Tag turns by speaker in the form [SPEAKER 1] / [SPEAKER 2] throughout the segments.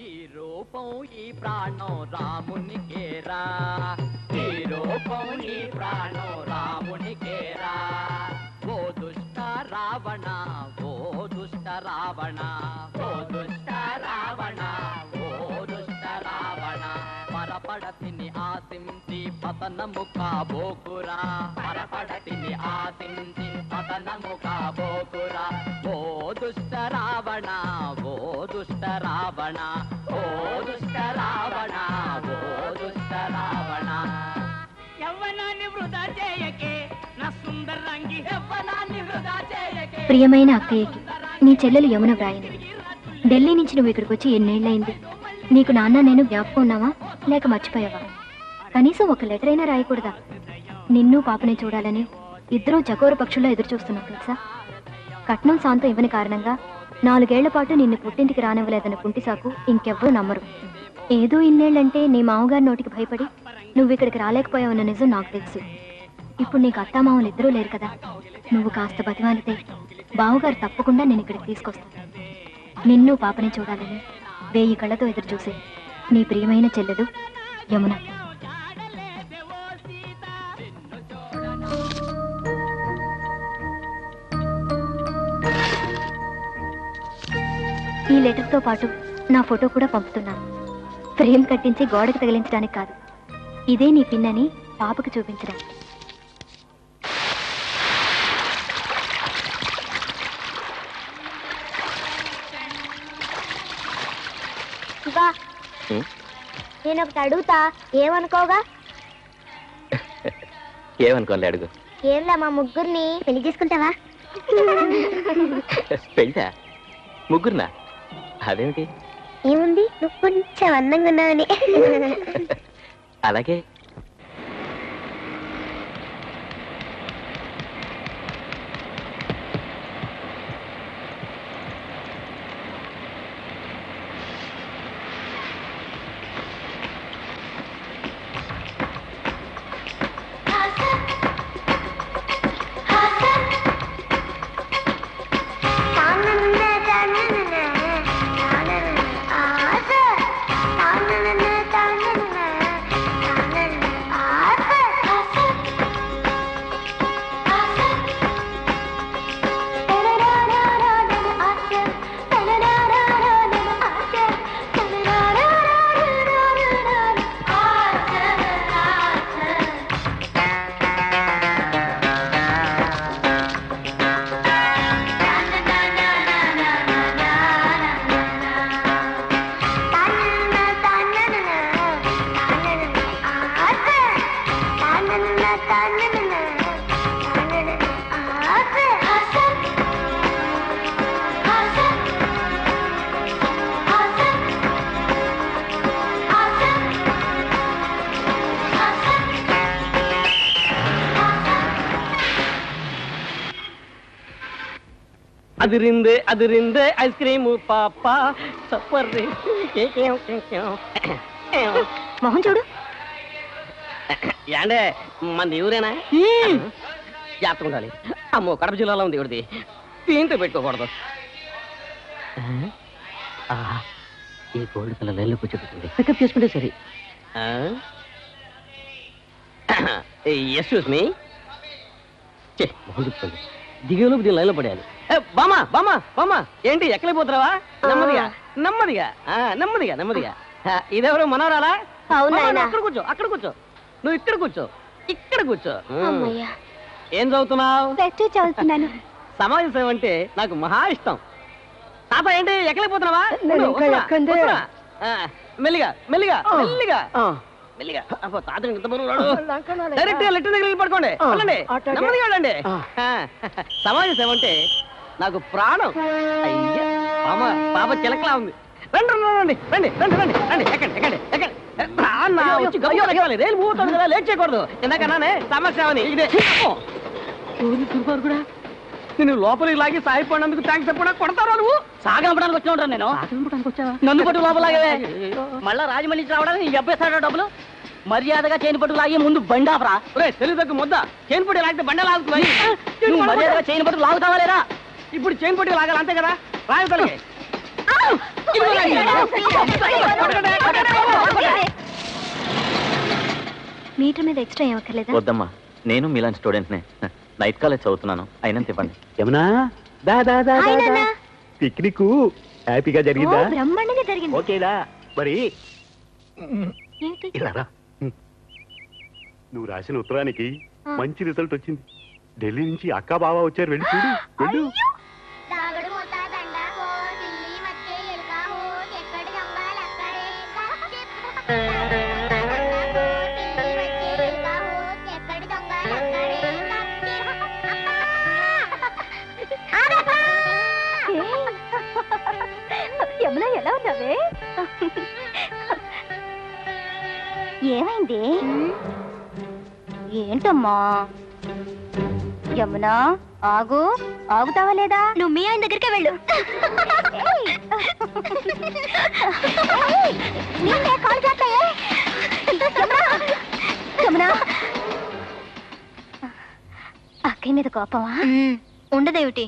[SPEAKER 1] ఈ రూపం ఈ ప్రాణం రామునికేరా, ఈ రూపం ఈ ప్రాణం రామునికేరా. ఓ దుష్ట రావణ, ఓ దుష్ట రావణ, ఓ దుష్ట రావణ, ఓ దుష్ట రావణ. పరపడతిని ఆశించి పతనము కాబోకురా, పరపడతిని ఆశించి పతనము కాబోకురా. ఓ దుష్ట రావణ, ఓ దుష్ట రావణ, ఓ దుష్ట రావణ, ఓ దుష్ట రావణ. యవ్వనాన్ని వృధా చేయకే నా సుందరంగి, యవ్వనాన్ని వృధా చేయకే.
[SPEAKER 2] ప్రియమైన అక్కయ్యకి నీ చెల్లెలు యమున వ్రాయింది. ఢిల్లీ నుంచి నువ్వు ఇక్కడికి వచ్చి ఎన్నేళ్ళైంది? నీకు నాన్న నేను జ్ఞాపకం ఉన్నావా లేక మర్చిపోయావా? కనీసం ఒక లెటర్ అయినా రాయకూడదా? నిన్ను పాపని చూడాలని ఇద్దరూ చకోర పక్షుల్లో ఎదురు చూస్తున్నావు తెలుసా. కట్నం శాంతం ఇవ్వని కారణంగా 4 ఏళ్ల పాటు నిన్ను పుట్టింటికి రానివ్వలేదన్న కుంటిసాకు ఇంకెవ్వరూ నమ్మరు. ఏదో ఇన్నేళ్లంటే నీ మామగారి నోటికి భయపడి నువ్వు ఇక్కడికి రాలేకపోయావన్న నిజం నాకు తెలుసు. ఇప్పుడు నీకు అత్తామామలు ఇద్దరూ లేరు కదా. నువ్వు కాస్త బతిమాలితే బావుగారు తప్పకుండా నేను ఇక్కడికి తీసుకొస్తాను. నిన్ను పాపని చూడాలని 1000 కళ్ళతో ఎదురు చూసే నీ ప్రియమైన చెల్లెలు యమున. ఈ లెటర్తో పాటు నా ఫోటో కూడా పంపుతున్నాను. ఫ్రేమ్ కట్టించి గోడకు తగిలించడానికి కాదు, ఇదే నీ పిన్ అని పాపకు చూపించడానికి. నేను ఒకటి అడుగుతా, ఏమనుకోగా?
[SPEAKER 3] ఏమనుకోలే, అడుగు.
[SPEAKER 2] ఏంలా మా ముగ్గురిని పెళ్లి చేసుకుంటావా?
[SPEAKER 3] పెళ్ళా? ముగ్గురునా? అదేమిటి?
[SPEAKER 2] ఏముంది, నువ్వు కొంచెం అందంగా ఉన్నావని.
[SPEAKER 3] అలాగే.
[SPEAKER 1] అదిరిందే అదిరిందే ఐస్ క్రీము పాప.
[SPEAKER 2] మొహం చూడు.
[SPEAKER 1] ఏండే మన ఊరేనా? జాగ్రత్తగా ఉండాలి. అమ్మో, కడప జిల్లాలో ఉంది ఇవిడిది. దీంతో పెట్టుకోకూడదు. ఈ గోల్డ్ కలర్ లైన్లో కూర్చోబెట్టింది. పికప్ చేసుకుంటే సరే. Excuse me. మొహం చూసుకోండి. దిగేలోపు దీని లైన్లో పడేయాలి. బామా బామా బామా, ఏంటి ఎక్కలేకపోతున్నావా? నెమ్మదిగా నెమ్మదిగా నెమ్మదిగా నెమ్మదిగా. ఇదెవరు, మనవరాలా? అక్కడ కూర్చో, అక్కడ కూర్చో. నువ్వు ఇక్కడ కూర్చో, ఇక్కడ కూర్చో. ఏం చదువుతున్నావు?
[SPEAKER 2] చదువుతున్నాను.
[SPEAKER 1] సమాజ సేవ అంటే నాకు మహా ఇష్టం. తాత ఏంటి ఎక్కలేకపోతున్నావా? మెల్లిగా మెల్లిగా మెల్లిగా మెల్లిగా. తాత డైరెక్ట్ గా లెటర్ దగ్గర పడుకోండి. నెమ్మదిగా వెళ్ళండి. సమాజ సేవ అంటే నాకు ప్రాణం. అయ్యా పాప చిలకలా ఉంది. రండి రండి రండి రండి రండి రండి. ఎక్కండి ఎక్కండి ఎక్కండి. రైలు మూతుంది కదా, లేట్ చేయకూడదు. ఇందాకన్నానే సమస్య అని. ఇదే కూడా నేను లోపలికి లాగి సాగిపోయినందుకు థ్యాంక్స్ చెప్పడా కొడతారా? నువ్వు సాగంపడానికి వచ్చి ఉంటాను. నేను సాగంపడానికి వచ్చావా? నన్ను పట్టు లోపలాగే. మళ్ళా రాజమండ్రి నుంచి రావడానికి నీ అబ్బేస్తాడా డబ్బులు? మర్యాదగా చైన్ పట్టు లాగి ముందు బండి ఆపరా. తెలుగు తగ్గు ముద్ద. చైన్ పట్టు లాగితే బండ లాగుతుంది. మర్యాదగా చైన్ పట్టు లాగుతావా లేదా? ఇప్పుడు చైన్ పట్టు లాగాలి, అంతే కదా? రాయగలిగే
[SPEAKER 2] మీటర్ మీద ఎక్స్ట్రా ఏమక్కర్లేదా?
[SPEAKER 3] వద్దమ్మా, నేను మీలాంటి స్టూడెంట్నే. నైట్ కాలేజ్ చదువుతున్నాను, అయినంత ఇవ్వండి.
[SPEAKER 4] యమునా దా దా దా
[SPEAKER 2] హాయ్ నాన్న.
[SPEAKER 4] పిక్నిక్ హ్యాపీగా
[SPEAKER 2] ఓ,
[SPEAKER 4] జరిగిందా?
[SPEAKER 2] బ్రహ్మాండంగా జరిగింది.
[SPEAKER 4] ఓకేదా మరి
[SPEAKER 2] ఏంటి?
[SPEAKER 4] ఇలా రా. నువ్వు రాసిన ఉత్తరానికి మంచి రిజల్ట్ వచ్చింది. ఢిల్లీ నుంచి అక్క బావ వచ్చారు, వెళ్ళి చూడు వెళ్ళు.
[SPEAKER 5] దాగుడు మూత దండ హో ఢిల్లీ వచ్చే ఎలుక హో ఎక్కడి దొంగలు అక్కడే ఢిల్లీ వచ్చే ఎలుక హో ఎక్కడి దొంగలు అక్కడే
[SPEAKER 2] యమున ఎలా ఉన్నావే?
[SPEAKER 5] ఏమైంది? ఏంటమ్మా? యమునా ఆగు, ఆగుతావా లేదా?
[SPEAKER 2] నువ్వు మీ ఆయన దగ్గరికే వెళ్ళు.
[SPEAKER 5] నిన్నే కాల్ చేస్తాయే. యమునా అక్కయ్య మీద కోపమా?
[SPEAKER 2] ఉండదేమిటి?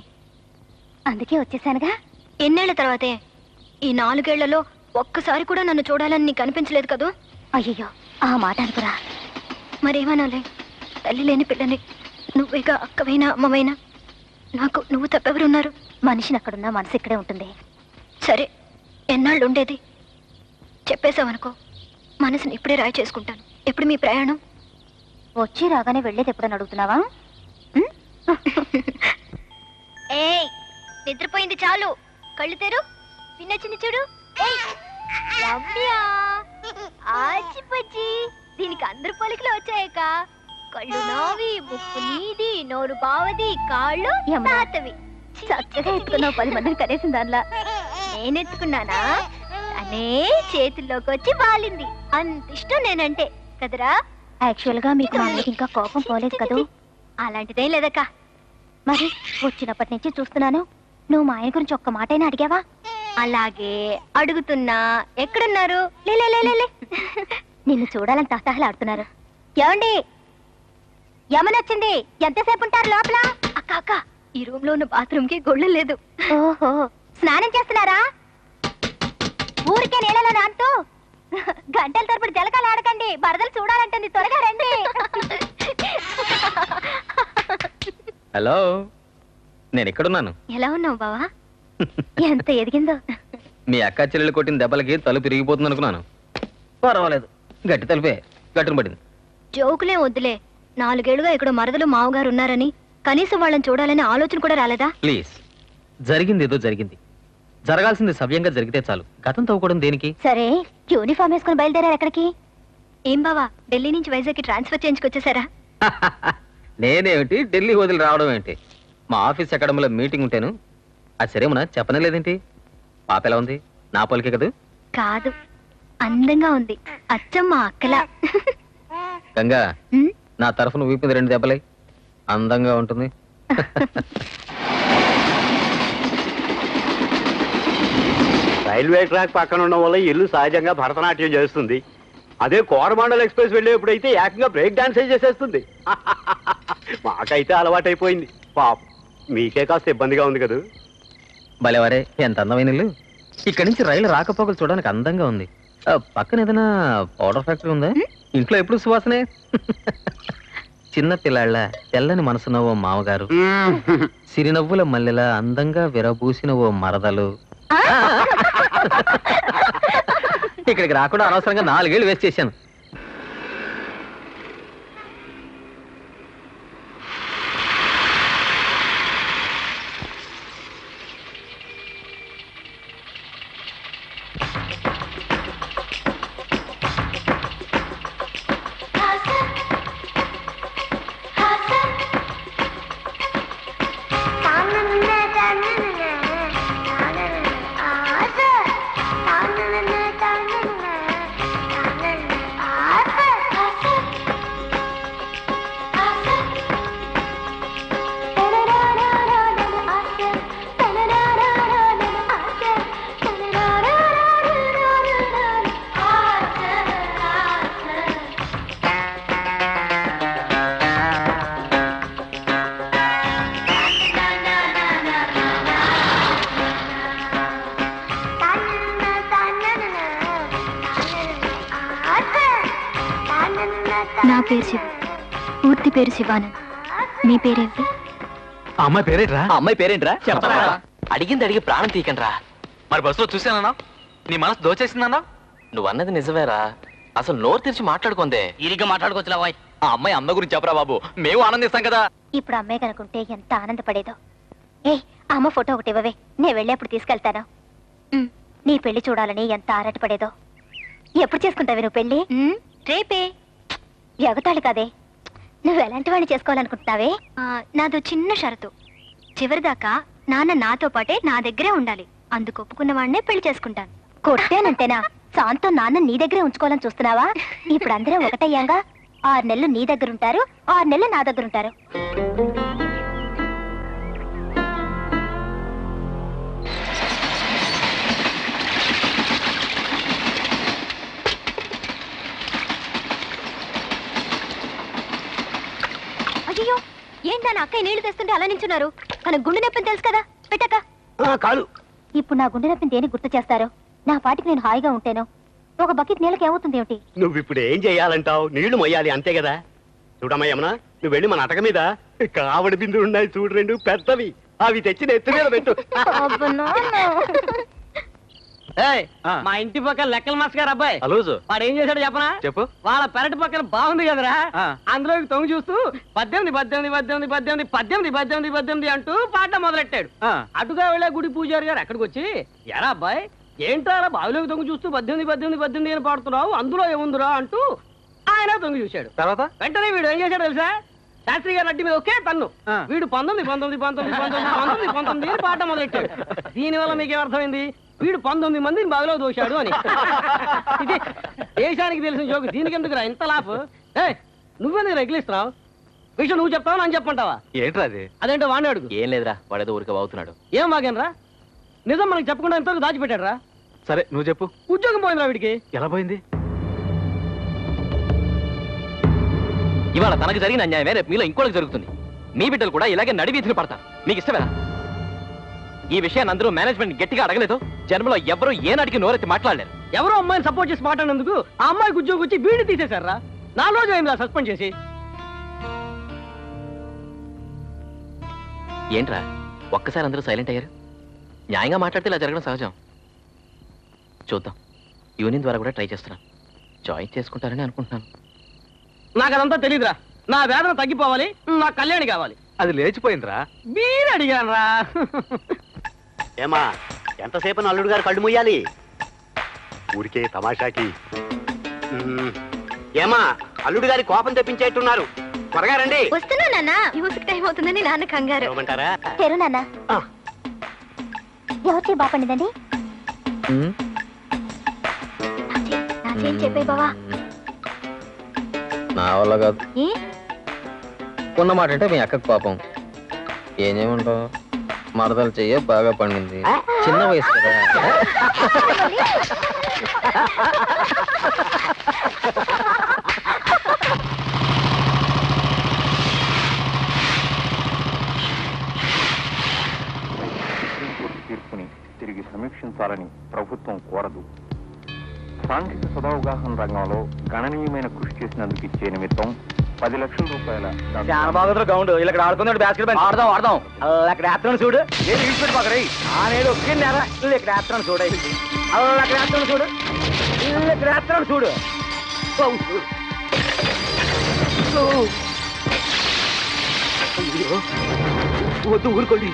[SPEAKER 5] అందుకే వచ్చేసానుగా.
[SPEAKER 2] ఎన్నేళ్ల తర్వాతే? ఈ 4 ఏళ్లలో ఒక్కసారి కూడా నన్ను చూడాలని నీకు అనిపించలేదు కదూ?
[SPEAKER 5] అయ్యయ్యో, ఆ మాట అనుకురా.
[SPEAKER 2] మరేమనాలే, తల్లి లేని పిల్లని నువ్వేగా అక్కవైనా అమ్మవైనా నాకు నువ్వు తప్పెవరున్నారు?
[SPEAKER 5] మనిషిని అక్కడున్నా మనసు ఇక్కడే ఉంటుంది.
[SPEAKER 2] సరే, ఎన్నాళ్ళు ఉండేది? చెప్పేశావనుకో, మనసుని ఇప్పుడే రాయి చేసుకుంటాను. ఎప్పుడు మీ ప్రయాణం?
[SPEAKER 5] వచ్చి రాగానే వెళ్ళేది ఎప్పుడని అడుగుతున్నావా?
[SPEAKER 2] ఏయ్, నిద్రపోయింది చాలు, కళ్ళు తెరు. విన్నొచ్చింది చూడు. ఏయ్, రమ్య, ఆచిపచ్చి, దీనికి అందరు పలుకులు వచ్చాయక. కళ్ళు నావి, ముక్కు నీది, నోరు బావది, కాళ్ళు తాతవి.
[SPEAKER 5] చక్కగా ఎత్తుకున్నావు 10 మందిని కనేసిన దానిలా.
[SPEAKER 2] నేనెత్తుకున్నానా? అనే చేతుల్లోకి వచ్చి వాలింది. అంత ఇష్టం నేనంటే కదరా?
[SPEAKER 5] యాక్చువల్ గా మీకు మా అమ్మకి ఇంకా కోపం పోలేదు కదూ?
[SPEAKER 2] అలాంటిదేం లేదక్క.
[SPEAKER 5] మరి వచ్చినప్పటి నుంచి చూస్తున్నాను, నువ్వు మా ఆయన గురించి ఒక్క మాటైనా అడిగావా?
[SPEAKER 2] అలాగే అడుగుతున్నా. ఎక్కడున్నారు? లే.
[SPEAKER 5] నిన్ను చూడాలని తహతహలాడుతున్నారు. ఏమండి, యమనొచ్చింది, ఎంతసేపు ఉంటారు లోపల?
[SPEAKER 2] అక్క, ఈ రూమ్ లో ఉన్న బాత్రూమ్ కి గొళ్ళ లేదు.
[SPEAKER 5] ఓహో, స్నానం చేస్తున్నారా? ఊరికే నీళ్ళలో నాంటూ గంటల తరపుడు జలకాలు ఆడకండి, బరదలు చూడాలంటుంది. త్వరగా రండి.
[SPEAKER 3] హలో, నేను ఎక్కడున్నాను?
[SPEAKER 2] ఎలా ఉన్నావు బావా?
[SPEAKER 5] ఎంత ఎదిగిందో.
[SPEAKER 3] మీ అక్క చెల్లెలు కొట్టిన దెబ్బలకి తలుపు ఇరిగిపోతుంది అనుకున్నాను. పర్వాలేదు, గట్టి తలుపే గట్టును పడింది.
[SPEAKER 2] జోకులే వద్దులే. 4 ఏళ్లుగా ఇక్కడ మరదలు మావగారు ఉన్నారని కనీసం వాళ్ళని చూడాలని ఆలోచన కూడా రాలేదా?
[SPEAKER 3] ప్లీజ్, జరిగింది ఏదో జరిగింది. జరగాల్సింది సవ్యంగా జరిగితే చాలు. గతం తవ్వుకోవడం దేనికి?
[SPEAKER 5] సరే, యూనిఫామ్ వేసుకుని బయలుదేరారు ఎక్కడికి?
[SPEAKER 2] ఏం బావా, ఢిల్లీ నుంచి వైజాగ్ కి ట్రాన్స్ఫర్ చేయించుకొచ్చేసారా?
[SPEAKER 3] నేనేమిటి ఢిల్లీ వదిలి రావడం ఏంటి? మా ఆఫీస్ అకాడమీలో మీటింగ్ ఉంటాను. అది సరేమన్నా చెప్పనే లేదేంటి? పాప ఎలా ఉంది? నా పోలికే కదూ?
[SPEAKER 2] కాదు, అందంగా ఉంది. అచ్చం మా అక్కలా.
[SPEAKER 3] గంగా,
[SPEAKER 2] ఉమ్,
[SPEAKER 3] నా తరఫున వీపింది 2 దెబ్బలై. అందంగా ఉంటుంది.
[SPEAKER 4] రైల్వే ట్రాక్ పక్కన ఉండడం వల్ల ఇల్లు సహజంగా భరతనాట్యం చేస్తుంది. అదే కోరమాండల్ ఎక్స్ప్రెస్ వెళ్ళేప్పుడైతే ఏకంగా బ్రేక్ డాన్స్ చేసేస్తుంది. మాకైతే అలవాటైపోయింది. పాప మీకే కాస్త ఇబ్బందిగా ఉంది కదా?
[SPEAKER 3] భలేవారే, ఎంత అందమైన ఇల్లు. ఇక్కడి నుంచి రైలు రాకపోకలు చూడడానికి అందంగా ఉంది. పక్కన ఏదైనా పౌడర్ ఫ్యాక్టరీ ఉందా? ఇంట్లో ఎప్పుడు సువాసనే. చిన్న పిల్లాళ్ళ తెల్లని మనసున్న ఓ మామగారు, సిరినవ్వుల మల్లెల అందంగా విరబూసిన ఓ మరదలు. ఇక్కడికి రాకుండా అనవసరంగా 4 ఏళ్ళు వేస్ట్ చేశాను.
[SPEAKER 2] నా పేరు శివ, పూర్తి పేరు శివానంద్. మీ పేరేంటి?
[SPEAKER 6] ఆ అమ్మాయి పేరేంట్రా?
[SPEAKER 3] ఆ అమ్మాయి పేరేంట్రా?
[SPEAKER 6] చెప్పరా?
[SPEAKER 3] అడిగింది అడిగి ప్రాణం తీయకండ్రా.
[SPEAKER 6] మరి బస్సులో చూసానన్నా, నీ మనసు దోచేసిందన్నా.
[SPEAKER 3] నువ్వు అన్నది నిజమేరా, అసలు నోరు తెరిచి మాట్లాడుకుందే.
[SPEAKER 1] ఇరిగా మాట్లాడుకోవచ్చులా బాయ్.
[SPEAKER 3] ఆ అమ్మాయి అమ్మ గురించి చెప్పరా బాబు, మేము ఆనందిస్తాం కదా.
[SPEAKER 5] ఇప్పుడు అమ్మాయి కనుకుంటే ఎంత ఆనందపడేదో. అమ్మ ఫోటో ఒకటి ఇవ్వవే, నేను వెళ్ళేప్పుడు తీసుకెళ్తాను. నీ పెళ్లి చూడాలని ఎంత ఆరాటపడేదో. ఎప్పుడు చేసుకుంటావే నువ్వు పెళ్లి? రేపే. ఎగతాళి కాదే, నువ్వు ఎలాంటి వాడిని చేసుకోవాలనుకుంటున్నావే?
[SPEAKER 2] నాదో చిన్న షరతు. చివరిదాకా నాన్న నాతో పాటే నా దగ్గరే ఉండాలి. అందుకు ఒప్పుకున్న వాడినే పెళ్లి చేసుకుంటాను.
[SPEAKER 5] కొట్టానంటేనా? శాంతం నాన్న నీ దగ్గరే ఉంచుకోవాలని చూస్తున్నావా? ఇప్పుడు అందరూ ఒకటయ్యాంగా. 6 నెలలు నీ దగ్గర ఉంటారు, 6 నెలలు నా దగ్గర ఉంటారు. అయ్యో, ఏంటి నా అక్కయ్య నీళ్లు తెస్తుంటే అలా నించున్నారు? తన గుండె నొప్పిని తెలుసు కదా, పెట్టక.
[SPEAKER 4] కాదు,
[SPEAKER 5] ఇప్పుడు నా గుండె నొప్పిని దేనికి గుర్తు చేస్తారు? నా పాటికి నేను హాయిగా ఉంటేను. ఒక బకెట్ నీళ్ళకి ఏమవుతుంది ఏమిటి?
[SPEAKER 4] నువ్వు ఇప్పుడు ఏం చెయ్యాలంటావు? నీళ్లు మొయ్యాలి అంతే కదా. చూడమ్మా యమున, నువ్వు వెళ్ళి మన అటక మీద కావడి బిందులు ఉన్నాయి చూడు, 2 పెద్దవి, అవి తెచ్చి నెత్తి మీద పెట్టు.
[SPEAKER 1] మా ఇంటి పక్కన లెక్కల మాస్ గారు అబ్బాయి
[SPEAKER 6] అలూజు
[SPEAKER 1] వాడు ఏం చేశాడు చెప్పనా?
[SPEAKER 6] చెప్పు.
[SPEAKER 1] వాళ్ళ పెరటి పక్కన బాగుంది కదరా,
[SPEAKER 6] ఆ.
[SPEAKER 1] అందులోకి తొంగి చూస్తూ 18 18 18 18 18 18 18 అంటూ పాట మొదలెట్టాడు.
[SPEAKER 6] ఆ.
[SPEAKER 1] అటుగా వెళ్ళే గుడి పూజారి గారు అక్కడికి వచ్చి, ఎరా అబ్బాయి ఏంటారా బావిలోకి తొంగి చూస్తూ 18 18 18 అని పాడుతున్నావు, అందులో ఏముందిరా అంటూ ఆయన తొంగి చూశాడు.
[SPEAKER 6] తర్వాత
[SPEAKER 1] వెంటనే వీడు ఏం చేశాడు తెలుసా? శాస్త్రి గారి అడ్డి మీద ఒకే తన్ను.
[SPEAKER 6] ఆ.
[SPEAKER 1] వీడు 19 19 19 19 19 19 అని పాట మొదలెట్టాడు. దీనివల్ల మీకేమర్థమైంది? వీడు 19 మందిని బావిలో దోశాడు అని. ఇది దేశానికి తెలిసిన జోకు. దీనికి ఎందుకురా ఇంత లాభ? నువ్వెందుకు ఎగిలిస్తున్నావు? విషయం నువ్వు చెప్తావా నన్ను చెప్పంటావా?
[SPEAKER 6] ఏంట్రా అది?
[SPEAKER 1] అదేంటో వాడిని అడుగు.
[SPEAKER 3] ఏం లేదురా, వాడేదో ఊరికే అవుతున్నాడు.
[SPEAKER 1] ఏం వాగానరా? నిజం మనకి చెప్పకుండా ఎంతవరకు దాచిపెట్టాడు రా.
[SPEAKER 6] సరే నువ్వు చెప్పు.
[SPEAKER 1] ఉద్యోగం పోయిందిరా వీడికి.
[SPEAKER 6] ఎలా పోయింది?
[SPEAKER 3] ఇవాళ తనకు జరిగిన అన్యాయమే రేపు మీలో ఇంకోటికి జరుగుతుంది. మీ బిడ్డలు కూడా ఇలాగే నడివీధిని పడతారు. మీకు ఇష్టమేనా? ఈ విషయాన్ని అందరూ మేనేజ్మెంట్ గట్టిగా అడగలేదు. జన్మలో ఎవరూ ఏనాటికి నోరెత్తి మాట్లాడలేరు.
[SPEAKER 1] ఎవరో అమ్మాయిని సపోర్ట్ చేసి మాట్లాడినందుకు ఆ అమ్మాయికి ఉద్యోగం వచ్చి వీడి తీసేశారా? 4 రోజులు అయిందా సస్పెండ్ చేసి?
[SPEAKER 3] ఏంట్రా ఒక్కసారి అందరూ సైలెంట్ అయ్యారు? న్యాయంగా మాట్లాడితే ఇలా జరగడం సహజం. చూద్దాం, యూనియన్ ద్వారా కూడా ట్రై చేస్తున్నాను. జాయిన్ చేసుకుంటారని అనుకుంటున్నాను.
[SPEAKER 1] నాకు అదంతా తెలియదురా. నా వేదన తగ్గిపోవాలి, నా కళ్యాణి కావాలి.
[SPEAKER 6] అది లేచిపోయిందిరా.
[SPEAKER 1] మీరు అడిగాను రా.
[SPEAKER 4] ఏమా, ఎంతసేపు అల్లుడు గారు కళ్ళు ముయ్యాలి? ఊరికే తమాషాకి. ఏమా, అల్లుడు గారి కోపం తెప్పించేట్టున్నారు, త్వరగా రండి.
[SPEAKER 5] వస్తున్నా నాన్న. మ్యూజిక్ టైం అవుతుందని నాన్న కంగారు.
[SPEAKER 4] ఏమంటారా?
[SPEAKER 5] తెరు నాన్న. ఎవరికి బాపండిదండి? నా చేయి చెప్పే బావా.
[SPEAKER 3] నా వల్ల కాదు.
[SPEAKER 5] ఏ?
[SPEAKER 3] ఉన్నమాట అంటే మీ అక్కకు పాపం. ఏం చేయమంటావు? మరదలు చెయ్య బాగా పండింది, చిన్న వయసు కదా.
[SPEAKER 7] తీర్పుని తిరిగి సమీక్షించాలని ప్రభుత్వం కోరదు. సాంఘిక సదావగాహన రంగంలో గణనీయమైన కృషి చేసినందుకు ఇచ్చే నిమిత్తం 10 లక్షల రూపాయల
[SPEAKER 1] చాలా బాగుంది గ్రౌండ్. ఇలా ఆడుకున్నాడు బాస్కెట్ ఆడదాం ఆడదాం. అక్కడ వేస్తున్నాను చూడు. ఏది విడిచిపెట్టి పక్కన నేను ఒక్కింది ఎర్ర. ఇక్కడ వేస్తున్నాను చూడు. అక్కడ వేస్తున్నాను చూడు. ఇక్కడ వేస్తున్నాను చూడు.
[SPEAKER 4] వద్దు, ఊరుకోండి.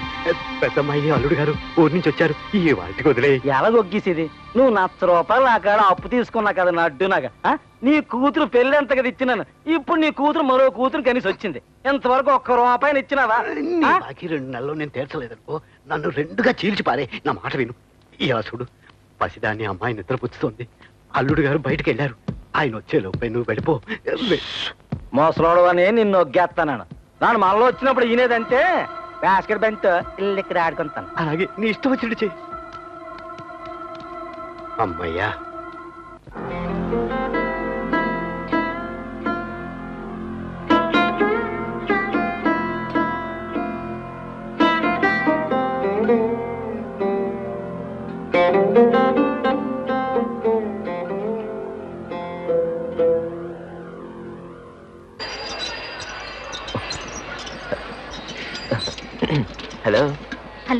[SPEAKER 4] పెద్దమ్మాయి అల్లుడు గారు ఊరి నుంచి వచ్చారు, ఈ వాటికి వదిలే.
[SPEAKER 1] ఎలా ఒగ్గేసేది? నువ్వు 1,00,000 రూపాయలు నా కాడ అప్పు తీసుకున్నా కదా నడ్డునాగా. నీ కూతురు పెళ్లి ఎంత కదా ఇచ్చినాను. ఇప్పుడు నీ కూతురు మరో కూతురు కనీసి వచ్చింది. ఇంతవరకు 1 రూపాయలు ఇచ్చినావా?
[SPEAKER 4] బాకీ 2 నెలల్లో నేను తీర్చలేదనుకో, నన్ను 2గా చీల్చి పారే. నా మాట విను. ఇలా చూడు, పసిదాన్ని అమ్మాయి నిద్రపుచ్చుతోంది. అల్లుడు గారు బయటకు వెళ్ళారు. ఆయన వచ్చేలోపే నువ్వు వెళ్ళిపో.
[SPEAKER 1] మోసలోడు అని నిన్ను ఒగ్గేస్తాను. నాన్న మనలో వచ్చినప్పుడు ఈనేదంటే బాస్కెట్ బెంచ్ ఇల్లు ఇక్కడ ఆడుకుంటాను.
[SPEAKER 4] అలాగే నీ ఇష్టం వచ్చినట్టు చెయ్యి. అమ్మయ్యా,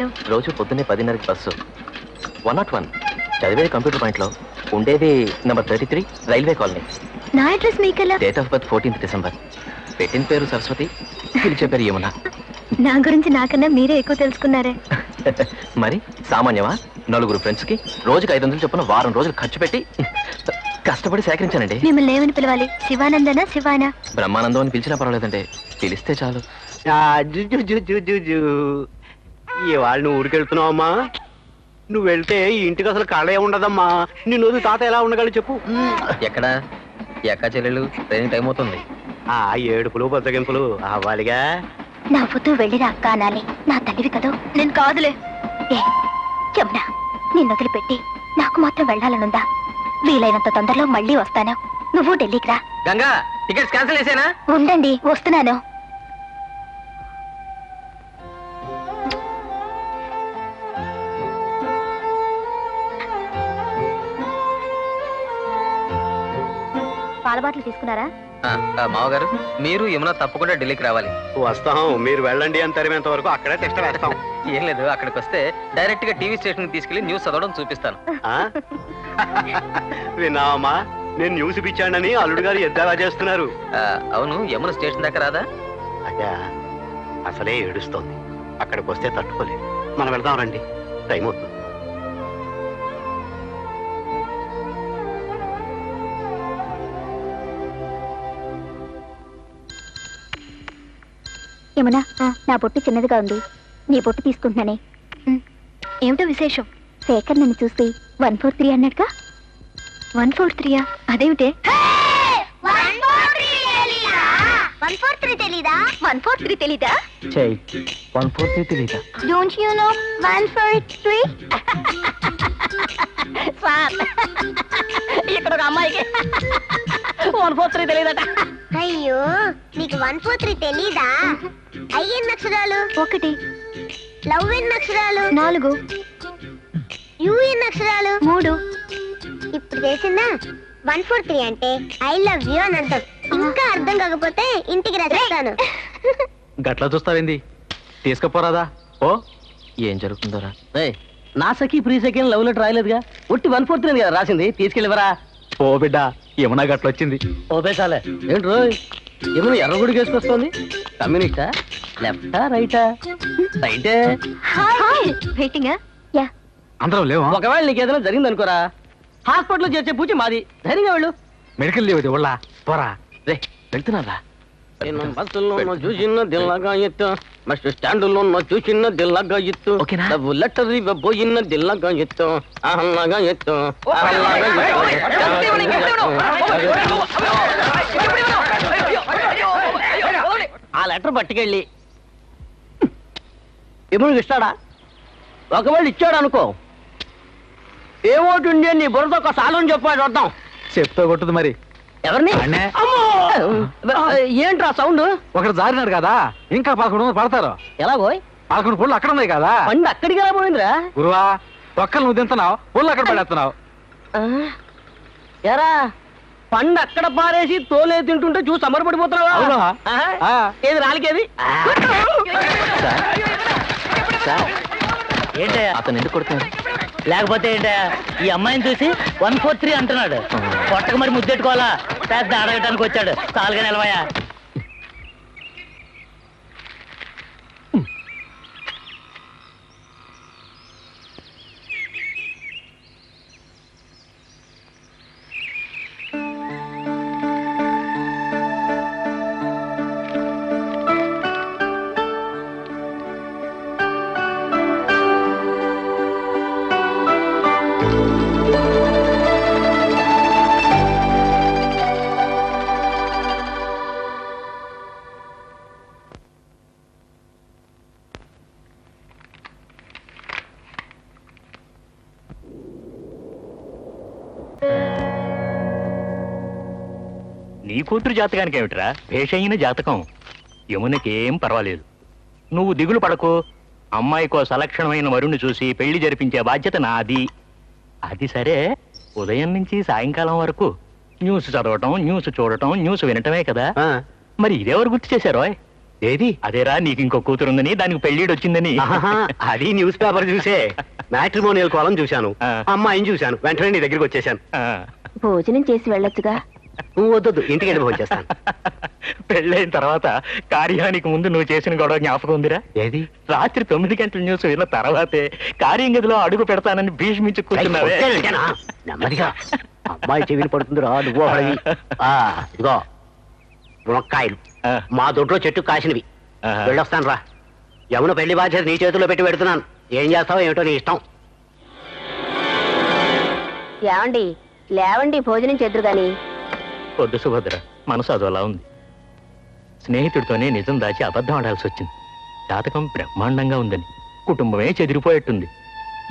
[SPEAKER 2] విశేషాలు?
[SPEAKER 3] రోజు పొద్దున్నే 10:30కి బస్సు 101 చదివేది కంప్యూటర్ పాయింట్లో, ఉండేది నెంబర్ 33 రైల్వే కాలనీ.
[SPEAKER 2] నా అడ్రస్ మీకెలా?
[SPEAKER 3] Date of birth 14th December. పెట్టిన పేరు సరస్వతి, పిలిచే పేరు యమున.
[SPEAKER 2] నా గురించి నాకన్నా మీరే ఎక్కువ తెలుసుకున్నారే.
[SPEAKER 3] మరి సామాన్యమా? 4 ఫ్రెండ్స్ కి రోజుకి 500 చొప్పున వారం రోజులు ఖర్చు పెట్టి కష్టపడి సేకరించానండి.
[SPEAKER 2] మిమ్మల్ని ఏమని పిలవాలి? శివానందనా శివానా?
[SPEAKER 3] బ్రహ్మానందం అని పిలిచినా పర్వాలేదండి, పిలిస్తే చాలు.
[SPEAKER 4] ఇవాళ నువ్వు ఊరికెళ్తున్నావమ్మా? నువ్వు వెళ్తే ఈ ఇంటికి అసలు కళే ఉండదమ్మా. నిన్ను వదిలి తాత ఎలా ఉండగలడు చెప్పు.
[SPEAKER 3] ఎక్కడ ఎక్క చెల్లెలు? ట్రైనింగ్ టైం అవుతుంది.
[SPEAKER 4] ఆ ఏడుపులు బద్దగింపులు అవ్వాలిగా.
[SPEAKER 5] నవ్వుతూ వెళ్ళిన అక్క అనాలి. నా తల్లివి కదూ.
[SPEAKER 2] నేను కాదులే.
[SPEAKER 5] ఏ యమున, నిన్ను వదిలిపెట్టి నాకు మాత్రం వెళ్ళాలనుందా? వీలైనంత తొందరలో మళ్ళీ వస్తాను. నువ్వు ఢిల్లీకి రా.
[SPEAKER 3] గంగా, టికెట్స్ క్యాన్సిల్ చేసేనా?
[SPEAKER 5] ఉండండి, వస్తున్నాను. పాల బాటలు తీసుకున్నారా?
[SPEAKER 3] మావగారు, మీరు యమున తప్పకుండా ఢిల్లీకి రావాలి.
[SPEAKER 4] వస్తాం, మీరు వెళ్ళండి అని తరిమేంత వరకు అక్కడే టెస్ట్ వేస్తాం.
[SPEAKER 3] ఏం లేదు, అక్కడికి వస్తే డైరెక్ట్ గా టీవీ స్టేషన్ తీసుకెళ్లి న్యూస్ చదవడం చూపిస్తాను.
[SPEAKER 4] విన్నావమ్మా, నేను న్యూస్ పిచ్చానని అల్లుడు గారు ఎద్దాగా చేస్తున్నారు.
[SPEAKER 3] అవును, యమున స్టేషన్ దాకా రాదా?
[SPEAKER 4] అదే అసలే ఏడుస్తోంది. అక్కడికి వస్తే తట్టుకోలేదు. మనం వెళ్దాం రండి, టైం అవుతుంది.
[SPEAKER 5] యమున, నా బొట్టు చిన్నదిగా ఉంది. నీ బొట్టు తీసుకుంటున్నానే.
[SPEAKER 2] ఏమిటో విశేషం?
[SPEAKER 5] శేఖర్ నన్ను చూసి 143 అన్నట్టుగా.
[SPEAKER 2] 143? అదేమిటే?
[SPEAKER 5] 143 తెలీదా? 143 తెలీదా?
[SPEAKER 3] 143 తెలీదా?
[SPEAKER 5] Don't you know 143?
[SPEAKER 1] ఇక్కడ ఒక అమ్మాయికి 143 తెలియదట.
[SPEAKER 5] అయ్యో, నీకు 143 తెలీదా? అయ్యన్ అక్షరాలు
[SPEAKER 2] 1,
[SPEAKER 5] లవ్ ఎన్ అక్షరాలు
[SPEAKER 2] 4,
[SPEAKER 5] యుఎన్ అక్షరాలు
[SPEAKER 2] 3.
[SPEAKER 5] ఇప్పుడు చేసిందా? 143 అంటే ఐ లవ్ యూ అని అర్థం. ఇంకా అర్థం కాకపోతే ఇంటికి రాస్తాను.
[SPEAKER 6] గట్లా చూస్తావేంది? తీసుకుపోరాదా? ఓ,
[SPEAKER 3] ఏం జరుగుతుందోరా?
[SPEAKER 1] నా సఖీ ప్రీ సఖీ లవ్ లెటర్ రాయలేదుగా, ఒట్టి 143 కదా రాసింది. తీసుకెళ్ళివరా.
[SPEAKER 6] ఓ బిడ్డ, యమున గట్లొచ్చింది.
[SPEAKER 1] ఓపేసాలే. ఏంటి రోయ్, ఏమైనా ఎర్రగుడి వేసుకొస్తోంది? కమ్యూనిస్టా, లెఫ్టా, రైటా? రైటే.
[SPEAKER 2] వెయిటింగా?
[SPEAKER 5] యా,
[SPEAKER 6] అందరం లేవా?
[SPEAKER 1] ఒకవేళ నీకు ఏదైనా జరిగింది అనుకోరా, హాస్పిటల్లో చేర్చే పూచి మాది. ధైర్యంగా వెళ్ళు.
[SPEAKER 6] మెడికల్ లీవ్ ఇది ఒళ్ళా పోరా.
[SPEAKER 3] రే, వెళ్తున్నారా?
[SPEAKER 1] బస్సులో చూసిన దిల్లగా ఎత్తు, బస్ స్టాండులో చూసిన దిల్లగా ఎత్తు,
[SPEAKER 3] ఓకేనా?
[SPEAKER 1] లవ్ లెటర్ ఇవ్వబోయిన దిల్లగా ఎత్తు, అహల్లాగా ఎత్తు, ఆ లెటర్ పట్టుకెళ్ళి ఎముడికి ఇస్తాడా? ఒకవేళ ఇచ్చాడు అనుకో, ఏమోటి ఉంది నీ బుర్రతో ఒక సాలం చెప్పాడు వద్దాం.
[SPEAKER 6] చెప్తా కొట్టుది మరి.
[SPEAKER 1] ఎవరిని?
[SPEAKER 6] అన్నే.
[SPEAKER 1] ఏంట్రా సౌండ్?
[SPEAKER 6] ఒకరు జారినాడు కదా, ఇంకా 11 మంది పడతారు.
[SPEAKER 1] ఎలాగో
[SPEAKER 6] 11 పుళ్ళు అక్కడ ఉన్నాయి కదా.
[SPEAKER 1] పండు అక్కడికి ఎలా పోయిందిరా?
[SPEAKER 6] గురువా, ఒక్కలు నువ్వు తింటున్నావు, పుళ్ళు అక్కడ పడేస్తున్నావు.
[SPEAKER 1] ఎరా, పండు అక్కడ పారేసి తోలే తింటుంటే చూసి అమరపడిపోతున్నావా?
[SPEAKER 6] అవునా?
[SPEAKER 1] ఏది రాలికేది?
[SPEAKER 3] ఏంటయ్యా అతను ఎందుకు కొడుతున్నాడు?
[SPEAKER 1] లేకపోతే ఏంటా, ఈ అమ్మాయిని చూసి 143 అంటున్నాడు. కొట్టక మరి ముద్దెట్టుకోవాలా? పెద్ద అడగటానికి వచ్చాడు. చాలుగా నిలవయా.
[SPEAKER 8] నీ కూతురు జాతకానికి ఏమిట్రా? భేషయిన జాతకం. యమునకేం పర్వాలేదు. నువ్వు దిగులు పడకు. అమ్మాయికో సలక్షణమైన వరుణ్ణి చూసి పెళ్లి జరిపించే బాధ్యత నాది. అది సరే, ఉదయం నుంచి సాయంకాలం వరకు న్యూస్ చదవటం, న్యూస్ చూడటం, న్యూస్ వినటమే కదా. మరి ఇదెవరు గుర్తు చేశారో?
[SPEAKER 4] ఏది
[SPEAKER 8] అదేరా నీకు ఇంకో కూతురుందని దానికి పెళ్ళిడు వచ్చిందని.
[SPEAKER 4] ఆహాహా, అది న్యూస్ పేపర్ చూసే మ్యాట్రిమోనియల్ కాలం చూశాను,
[SPEAKER 8] ఆ.
[SPEAKER 4] అమ్మాయిని చూశాను, వెంటనే నీ దగ్గరికి వచ్చేసాను.
[SPEAKER 8] ఆ.
[SPEAKER 5] భోజనం చేసి వెళ్ళొచ్చుగా.
[SPEAKER 4] నువ్వు వద్దొద్దు, ఇంటికి వెళ్ళి భోజనం చేస్తాను.
[SPEAKER 8] పెళ్ళైన తర్వాత కార్యానికి ముందు నువ్వు చేసిన గొడవ జ్ఞాపకం ఉందిరా?
[SPEAKER 4] ఏది
[SPEAKER 8] రాత్రి 9 గంటల న్యూస్ విన్న తర్వాతే కార్యం గదిలో అడుగు పెడతానని భీష్మించి కూర్చున్నావే.
[SPEAKER 4] కొట్టేనా? నెమ్మదిగా అమ్మాయి చెవిని పడుతుందిరా, నువ్వు ఒకడివి. ఇదిగో మునక్కాయలు
[SPEAKER 8] ఆ.
[SPEAKER 4] మా దొడ్లో చెట్టు కాసినవి.
[SPEAKER 8] ఆహా.
[SPEAKER 4] వెళ్ళొస్తాను రా. యమున పెళ్లి బాధ్యత నీ చేతిలో పెట్టి పెడుతున్నాను. ఏం చేస్తావో ఏమిటో నీ ఇష్టం.
[SPEAKER 5] ఏమండి లేవండి, భోజనం చేద్దరు గాని.
[SPEAKER 8] పొద్దు సుభద్ర మనసు అదోలా ఉంది. స్నేహితుడితోనే నిజం దాచి అబద్ధం ఆడాల్సి వచ్చింది. జాతకం బ్రహ్మాండంగా ఉందని, కుటుంబమే చెదిరిపోయేట్టుంది.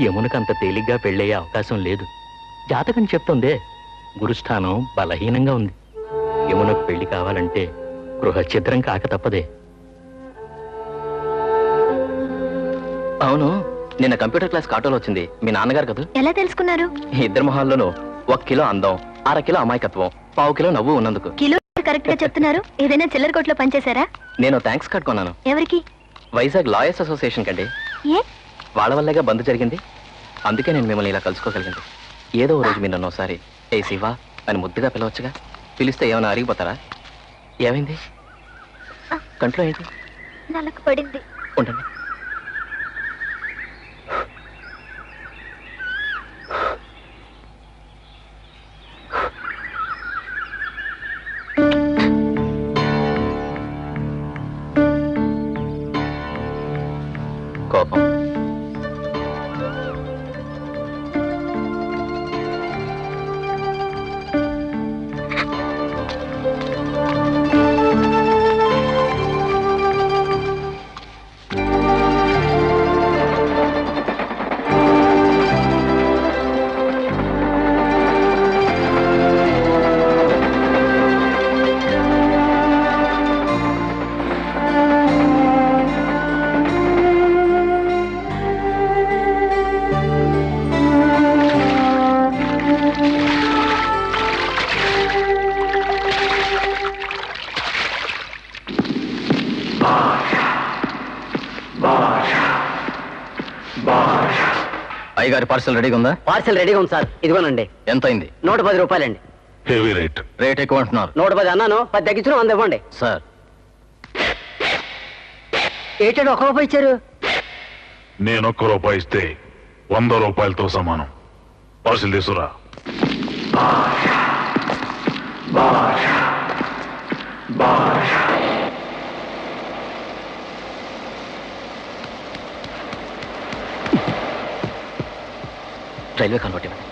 [SPEAKER 8] యమునకు అంత తేలిగ్గా పెళ్ళయ్యే అవకాశం లేదు. జాతకం చెప్తుందే గురుస్థానం బలహీనంగా ఉంది. యమునకు పెళ్లి కావాలంటే గృహఛిద్రం కాక తప్పదే.
[SPEAKER 3] అవును, నిన్న కంప్యూటర్ క్లాస్ ఆటోలో వచ్చింది మీ నాన్నగారు కదా?
[SPEAKER 2] ఎలా తెలుసుకున్నారు?
[SPEAKER 3] ఇద్దరు మొహాల్లోనూ 1 కిలో అందం, 1/2 కిలో అమాయకత్వం, 1/4 కిలో నవ్వు ఉన్నందుకు.
[SPEAKER 2] కిలో కరెక్ట్ గా చెప్తున్నారు. ఏదైనా చిల్లర కొట్లో పనిచేశారా?
[SPEAKER 3] నేను థ్యాంక్స్ కార్డ్ కొన్నాను.
[SPEAKER 2] ఎవరికి?
[SPEAKER 3] వైజాగ్ లాయర్స్ అసోసియేషన్ కండి.
[SPEAKER 2] ఏ?
[SPEAKER 3] వాళ్ళ వల్లేగా బంద్ జరిగింది. అందుకే నేను మిమ్మల్ని ఇలా కలుసుకోగలిగింది. ఏదో ఓ రోజు మీరు నన్ను ఒకసారి ఏ శివా అని ముద్దుగా పిలవచ్చుగా. పిలిస్తే ఏమైనా అరిగిపోతారా? ఏమైంది? కంట్లో ఏంటి?
[SPEAKER 2] నలకు పడింది.
[SPEAKER 3] ఉండండి. కోపం. అయ్యగారి పార్సల్ రెడీగా ఉందా?
[SPEAKER 1] పార్సల్ రెడీగా ఉంది సార్. ఇదిగోనండి.
[SPEAKER 3] ఎంత అయింది?
[SPEAKER 1] 110 రూపాయలండి.
[SPEAKER 9] Heavy rate.
[SPEAKER 3] రేట్ ఎక్కువ అంటున్నారు.
[SPEAKER 1] 110 అన్నాను, 10 తగ్గించిన 100 ఇవ్వండి.
[SPEAKER 3] సార్
[SPEAKER 1] ఏంటంటే 1 రూపాయి ఇచ్చారు?
[SPEAKER 9] నేను 1 రూపాయి ఇస్తే 100 రూపాయలతో సమానం. పార్సిల్ తీసురా.
[SPEAKER 3] రైల్వే కన్వర్ట్ ఇవ్వండి.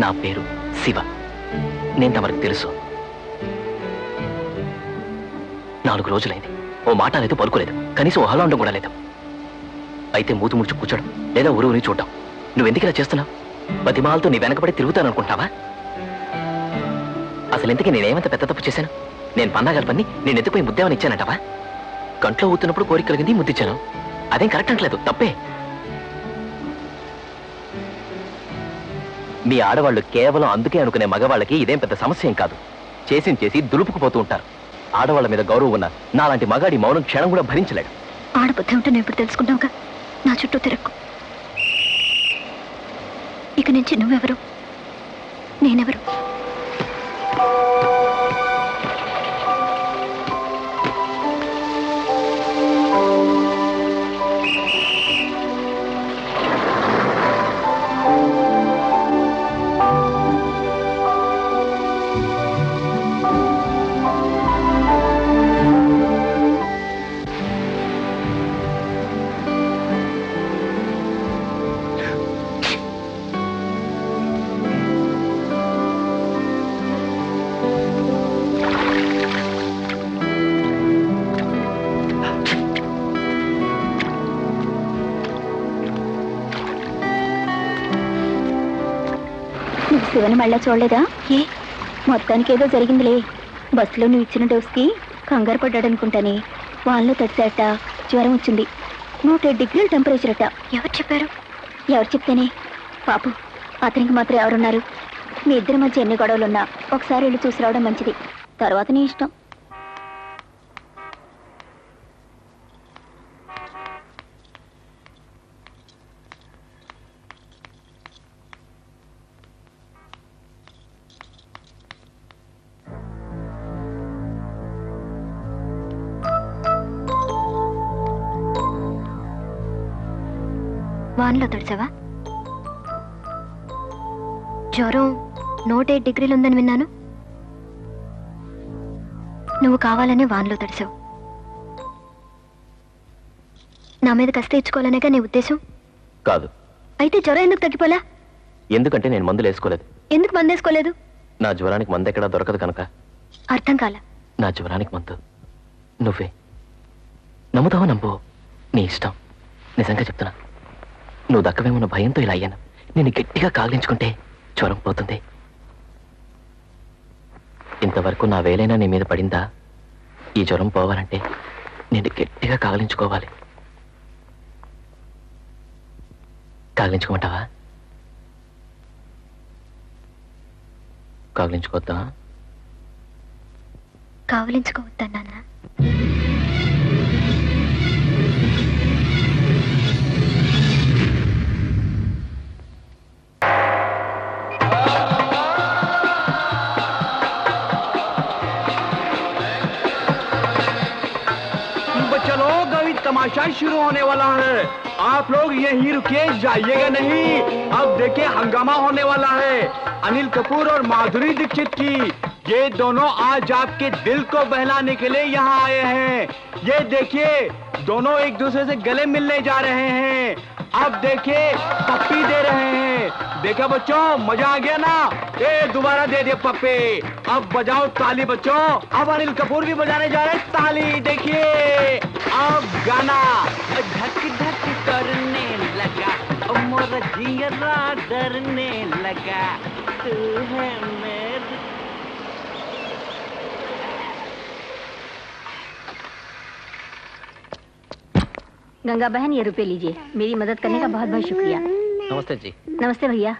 [SPEAKER 3] నా పేరు శివ. నేను తమరికి తెలుసు. 4 రోజులైంది. ఓ మాట లేదు, పలుకోలేదు, కనీసం ఓ హలో ఉండడం కూడా లేదు. అయితే మూతి ముడుచు కూర్చోడం లేదా ఊరుని చూడటం. నువ్వెందుకు ఇలా చేస్తున్నావు? బతిమాలతో నీ వెనకబడి తిరుగుతాను అనుకుంటావా? అసలు ఇంతకీ నేనేమంత పెద్ద తప్పు చేశాను? నేను పన్నాగారి పని నేను ఎత్తుకుపోయి ముద్దేమని ఇచ్చానంటావా? కంట్లో ఊతున్నప్పుడు కోరిక కలిగింది, ముద్దిచ్చాను. అదేం కరెక్ట్ అంటలేదు, తప్పే. మీ ఆడవాళ్ళు కేవలం అందుకే అనుకునే మగవాళ్ళకి ఇదేం పెద్ద సమస్య ఏం కాదు. చేసి దులుపుకుపోతూ ఉంటారు. ఆడవాళ్ళ మీద గౌరవం ఉన్న నాలాంటి మగాడి మౌనం క్షణం కూడా భరించలేడు.
[SPEAKER 2] ఆడబుద్ధి ఉంటే నేను ఇప్పుడు తెలుసుకుంటావుగా. నా చుట్టూ తిరక్కు. ఇక నుంచి నువ్వెవరు, నేనెవరు? నువ్వు శివని మళ్ళా చూడలేదా? ఏ మొత్తానికి ఏదో జరిగిందిలే. బస్సులో నువ్వు ఇచ్చిన డోస్కి కంగారు పడ్డాడు అనుకుంటానే. వాళ్ళలో తడిసేట
[SPEAKER 5] జ్వరం వచ్చింది. 107 డిగ్రీల టెంపరేచర్ అట. ఎవరు చెప్పారు? ఎవరు చెప్తేనే పాపు, అతనికి మాత్రం ఎవరున్నారు? మీ ఇద్దరి మధ్య ఎన్ని గొడవలున్నా ఒకసారి వెళ్ళి చూసి రావడం మంచిది. తర్వాత నీ ఇష్టం.
[SPEAKER 2] వాన్లో తడిసావా? జ్వరం 108 డిగ్రీలు ఉందని విన్నాను. నువ్వు కావాలనే వాన్లో తడిసావు. నా మీద కస్తే ఇచ్చుకోవాలనేగా నీ ఉద్దేశం?
[SPEAKER 10] కాదు.
[SPEAKER 2] అయితే జ్వరం ఎందుకు తగ్గిపోలా?
[SPEAKER 10] ఎందుకంటే నేను మందులు వేసుకోలేదు.
[SPEAKER 2] ఎందుకు మందేసుకోలేదు?
[SPEAKER 10] నా జ్వరానికి మందు ఎక్కడా దొరకదు కనుక.
[SPEAKER 2] అర్థం కాల.
[SPEAKER 10] నా జ్వరానికి మందు నువ్వే. నమ్ముతావో నమ్ము, నీ ఇష్టం. నిజంగా చెప్తున్నా, నువ్వు దక్కవేమన్న భయంతో ఇలా అయ్యాను. నేను గట్టిగా కాగిలించుకుంటే జ్వరం పోతుంది. ఇంతవరకు నా వేలైనా నీ మీద పడిందా? ఈ జ్వరం పోవాలంటే నేను గట్టిగా కాగిలించుకోవాలి. కాగిలించుకోమంటావా? కాగిలించుకోవద్దా?
[SPEAKER 2] కావలించుకోవద్దన్నా.
[SPEAKER 4] चलो अभी तमाशा शुरू होने वाला है. आप लोग यहीं रुके जाइएगा नहीं. अब देखिए हंगामा होने वाला है. अनिल कपूर और माधुरी दीक्षित की ये दोनों आज आपके दिल को बहलाने के लिए यहाँ आए हैं. ये देखिए दोनों एक दूसरे से गले मिलने जा रहे हैं. अब देखिए पप्पी दे रहे हैं. देखा बच्चों, मजा आ गया ना? ए दोबारा दे दिए पप्पी. अब बजाओ ताली बच्चों. अब अनिल कपूर भी बजाने जा रहे हैं ताली. देखिए अब गाना धक धक करने लगा, मोरा जियरा डरने लगा, तू है मेरी.
[SPEAKER 5] गंगा बहन, ये रुपए लीजिए. मेरी मदद करने का बहुत बहुत शुक्रिया.
[SPEAKER 3] నమస్తే జీ.
[SPEAKER 5] नमस्ते भैया.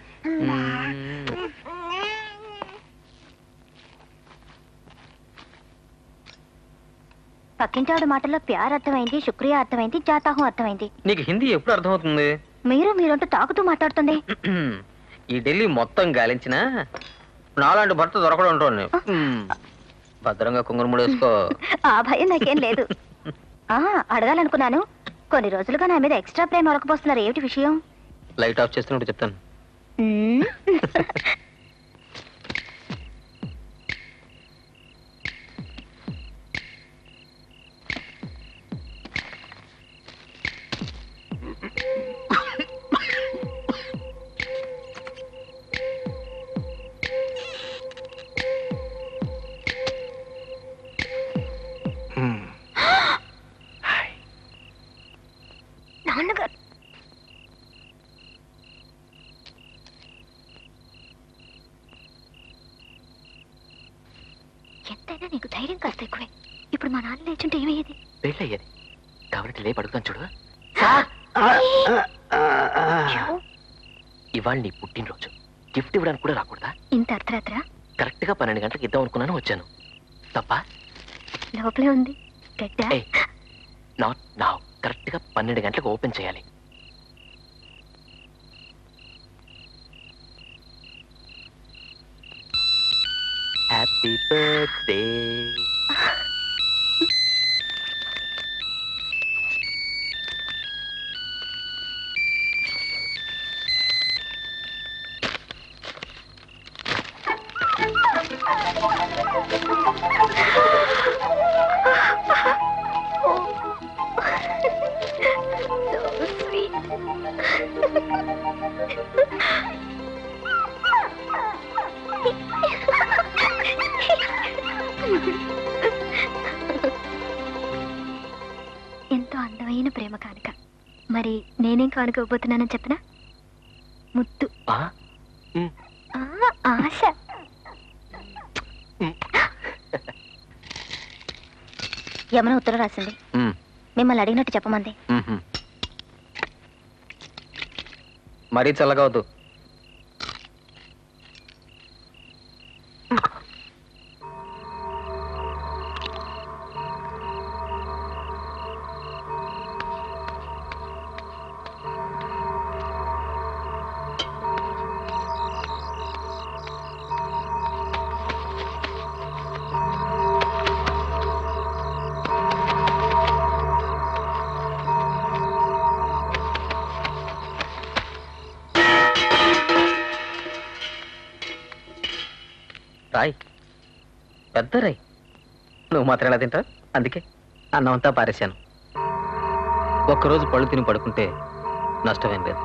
[SPEAKER 5] పక్కింటి ఆవిడ మాటల్లో ప్యార్ అర్థమైంది, శుక్రియా అర్థమైంది, జాతాహు అర్థమైంది.
[SPEAKER 3] నీకు హిందీ ఎప్పుడు అర్థమవుతుంది?
[SPEAKER 5] మీరంటూ తాకుతూ మాట్లాడుతుంది.
[SPEAKER 3] ఈ ఢిల్లీ మొత్తం గాలించినా నాలాంటి భర్త దొరకడం ఉంటుంది. భద్రంగా కుంగురుముడు వేసుకో.
[SPEAKER 5] ఆ భయం నాకేం లేదు. అడగాలనుకున్నాను, కొన్ని రోజులుగా నా మీద ఎక్స్ట్రా ప్రేమ ఒలకపోస్తున్నారు. ఏమిటి విషయం?
[SPEAKER 3] లైట్ ఆఫ్ చేస్తున్నట్టు చెప్తాను.
[SPEAKER 2] నాన్నగారు, ఎంతైనా నీకు ధైర్యం కాస్త ఎక్కువే. ఇప్పుడు మా నాన్న లేచుంటే ఏమయ్యేది?
[SPEAKER 10] పెళ్ళయ్యేది. కాబట్టి లేపు అడుగుతాను చూడు. ఇవాళ నీ పుట్టినరోజు. గిఫ్ట్ ఇవ్వడానికి కూడా రాకూడదా?
[SPEAKER 2] ఇంత అర్ధరాత్రా?
[SPEAKER 10] కరెక్ట్ గా 12 గంటలకు ఇద్దాం అనుకున్నాను, వచ్చాను. తప్ప?
[SPEAKER 2] లోపలే ఉంది గడ్డ.
[SPEAKER 10] Not now. కరెక్ట్ గా 12 గంటలకు ఓపెన్ చేయాలి. Happy birthday.
[SPEAKER 2] ఎంతో అందమైన ప్రేమ కానుక. మరి నేనేం కానుక ఇవ్వబోతున్నానని చెప్పనా? ముద్దు. ఆశ.
[SPEAKER 5] యమున ఉత్తరం రాసింది. మిమ్మల్ని అడిగినట్టు చెప్పమంది.
[SPEAKER 3] మరీ చల్లగా వద్దు. రాయ్, పెద్ద రాయ్. నువ్వు మాత్రం ఎలా తింటా? అందుకే అన్నం అంతా పారేశాను. ఒక్కరోజు పళ్ళు తిని పడుకుంటే నష్టమేం లేదు.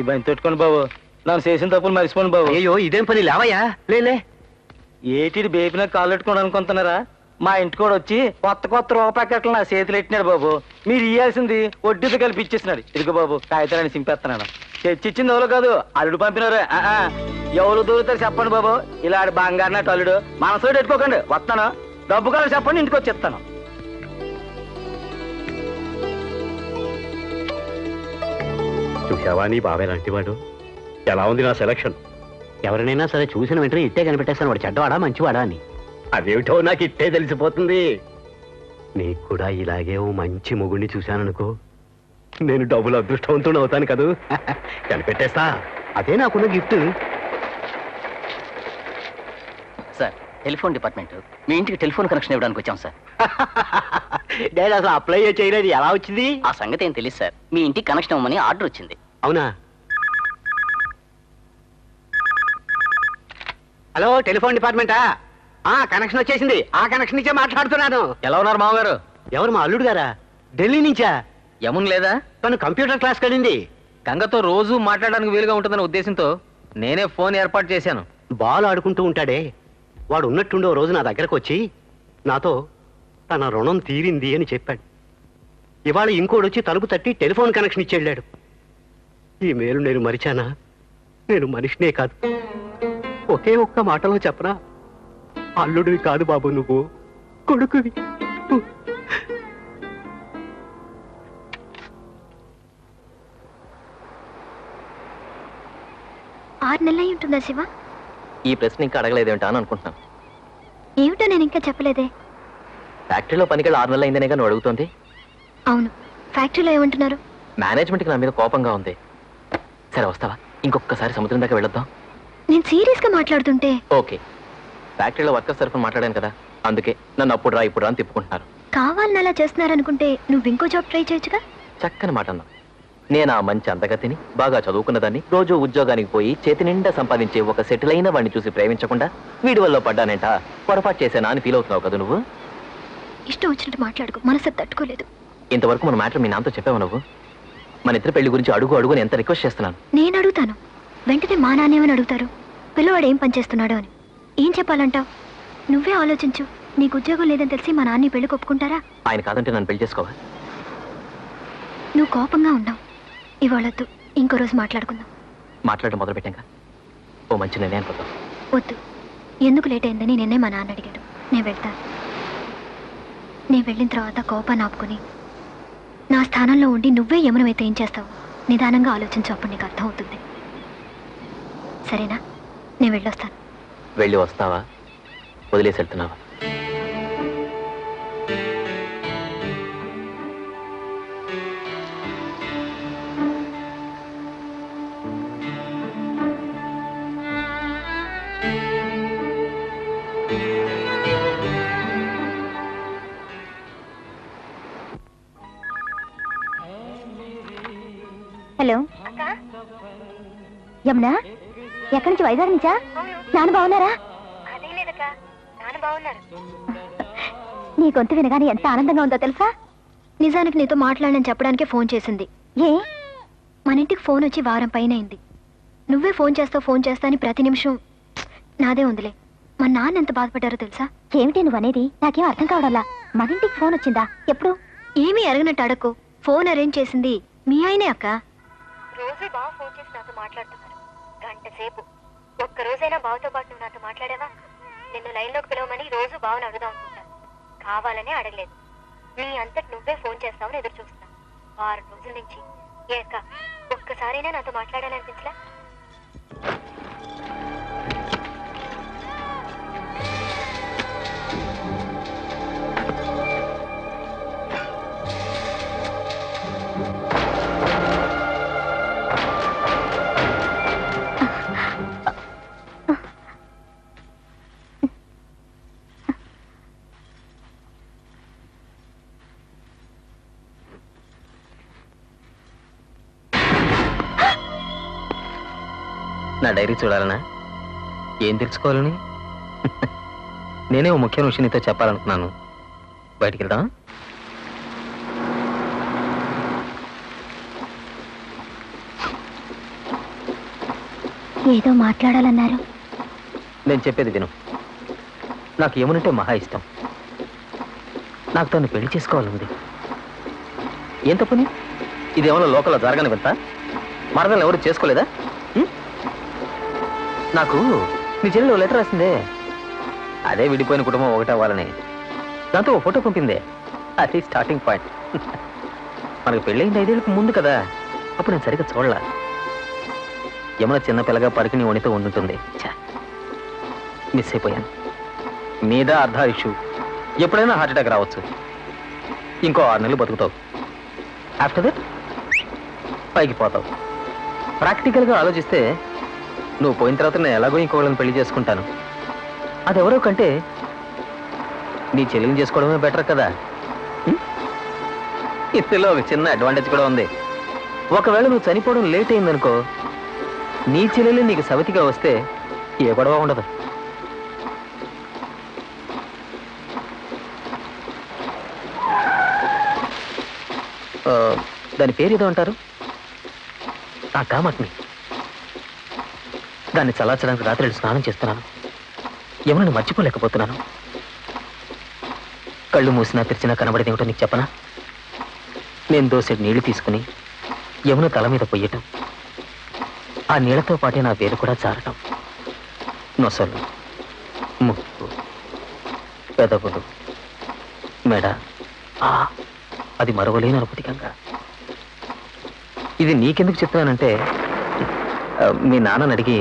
[SPEAKER 1] ఇబ్బంది పెట్టుకోండి బాబు, నన్ను చేసిన తప్పులు మర్చిపోండి బాబు.
[SPEAKER 3] అయ్యో, ఇదేం పని, లేవయ్యా. లేలే.
[SPEAKER 1] ఏటిది బేపిన కాళ్ళు పెట్టుకోండి అనుకుంటున్నారా? మా ఇంటి కూడా వచ్చి కొత్త రూపాయి ప్యాకెట్లు నా చేతులు పెట్టినాడు బాబు. మీరు ఇయ్యాల్సింది వడ్డీతో కలిపి ఇచ్చేసినాడు. ఇదిగో బాబు, కాగితాలని సింపేస్తున్నాడు. తెచ్చిచ్చింది ఎవరు కాదు, అల్లుడు పంపినారు. ఎవరు దూరుతారు చెప్పండి బాబు. ఇలా బంగారు నాటి అల్లుడు. మనసు పెట్టుకోకండి, వస్తాను. డబ్బు కావాలి చెప్పండి, ఇంటికి వచ్చి ఇస్తాను.
[SPEAKER 4] చూసావా నీ బాబాయ్ లాంటి వాడు? ఎలా ఉంది నా సెలక్షన్?
[SPEAKER 1] ఎవరినైనా సరే చూసిన వెంటనే ఇట్టే కనిపెట్టేస్తాను, వాడు చెడ్డవాడా మంచివాడా అని.
[SPEAKER 4] అదేమిటో నాకు ఇట్టే తెలిసిపోతుంది. నీకు కూడా ఇలాగే ఓ మంచి మొగుడిని చూశాననుకో, నేను డబ్బులు అదృష్టవంతుడు అవుతాను కదూ. కనిపెట్టేస్తా. అదే నాకున్న గిఫ్ట్.
[SPEAKER 10] Sir, telephone department. మీ ఇంటికి టెలిఫోన్ కనెక్షన్ ఇవ్వడానికి వచ్చాం సార్.
[SPEAKER 1] డాడీ అసలు అప్లై చేయలేదు, ఎలా వచ్చింది?
[SPEAKER 10] ఆ సంగతి ఏం తెలియదు సార్. మీ ఇంటికి కనెక్షన్ ఇవ్వమని ఆర్డర్ వచ్చింది.
[SPEAKER 1] అవునా? Hello, telephone డిపార్ట్మెంటా? కనెక్షన్ వచ్చేసింది. ఆ కనెక్షన్ నుంచే మాట్లాడుతున్నాను.
[SPEAKER 3] ఎలా ఉన్నారు మామగారు?
[SPEAKER 1] ఎవరు, మా అల్లుడు గారా? ఢిల్లీ నుంచా?
[SPEAKER 3] యమున్ లేదా?
[SPEAKER 1] తను కంప్యూటర్ క్లాస్కి వెళ్ళింది.
[SPEAKER 3] గంగతో రోజు మాట్లాడడానికి వీలుగా ఉంటుందన్న ఉద్దేశంతో నేనే ఫోన్ ఏర్పాటు చేశాను.
[SPEAKER 1] బాల్ ఆడుకుంటూ ఉంటాడే, వాడు ఉన్నట్టుండే రోజు నా దగ్గరకు వచ్చి నాతో తన రుణం తీరింది అని చెప్పాడు. ఇవాళ ఇంకోటి వచ్చి తలుపు తట్టి టెలిఫోన్ కనెక్షన్ ఇచ్చి వెళ్ళాడు. ఈ మేలు నేను మరిచానా? నేను మనిషినే కాదు. ఒకే ఒక్క మాటలో చెప్పనా, అల్లుడివి కాదు బాబు, నువ్వు కొడుకువి.
[SPEAKER 2] 6 నెలలు అయి ఉంటుందా శివ?
[SPEAKER 10] ఈ ప్రశ్న ఇంకా అడగలేదేమిటా అని అనుకుంటున్నాను.
[SPEAKER 2] ఏమిటో నేను ఇంకా చెప్పలేదే.
[SPEAKER 10] ఫ్యాక్టరీలో పనికి 6 నెలలు అయిందనే నువ్వు అడుగుతోంది.
[SPEAKER 2] అవును, ఫ్యాక్టరీలో ఏమంటున్నారు?
[SPEAKER 10] మేనేజ్మెంట్కి నా మీద కోపంగా ఉంది. సరే, వస్తావా? ఇంకొకసారి సముద్రం దాకా వెళ్ళొద్దాం.
[SPEAKER 2] నేను సీరియస్ గా మాట్లాడుతుంటే.
[SPEAKER 10] ఓకే, ఫ్యాక్టరీలో వర్కర్స్ తరఫున మాట్లాడాను కదా, అందుకే నన్ను అప్పుడు రా ఇప్పుడు రా అని తిప్పుకుంటున్నారు.
[SPEAKER 2] కావాలని అలా చేస్తున్నారనుకుంటే నువ్వు ఇంకో జాబ్ ట్రై చేయొచ్చుగా.
[SPEAKER 10] చక్కని మాట అన్నా. నేను ఆ మంచి అందగతిని, బాగా చదువుకున్నదాన్ని, రోజు ఉద్యోగానికి పోయి చేతి నిండా సంపాదించే ఒక సెటిల్ అయిన వాడిని చూసి ప్రేమించకుండా వీడి వల్ల పడ్డానంట, పొరపాటు చేశానా అని ఫీల్ అవుతున్నావు కదా నువ్వు.
[SPEAKER 2] ఇష్టం వచ్చినట్టు మాట్లాడుకో, మనసు తట్టుకోలేదు.
[SPEAKER 10] ఇంతవరకు మన మ్యాటర్ మీ నాన్నతో చెప్పావు నువ్వు? మన ఇద్దరు పెళ్లి గురించి అడుగు ఎంత రిక్వెస్ట్ చేస్తున్నాను.
[SPEAKER 2] నేను అడుగుతాను, వెంటనే మా నాన్నేమని అడుగుతారు, పిల్లవాడు ఏం పని చేస్తున్నాడో అని. ఏం చెప్పాలంటావు? నువ్వే ఆలోచించు. నీకు ఉద్యోగం లేదని తెలిసి మా నాన్న పెళ్లికి ఒప్పుకుంటారా?
[SPEAKER 10] ఆయన కాదంటే నన్ను పెళ్లి చేసుకోవా?
[SPEAKER 2] నువ్వు కోపంగా ఉన్నావు. ఇవాళొద్దు, ఇంకో రోజు మాట్లాడుకుందాం.
[SPEAKER 10] మాట్లాడడం మొదలు పెట్టాక ఓ మంచి నిర్ణయం పోతాం.
[SPEAKER 2] వద్దు, ఎందుకు లేట్ అయిందని నిన్నే మా నాన్న అడిగాడు. నేను వెళ్తాను. నేను వెళ్ళిన తర్వాత కోపాన్ని ఆపుకొని నా స్థానంలో ఉండి నువ్వే యమునమైతే ఏం చేస్తావు నిదానంగా ఆలోచించు. అప్పుడు నీకు అర్థం అవుతుంది. సరేనా? నేను వెళ్ళొస్తాను.
[SPEAKER 10] వెళ్ళి వస్తావా, వదిలేసి వెళ్తున్నావా?
[SPEAKER 5] హలో యమునా, ఎక్కడి నుంచి? వైజాగ్ నుంచా? నాన్న బాగున్నారా? నీ గొంతు వినగానే ఎంత ఆనందంగా ఉందో తెలుసా?
[SPEAKER 2] నిజానికి నీతో మాట్లాడనని చెప్పడానికే ఫోన్ చేసింది.
[SPEAKER 5] ఏ?
[SPEAKER 2] మన ఇంటికి ఫోన్ వచ్చి వారం పైన అయింది. నువ్వే ఫోన్ చేస్తా అని ప్రతి నిమిషం నాదే ఉందిలే. మా నాన్న ఎంత బాధపడ్డారో తెలుసా?
[SPEAKER 5] ఏమిటి నువ్వు అనేది? నాకేం అర్థం కావడల్లా. మన ఇంటికి ఫోన్ వచ్చిందా? ఎప్పుడు?
[SPEAKER 2] ఏమీ అరగనట్టు అడక్కు. ఫోన్ అరేంజ్ చేసింది మీ ఆయనే అక్క.
[SPEAKER 5] రోజు బావ ఫోన్ చేసి నాతో మాట్లాడుతున్నారు గంట సేపు. ఒక్క రోజైనా బావతో పాటు నువ్వు నాతో మాట్లాడావా? నిన్ను లైన్లోకి పిలవమని రోజు బావని అడుగుదాం అనుకుంటాను. కావాలనే అడగలేదు. నీ అంతటి నువ్వే ఫోన్ చేస్తావని ఎదురు చూస్తున్నా. 6 రోజుల నుంచి ఏక ఒక్కసారైనా నాతో మాట్లాడాలనిపించలా?
[SPEAKER 3] నా డైరీ చూడాలనా? ఏం తెలుసుకోవాలని? నేనే ఓ ముఖ్యమైన విషయం నీతో చెప్పాలనుకున్నాను. బయటికి వెళ్దాం.
[SPEAKER 5] ఏదో మాట్లాడాలన్నారు.
[SPEAKER 3] నేను చెప్పేది విను. నాకు యమునంటే మహా ఇష్టం. నాకు తను పెళ్లి చేసుకోవాలంది. ఏం తప్పని? ఇదేమన్నా లోకల్లో జరగని వెళ్తా? మరదలు ఎవరు చేసుకోలేదా? నాకు నీ చెల్లెలు లెటర్ రాసిందే. అదే విడిపోయిన కుటుంబం ఒకటి అవ్వాలని. దాంతో ఓ ఫోటో పంపిందే. అది స్టార్టింగ్ పాయింట్. మనకు పెళ్ళయింది 5 ఏళ్ళకు ముందు కదా. అప్పుడు నేను సరిగ్గా చూడలా. యమున చిన్న పిల్లగా పరికి వణితో ఉండుంటుంది. మిస్ అయిపోయాను. మీద అర్ధాయుషు. ఎప్పుడైనా హార్ట్ అటాక్ రావచ్చు. ఇంకో 6 నెలలు బతుకుతావు. ఆఫ్టర్ దట్ పైకి పోతావు. ప్రాక్టికల్గా ఆలోచిస్తే నువ్వు పోయిన తర్వాత నేను ఎలాగో ఇంకోళ్ళని పెళ్లి చేసుకుంటాను. అదెవరో కంటే నీ చెల్లిని చేసుకోవడమే బెటర్ కదా. ఇందులో ఒక చిన్న అడ్వాంటేజ్ కూడా ఉంది. ఒకవేళ నువ్వు చనిపోవడం లేట్ అయిందనుకో, నీ చెల్లెలు నీకు సవతిగా వస్తే ఏ గొడవ ఉండదు. దాని పేరు ఏదో అంటారు, ఆ కామట్ని. దాన్ని చల్లార్చడానికి రాత్రి స్నానం చేస్తున్నాను. యమునని మర్చిపోలేకపోతున్నాను. కళ్ళు మూసినా తెరిచినా కనబడేది ఏమిటో నీకు చెప్పనా? నేను దోసెడు నీళ్లు తీసుకుని యమున తల మీద పొయ్యటం, ఆ నీళ్లతో పాటే నా వేలు కూడా జారటం, నొసలు, ముక్కు, పెదవులు, మెడ, అది మరవలేని అనుభూతికంగా. ఇది నీకెందుకు చెప్తున్నానంటే, మీ నాన్నని అడిగి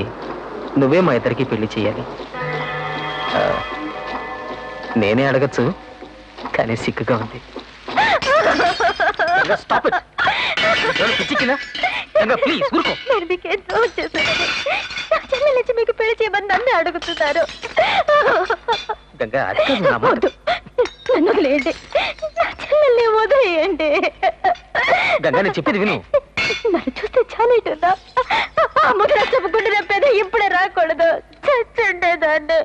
[SPEAKER 3] నువ్వే మా ఇద్దరికి పెళ్లి చేయాలి. నేనే అడగచ్చు, కానీ సిగ్గుగా ఉంది.
[SPEAKER 5] మీకు పెళ్లి చేయమని నన్ను అడుగుతున్నారు. నన్ను వదిలేయండి. నా చెల్లెల్ని వదిలేయండి.
[SPEAKER 3] గంగా నేను చెప్పేది విను.
[SPEAKER 5] నన్ను చూస్తే చాలేటున్నా. అమ్మకి చెప్పకుండా చెప్పేది ఇప్పుడే రాకూడదు. చచ్చుండేదాన్ని.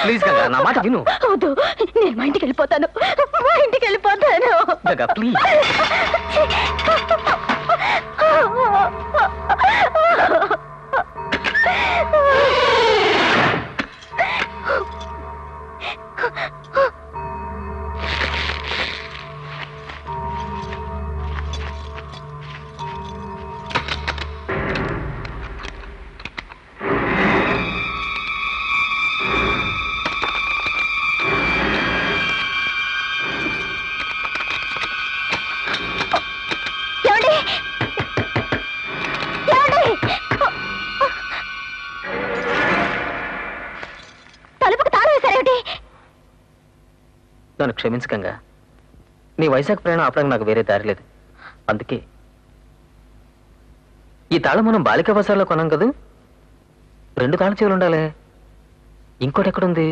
[SPEAKER 3] ప్లీజ్ గంగా నా మాట విను.
[SPEAKER 5] వద్దు, నేను మా ఇంటికి వెళ్ళిపోతాను. మా ఇంటికి వెళ్ళిపోతాను.
[SPEAKER 3] గంగా ప్లీజ్. నన్ను క్షమించకంగా. నీ వైజాగ్ ప్రయాణం ఆపడానికి నాకు వేరే దారి లేదు. అందుకే ఈ తాళం మనం బాలికా బజార్లో కొన్నాం కదా, 2 తాళం చెవులు ఉండాలి. ఇంకోటి ఎక్కడుంది?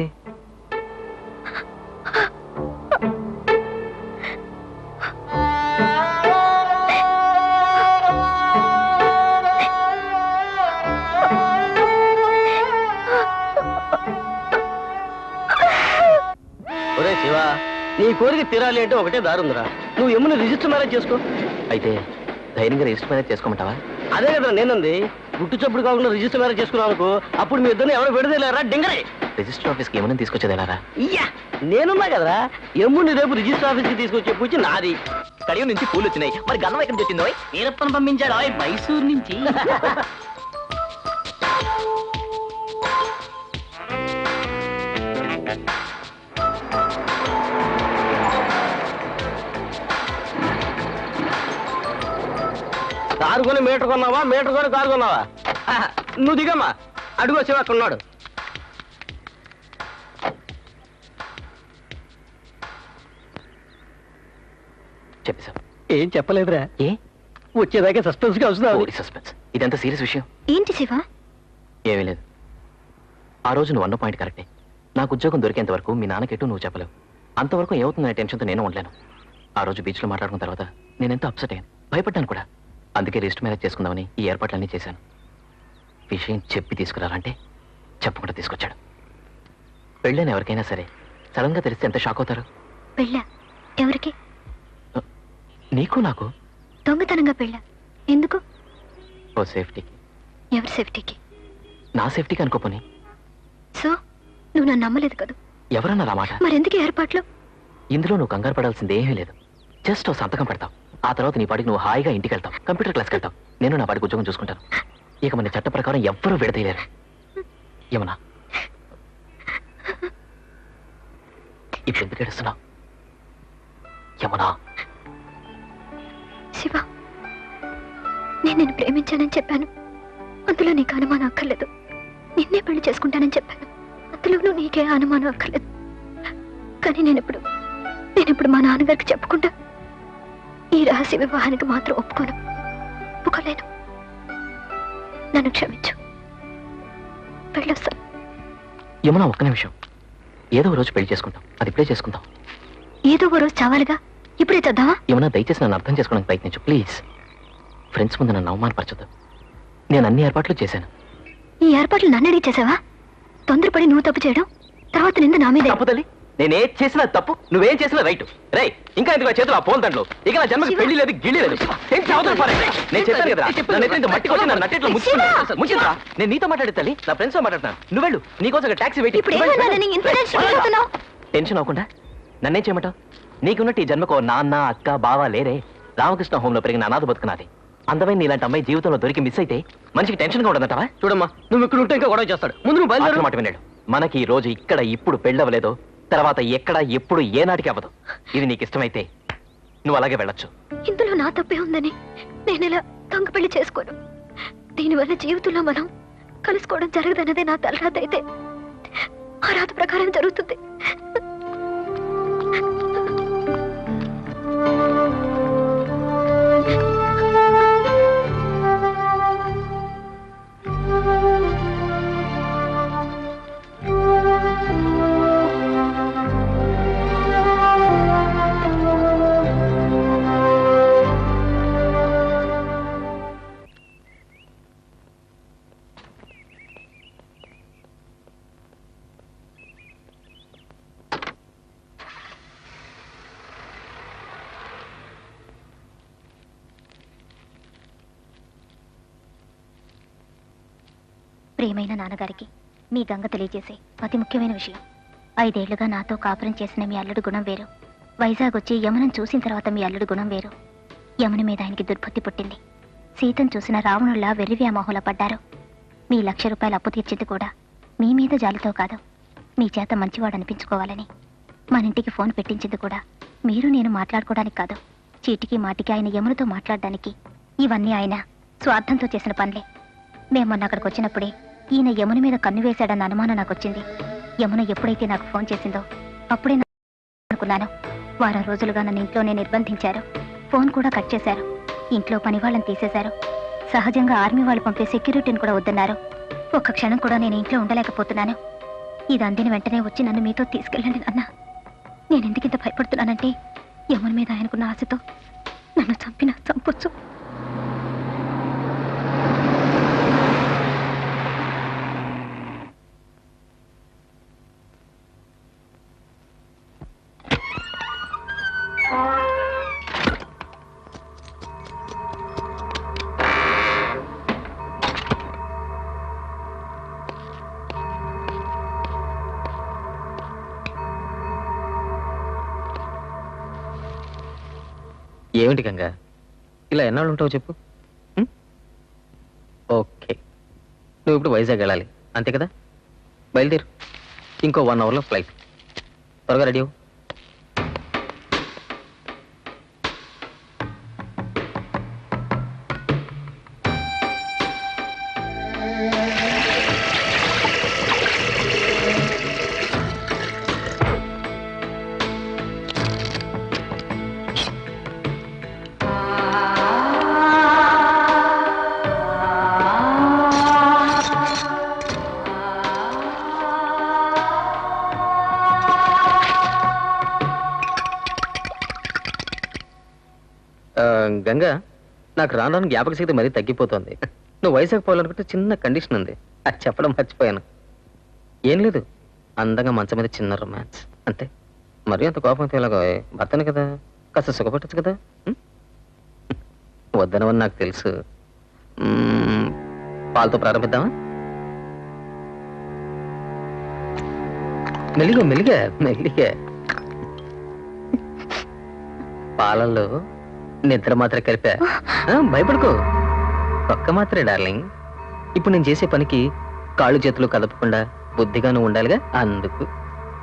[SPEAKER 1] ఒరే శివ, నీ కోరిక తీరాలి అంటే ఒకటే దారుందిరా. నువ్వు యముని రిజిస్టర్ మ్యారేజ్ చేసుకో.
[SPEAKER 10] అయితే ధైర్యంగా రిజిస్టర్ మ్యారేజ్ చేసుకోమంటావా?
[SPEAKER 1] అదే కదా నేనుంది. గుట్టు చప్పుడు కాకుండా రిజిస్టర్ మ్యారేజ్ చేసుకున్నావు అనుకో, అప్పుడు మీ ఇద్దరిని ఎవరు విడదలేరా డింగరే.
[SPEAKER 10] రిజిస్టర్ ఆఫీస్కి ఏమైనా తీసుకొచ్చేది ఎలారా?
[SPEAKER 1] ఇయ్యా నేనున్నా కదరా. యముని రేపు రిజిస్టర్ ఆఫీస్కి తీసుకొచ్చే పూచి నాది.
[SPEAKER 10] కడియం నుంచి పూలు వచ్చినాయి, మరి గన్నం ఎక్కడి నుంచి వచ్చిందో?
[SPEAKER 1] వీరప్పని పంపించాడు మైసూర్ నుంచి. కారు కొని మీటర్ కొన్నావా, మీటర్ కొని కారు కొన్నావా? నువ్వు దిగమ్మా. అడుగు వచ్చేవా, అక్కడ ఉన్నాడు.
[SPEAKER 10] చెప్పేశావు?
[SPEAKER 1] ఏం చెప్పలేదురా.
[SPEAKER 10] ఏ
[SPEAKER 1] వచ్చేదాకా సస్పెన్స్ గా వస్తున్నావు.
[SPEAKER 10] సస్పెన్స్? ఇదంతా సీరియస్ విషయం.
[SPEAKER 2] ఏంటి శివ?
[SPEAKER 10] ఏమీ లేదు. ఆ రోజు నువ్వు అన్న పాయింట్ కరెక్టే. నాకు ఉద్యోగం దొరికేంత వరకు మీ నాన్నకెట్టు నువ్వు చెప్పలేవు. అంతవరకు ఏమవుతుందనే టెన్షన్తో నేను ఉండలేను. ఆ రోజు బీచ్లో మాట్లాడుకున్న తర్వాత నేనెంతో అప్సెట్ అయ్యాను, భయపడ్డాను కూడా. అందుకే రిజిస్టర్ మ్యారేజ్ చేసుకుందామని ఈ ఏర్పాట్లన్నీ చేశాను. విషయం చెప్పి తీసుకురాలంటే చెప్పకుండా తీసుకొచ్చాడు. పెళ్ళని ఎవరికైనా సరే సడన్ గా తెలిస్తే ఎంత షాక్ అవుతారు.
[SPEAKER 2] పెళ్ళా? ఎవరికి?
[SPEAKER 10] నీకు నాకు.
[SPEAKER 2] దొంగతనంగా పెళ్ళా? ఎందుకు?
[SPEAKER 10] ఓ సేఫ్టీకి.
[SPEAKER 2] ఎవరి సేఫ్టీకి?
[SPEAKER 10] నా సేఫ్టీకి అనుకోపోని.
[SPEAKER 2] సో నువ్వు నన్ను నమ్మలేదు కదా?
[SPEAKER 10] ఎవరన్నారు ఆ మాట?
[SPEAKER 2] మరెందుకు ఏర్పాట్లు?
[SPEAKER 10] ఇందులో నువ్వు కంగారు పడాల్సింది ఏమీ లేదు. జస్ట్ ఓ సంతకం పెడతావు. ఆ తర్వాత నీ పాటికి నువ్వు హాయిగా ఇంటికి వెళ్తావు, కంప్యూటర్ క్లాస్కి వెళ్తావు. నేను నా పాటికి ఉద్యోగం చూసుకుంటాను. ఇక మన చట్ట ప్రకారం ఎవ్వరూ విడతీయలేరు. ఏమన్నా ఇప్పుడు ఎందుకు ఏడుస్తున్నావు? యమునా,
[SPEAKER 2] శివ, నేను నిన్ను ప్రేమించానని చెప్పాను. అందులో నీకు అనుమానం అక్కర్లేదు. నిన్నే పెళ్లి చేసుకుంటానని చెప్పాను. అందులోనూ నీకే అనుమానం అక్కర్లేదు. కానీ నేనిప్పుడు మా నాన్నగారికి చెప్పకుండా ఈ రహస్య వివాహానికి మాత్రం ఒప్పుకోలేను. నన్ను క్షమించు. పెళ్ళొస్తాను.
[SPEAKER 10] యమునా, ఒక్క నిమిషం. ఏదో ఓ రోజు పెళ్లి చేసుకుంటాం, అది ఇప్పుడే చేసుకుందాం.
[SPEAKER 2] ఏదో ఓ రోజు చావాలిగా, ఇప్పుడే చేద్దామా?
[SPEAKER 10] యమునా, దయచేసి నన్ను అర్థం చేసుకోవడానికి ప్రయత్నించు ప్లీజ్. ఫ్రెండ్స్ ముందు నన్ను అవమానపరచదు. నేను అన్ని ఏర్పాట్లు చేశాను.
[SPEAKER 2] ఈ ఏర్పాట్లు నన్ను అడిగి చేసావా? తొందరపడి నువ్వు తప్పు చేయడం, తర్వాత నింద నా మీద.
[SPEAKER 10] తప్పు తల్లి, నేనేం చేసినా తప్పు, నువ్వేం చేసినా రైట్. రే, ఇంకా ఎందుకు నా చేతులు ఆ పోల్ దండలు? ఇక నా జన్మకి పెళ్లి లేదు, గిళ్ళి లేదు. నేను చెప్పాను కదా, మట్టి కొట్టి నా నట్టేట్లో ముంచిందా? నేను నీతో మాట్లాడే తల్లి, నా ఫ్రెండ్స్ తో మాట్లాడతాను. నువ్వు వెళ్ళు, నీకోసం టాక్సీ వెయిట్. టెన్షన్ అవ్వకుండా నన్నేం చేయమంటావు? నీకున్నట్టు ఈ జన్మకు నాన్న, అక్క, బావ లేరే. రామకృష్ణ హోంలో పెరిగిన అనాథ బతుకున్నది. అందమైన నీలాంటి అమ్మాయి జీవితంలో దొరికి మిస్ అయితే మనిషికి టెన్షన్ గా ఉండదంటావా?
[SPEAKER 1] చూడమ్మా, నువ్వు ఇక్కడ ఉంటే ఇంకా గొడవ చేస్తాడు. ముందు నువ్వు బయలుదేరు.
[SPEAKER 10] మాట విన్నాడు. మనకి ఈ రోజు ఇక్కడ ఇప్పుడు పెళ్ళవలేదో, తర్వాత ఎక్కడ ఎప్పుడు ఏనాటికి అవ్వదు. ఇది నీకు ఇష్టమైతే నువ్వు అలాగే వెళ్ళొచ్చు.
[SPEAKER 2] ఇందులో నా తప్పే ఉందని నేను ఇలా దొంగ పెళ్లి చేసుకోను. దీనివల్ల జీవితంలో మనం కలుసుకోవడం జరగదన్నదే నా తలరాత అయితే ఆ రాత ప్రకారం జరుగుతుంది.
[SPEAKER 5] ప్రియమైన నాన్నగారికి మీ గంగ తెలియజేసే అతి ముఖ్యమైన విషయం. 5 ఏళ్లుగా నాతో కాపురం చేసిన మీ అల్లుడు గుణం వేరు. వైజాగ్ వచ్చి యమునను చూసిన తర్వాత మీ అల్లుడు గుణం వేరు. యముని మీద ఆయనకి దుర్బుద్ధి పుట్టింది. సీతను చూసిన రావణుల్లా వెర్రి వ్యామోహంలో పడ్డారు. మీ ₹1,00,000 అప్పు తీర్చింది కూడా మీ మీద జాలితో కాదు, మీ చేత మంచివాడు అనిపించుకోవాలని. మన ఇంటికి ఫోన్ పెట్టించింది కూడా మీరు నేను మాట్లాడుకోవడానికి కాదు, చీటికి మాటికి ఆయన యమునతో మాట్లాడడానికి. ఇవన్నీ ఆయన స్వార్థంతో చేసిన పనులే. మేము మొన్న అక్కడికి వచ్చినప్పుడే ఈయన యమున మీద కన్ను వేశాడన్న అనుమానం నాకు వచ్చింది. యమున ఎప్పుడైతే నాకు ఫోన్ చేసిందో అప్పుడే అనుకున్నాను. వారం రోజులుగా నన్ను ఇంట్లోనే నిర్బంధించారు. ఫోన్ కూడా కట్ చేశారు. ఇంట్లో పని వాళ్ళని తీసేశారు. సహజంగా ఆర్మీ వాళ్ళు పంపే సెక్యూరిటీని కూడా వద్దన్నారు. ఒక్క క్షణం కూడా నేను ఇంట్లో ఉండలేకపోతున్నాను. ఇది అందిన వెంటనే వచ్చి నన్ను మీతో తీసుకెళ్ళండి నాన్న. నేను ఎందుకింత భయపడుతున్నానంటే యమున మీద ఆయనకున్న ఆశతో నన్ను చంపొచ్చు.
[SPEAKER 3] ఏమిటి గంగా, ఇలా ఎన్నాళ్ళు ఉంటావు చెప్పు? ఓకే, నువ్వు ఇప్పుడు వైజాగ్ వెళ్ళాలి అంతే కదా? బయలుదేరు, ఇంకో 1 అవర్లో ఫ్లైట్. త్వరగా రెడీ అవ్వు. గంగా, నాకు రాను రాను జ్ఞాపక శక్తి మరీ తగ్గిపోతుంది. నువ్వు వైజాగ్ పోవాలనుకుంటే చిన్న కండిషన్ ఉంది, అది చెప్పడం మర్చిపోయాను. ఏం లేదు, అందంగా మంచం మీద చిన్న రొమాన్స్ అంతే. మరీ అంత కోపంతో ఇలాగో భర్తను కదా, కాస్త సుఖపెట్టచ్చు కదా. వద్దనవని నాకు తెలుసు. పాలతో ప్రారంభిద్దామా? మెల్లిగా మెల్లిగా మెల్లిగా. పాలల్లో నిద్ర మాత్రం కలిపా. భయపడుకో, ఒక్క మాత్రే డార్లింగ్. ఇప్పుడు నేను చేసే పనికి కాళ్ళు చేతులు కదపకుండా బుద్ధిగా నువ్వు ఉండాలిగా, అందుకు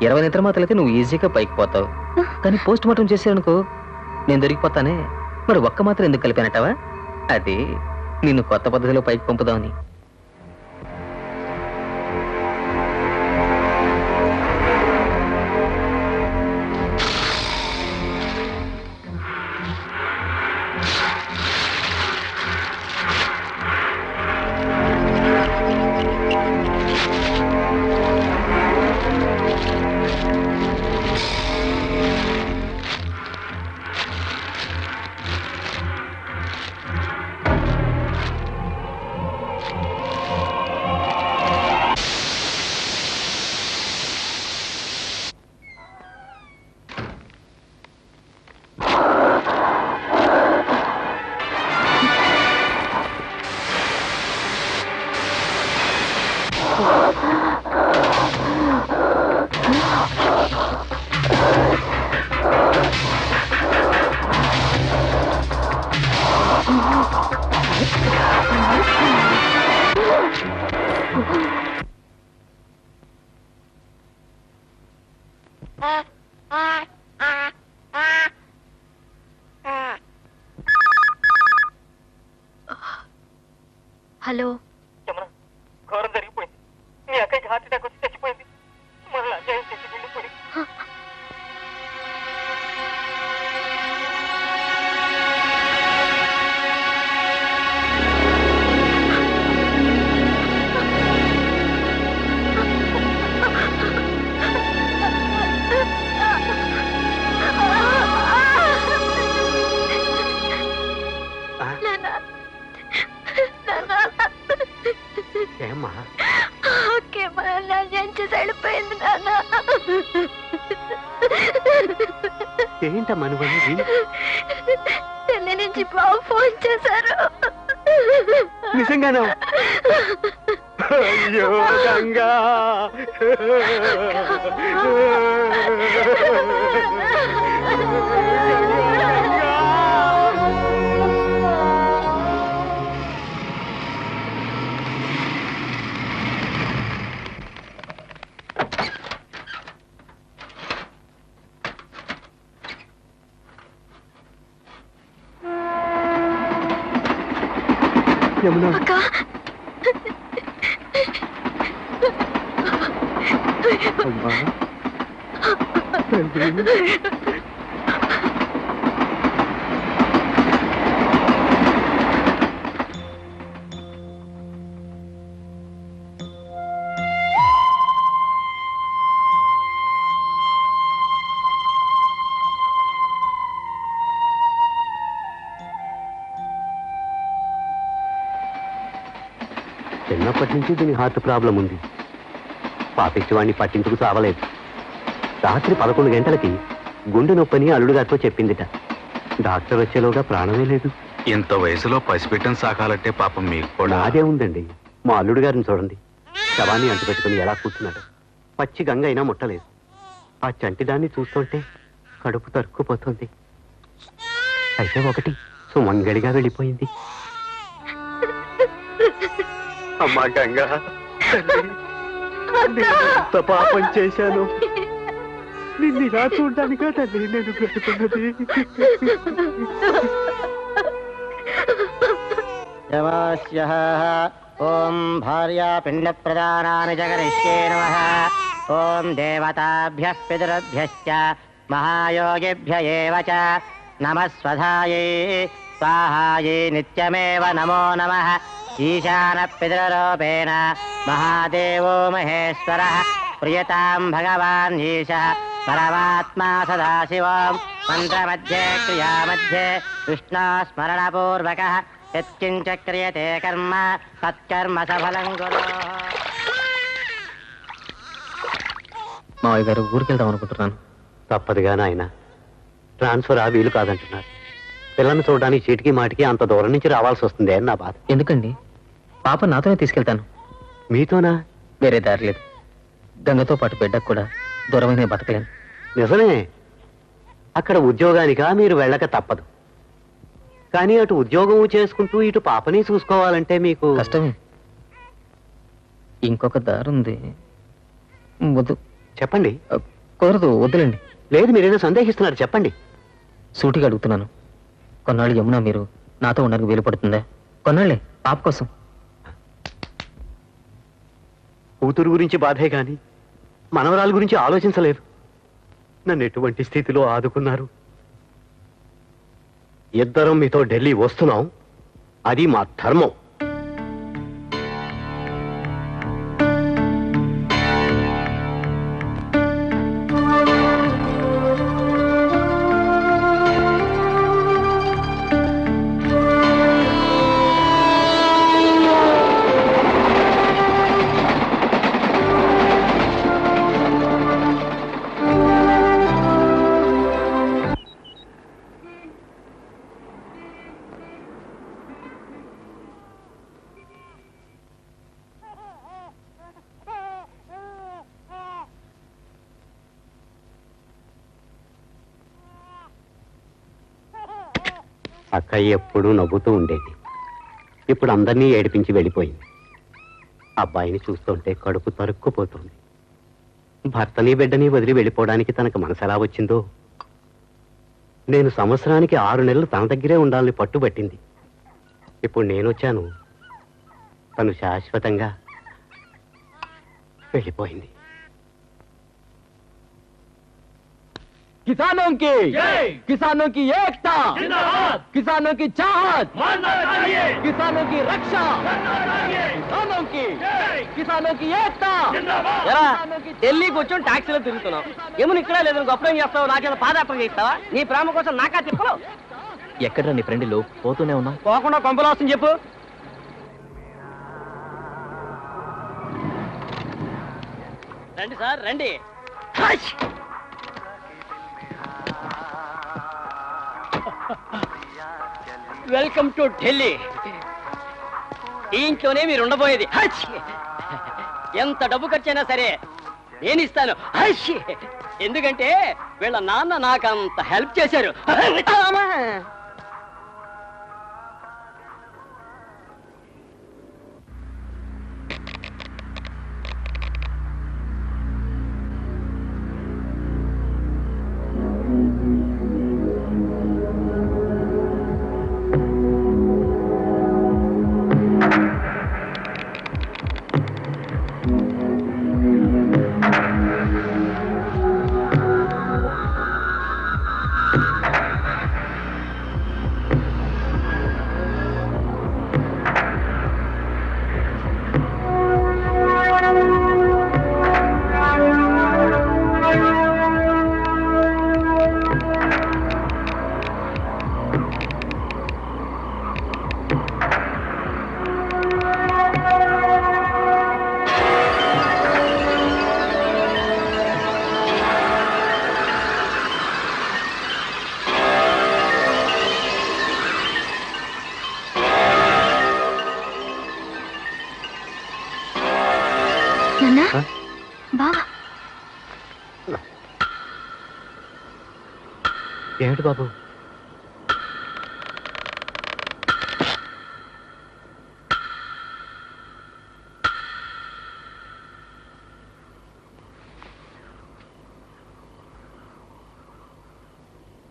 [SPEAKER 3] 20 నిద్ర మాత్రలు అయితే నువ్వు ఈజీగా పైకి పోతావు. కానీ పోస్ట్ మార్టం చేసావనుకో నేను దొరికిపోతానే. మరి ఒక్క మాత్రం ఎందుకు కలిపానటావా? అది నిన్ను కొత్త పద్ధతిలో పైకి పంపుదామని.
[SPEAKER 5] హలో,
[SPEAKER 10] ఘోరం జరిగిపోయింది. మీ అక్కకి హార్ట్ అటాక్ వచ్చి చచ్చిపోయింది. మనల్ని అన్యాయం చేసి వెళ్ళిపోయి.
[SPEAKER 4] ఏమ్మా?
[SPEAKER 5] ఓకే, మనల్ని అన్యాయం చేసి వెళ్ళిపోయింది నాన్న.
[SPEAKER 4] ఏంటమ్మా నువ్వనేది?
[SPEAKER 5] ఢిల్లీ నుంచి బాబు ఫోన్ చేశారు.
[SPEAKER 4] నిజంగానా? అయ్యో గంగా, యమున,
[SPEAKER 5] అక్క,
[SPEAKER 4] అమ్మా, చిన్నప్పటి నుంచి దీని హార్ట్ ప్రాబ్లం ఉంది. పాపిచ్చి వాడిని పట్టించుకు సావలేదు. రాత్రి 11 గంటలకి గుండె నొప్పని అల్లుడు గారితో చెప్పిందిట. డాక్టర్ వచ్చేలోగా ప్రాణమే లేదు.
[SPEAKER 9] ఇంత వయసులో పసిపెట్టని సాకాలంటే పాపం మీకు కూడా
[SPEAKER 4] అదే ఉందండి. మా అల్లుడు గారిని చూడండి, శవాన్ని అంటుపెట్టుకుని ఎలా కూర్చున్నాడు. పచ్చి గంగ అయినా ముట్టలేదు. ఆ చంటిదాన్ని చూస్తుంటే కడుపు తరుక్కుపోతుంది. అయితే ఒకటి సుమంగడిగా వెళ్ళిపోయింది. అమ్మా గంగా, ఎంత పాపం చేశాను. నిన్ను ఇలా చూడడానికా తల్లి నేను బ్రతుకున్నది.
[SPEAKER 1] ఓం భార్యా పిండ ప్రదానాని జగరిష్యే నమః. ఓం దేవతాభ్యః పితృభ్యశ్చ మహాయోగిభ్య ఏవ చ నమః స్వధాయై స్వాహాయై నిత్యమేవ నమో నమః. ఈశాన పితృరూపేణ మహాదేవో మహేశ్వరః ప్రియతాం భగవాన్ ఈశः పరమాత్మా సదాశివం. మంత్రమధ్యే క్రియామధ్యే విష్ణు స్మరణపూర్వకः యత్కించ క్రియతే కర్మ తత్కర్మ సఫలం గురు.
[SPEAKER 3] మావయ్య గారు ఊరికి వెళ్దాం అనుకుంటున్నాను.
[SPEAKER 4] తప్పదుగా నాయన, ట్రాన్స్ఫర్ వీలు కాదంటున్నారు. పిల్లల్ని చూడడానికి చీటికి మాటికి అంత దూరం నుంచి రావాల్సి వస్తుంది అని నా బాధ.
[SPEAKER 3] ఎందుకండి? పాప నాతోనే తీసుకెళ్తాను.
[SPEAKER 4] మీతోనా?
[SPEAKER 3] వేరే దారి లేదు. గంగతో పాటు బిడ్డకు కూడా దూరమైన బతకలేను.
[SPEAKER 4] నిజమే, అక్కడ ఉద్యోగానికా మీరు వెళ్ళక తప్పదు. కానీ అటు ఉద్యోగం చేసుకుంటూ ఇటు పాపని చూసుకోవాలంటే మీకు
[SPEAKER 3] కష్టమే. ఇంకొక దారి ఉంది. వద్దు.
[SPEAKER 4] చెప్పండి.
[SPEAKER 3] కుదరదు, వద్దులండి.
[SPEAKER 4] లేదు, మీరేదో సందేహిస్తున్నారు, చెప్పండి.
[SPEAKER 3] సూటిగా అడుగుతున్నాను. కొన్నాళ్ళు యమున మీరు నాతో ఉండడానికి వీలు పడుతుందా? కొన్నాళ్ళే, పాప కోసం.
[SPEAKER 4] కూతురు గురించి బాధే గాని మనవరాల గురించి ఆలోచించలేదు. నన్ను ఎటువంటి స్థితిలో ఆదుకున్నారు. ఇద్దరం మీతో ఢిల్లీ వస్తున్నాం, అది మా ధర్మం. అక్కయ్య ఎప్పుడూ నవ్వుతూ ఉండేది. ఇప్పుడు అందరినీ ఏడిపించి వెళ్ళిపోయింది. అబ్బాయిని చూస్తుంటే కడుపు తరుక్కుపోతుంది. భర్తని బిడ్డని వదిలి వెళ్ళిపోవడానికి తనకు మనసు ఎలా వచ్చిందో. నేను సంవత్సరానికి 6 నెలలు తన దగ్గరే ఉండాలని పట్టుబట్టింది. ఇప్పుడు నేనొచ్చాను, తను శాశ్వతంగా వెళ్ళిపోయింది.
[SPEAKER 6] किसानों की एकता, किसानों की चाहत, किसानों की रक्षा, किसानों की एकता.
[SPEAKER 1] ఢిల్లీకి వచ్చి టాక్సీలో తిరుగుతున్నావు. ఏమని ఇక్కడ లేదు, గొప్పం చేస్తావు, నాకేదో పాదయాత్ర చేస్తావా? నీ ప్రేమ కోసం నాకా తిప్పలు.
[SPEAKER 10] ఎక్కడ నీ ఫ్రెండ్లు పోతూనే ఉన్నావు?
[SPEAKER 1] పోకుండా కొంపలు వస్తుంది చెప్పు. రండి సార్, రండి. Welcome to Delhi. ఈ ఇంట్లోనే మీరు ఉండబోయేది. ఎంత డబ్బు ఖర్చైనా సరే నేను ఇస్తాను. ఎందుకంటే వీళ్ళ నాన్న నాకంత హెల్ప్ చేశారు.
[SPEAKER 10] ఏమిటి బాబు?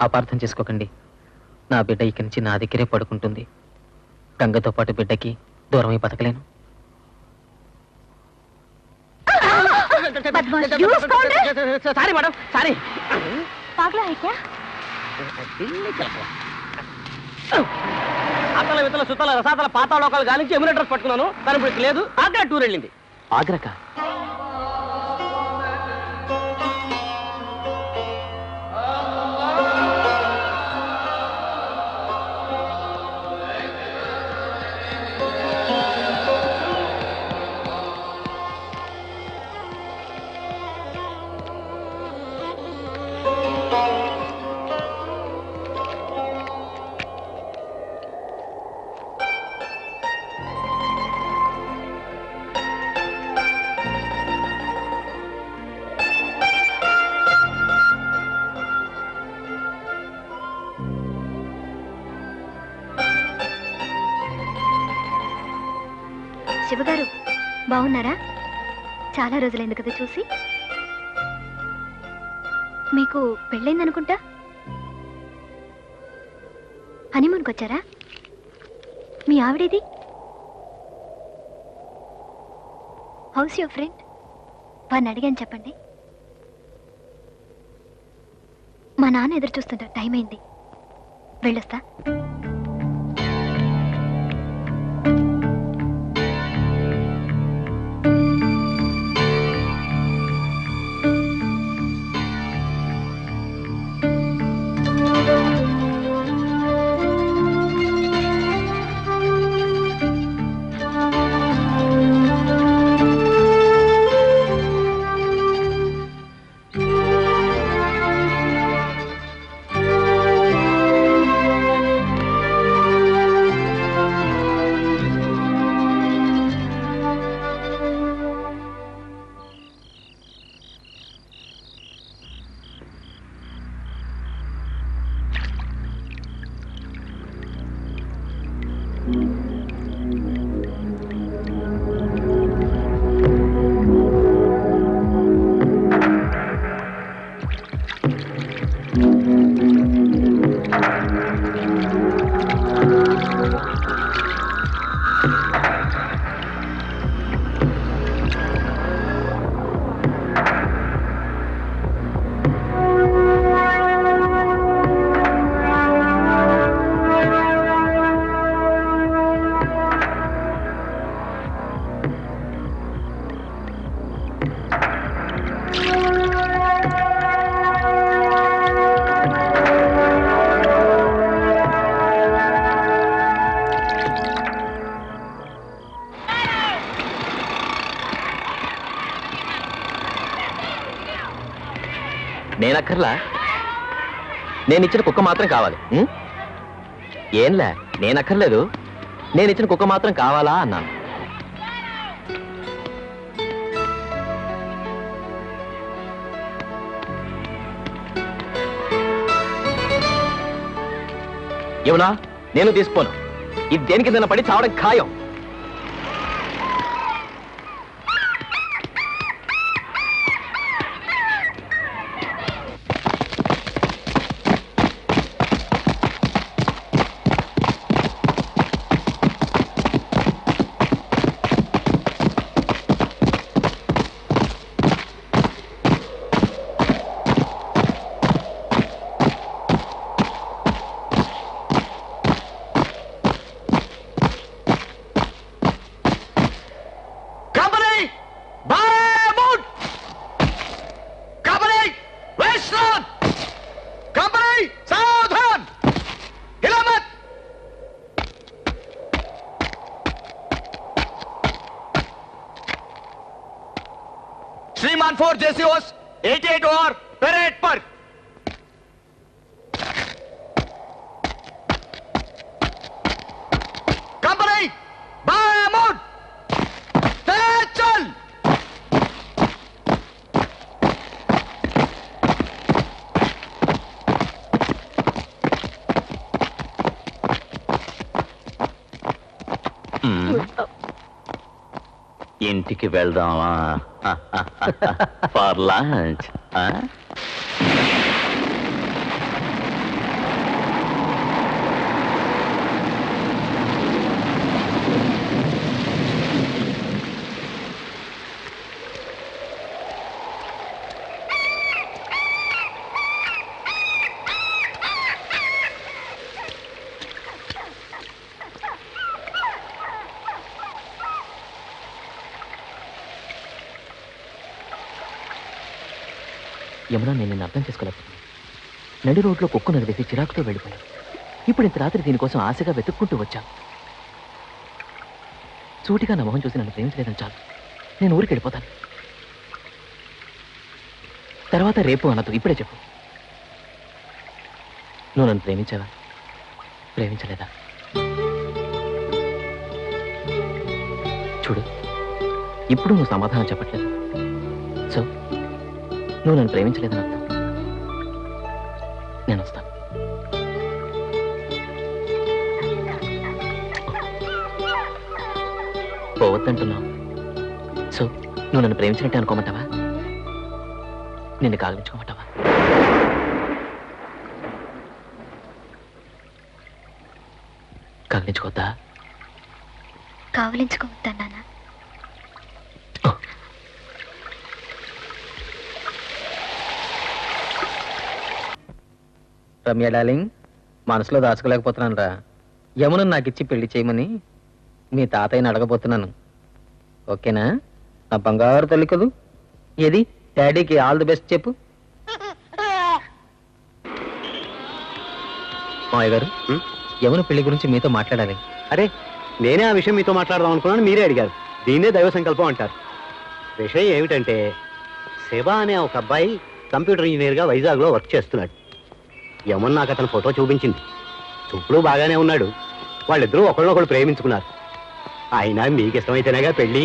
[SPEAKER 10] అపార్థం చేసుకోకండి. నా బిడ్డ ఇక్కడి నుంచి నా దగ్గరే పడుకుంటుంది. గంగతో పాటు బిడ్డకి దూరమై బతకలేను.
[SPEAKER 1] Sorry madam, sorry. Atala Vitala Sutala Rasatala పాతాళోకాలు గాలించి ఎమ్యులేటర్స్ పట్టుకున్నాను. కానీ ఇప్పుడు లేదు. ఆగ్రా టూర్ వెళ్ళింది.
[SPEAKER 10] ఆగ్రాకా?
[SPEAKER 2] శివగారు బాగున్నారా? చాలా రోజులైంది కదా చూసి. మీకు పెళ్ళైందనుకుంటా. హనీమూన్కి వచ్చారా? మీ ఆవిడేది? How's your friend? వాడిని అడిగాను చెప్పండి. మా నాన్న ఎదురు చూస్తుంటారు. టైం అయింది, వెళ్ళొస్తా. నేనక్కర్లా, నేనిచ్చిన కుక్క మాత్రం కావాలి. ఏంలే, నేనక్కర్లేదు, నేనిచ్చిన కుక్క మాత్రం కావాలా అన్నాను. ఏమన్నా, నేను తీసుకోను. ఇది దేనికి నిన్న పడి చావడం ఖాయం.
[SPEAKER 6] श्रीमान 4 JCOs 88 और परेड पर। कंपनी बाय मोड चल।
[SPEAKER 10] ఇంటికి వెళ్దామా? For lunch. యమునా, నేను నిన్ను అర్థం చేసుకోలేకపోతున్నాను. నడి రోడ్లో కుక్కు నడివేసి చిరాకుతో వెళ్ళిపోయాను. ఇప్పుడు ఇంత రాత్రి దీనికోసం ఆశగా వెతుక్కుంటూ వచ్చాను. సూటిగా నా మొహం చూసి నన్ను ప్రేమించలేదని చాలు. నేను ఊరికి వెళ్ళిపోతాను. తర్వాత రేపు అనదు, ఇప్పుడే చెప్పు. నువ్వు నన్ను ప్రేమించావా, ప్రేమించలేదా? చూడు, ఇప్పుడు నువ్వు సమాధానం చెప్పట్లేదు. సో నువ్వు నన్ను ప్రేమించలేదని అర్థం. నేను వస్తాను. పోవద్దంటున్నావు. సో నువ్వు నన్ను ప్రేమించినట్టే అనుకోమంటావా? నిన్ను కాగలించుకోమంటావా? కాగలించుకోవద్దా?
[SPEAKER 2] కావలించుకోవద్దా నాన్న?
[SPEAKER 3] రమ్య డార్లింగ్, మనసులో దాచుకోలేకపోతున్నాను రా. యమునను నాకు ఇచ్చి పెళ్లి చేయమని మీ తాతయ్యని అడగబోతున్నాను. ఓకేనా నా బంగారు తల్లి కదూ? ఏది డాడీకి ఆల్ ది బెస్ట్ చెప్పు. మావయ్య గారు, యమున పెళ్లి గురించి మీతో మాట్లాడాలి.
[SPEAKER 4] అరే, నేనే ఆ విషయం మీతో మాట్లాడదాం అనుకున్నాను, మీరే అడిగారు. దీన్నే దైవ సంకల్పం అంటారు. విషయం ఏమిటంటే, శివ అనే ఒక అబ్బాయి కంప్యూటర్ ఇంజనీర్గా వైజాగ్లో వర్క్ చేస్తున్నాడు. యమున నాకు అతని ఫోటో చూపించింది. చూపుడు బాగానే ఉన్నాడు. వాళ్ళిద్దరూ ఒకళ్ళొకళ్ళు ప్రేమించుకున్నారు. అయినా మీకు ఇష్టమైతేనేగా పెళ్ళి.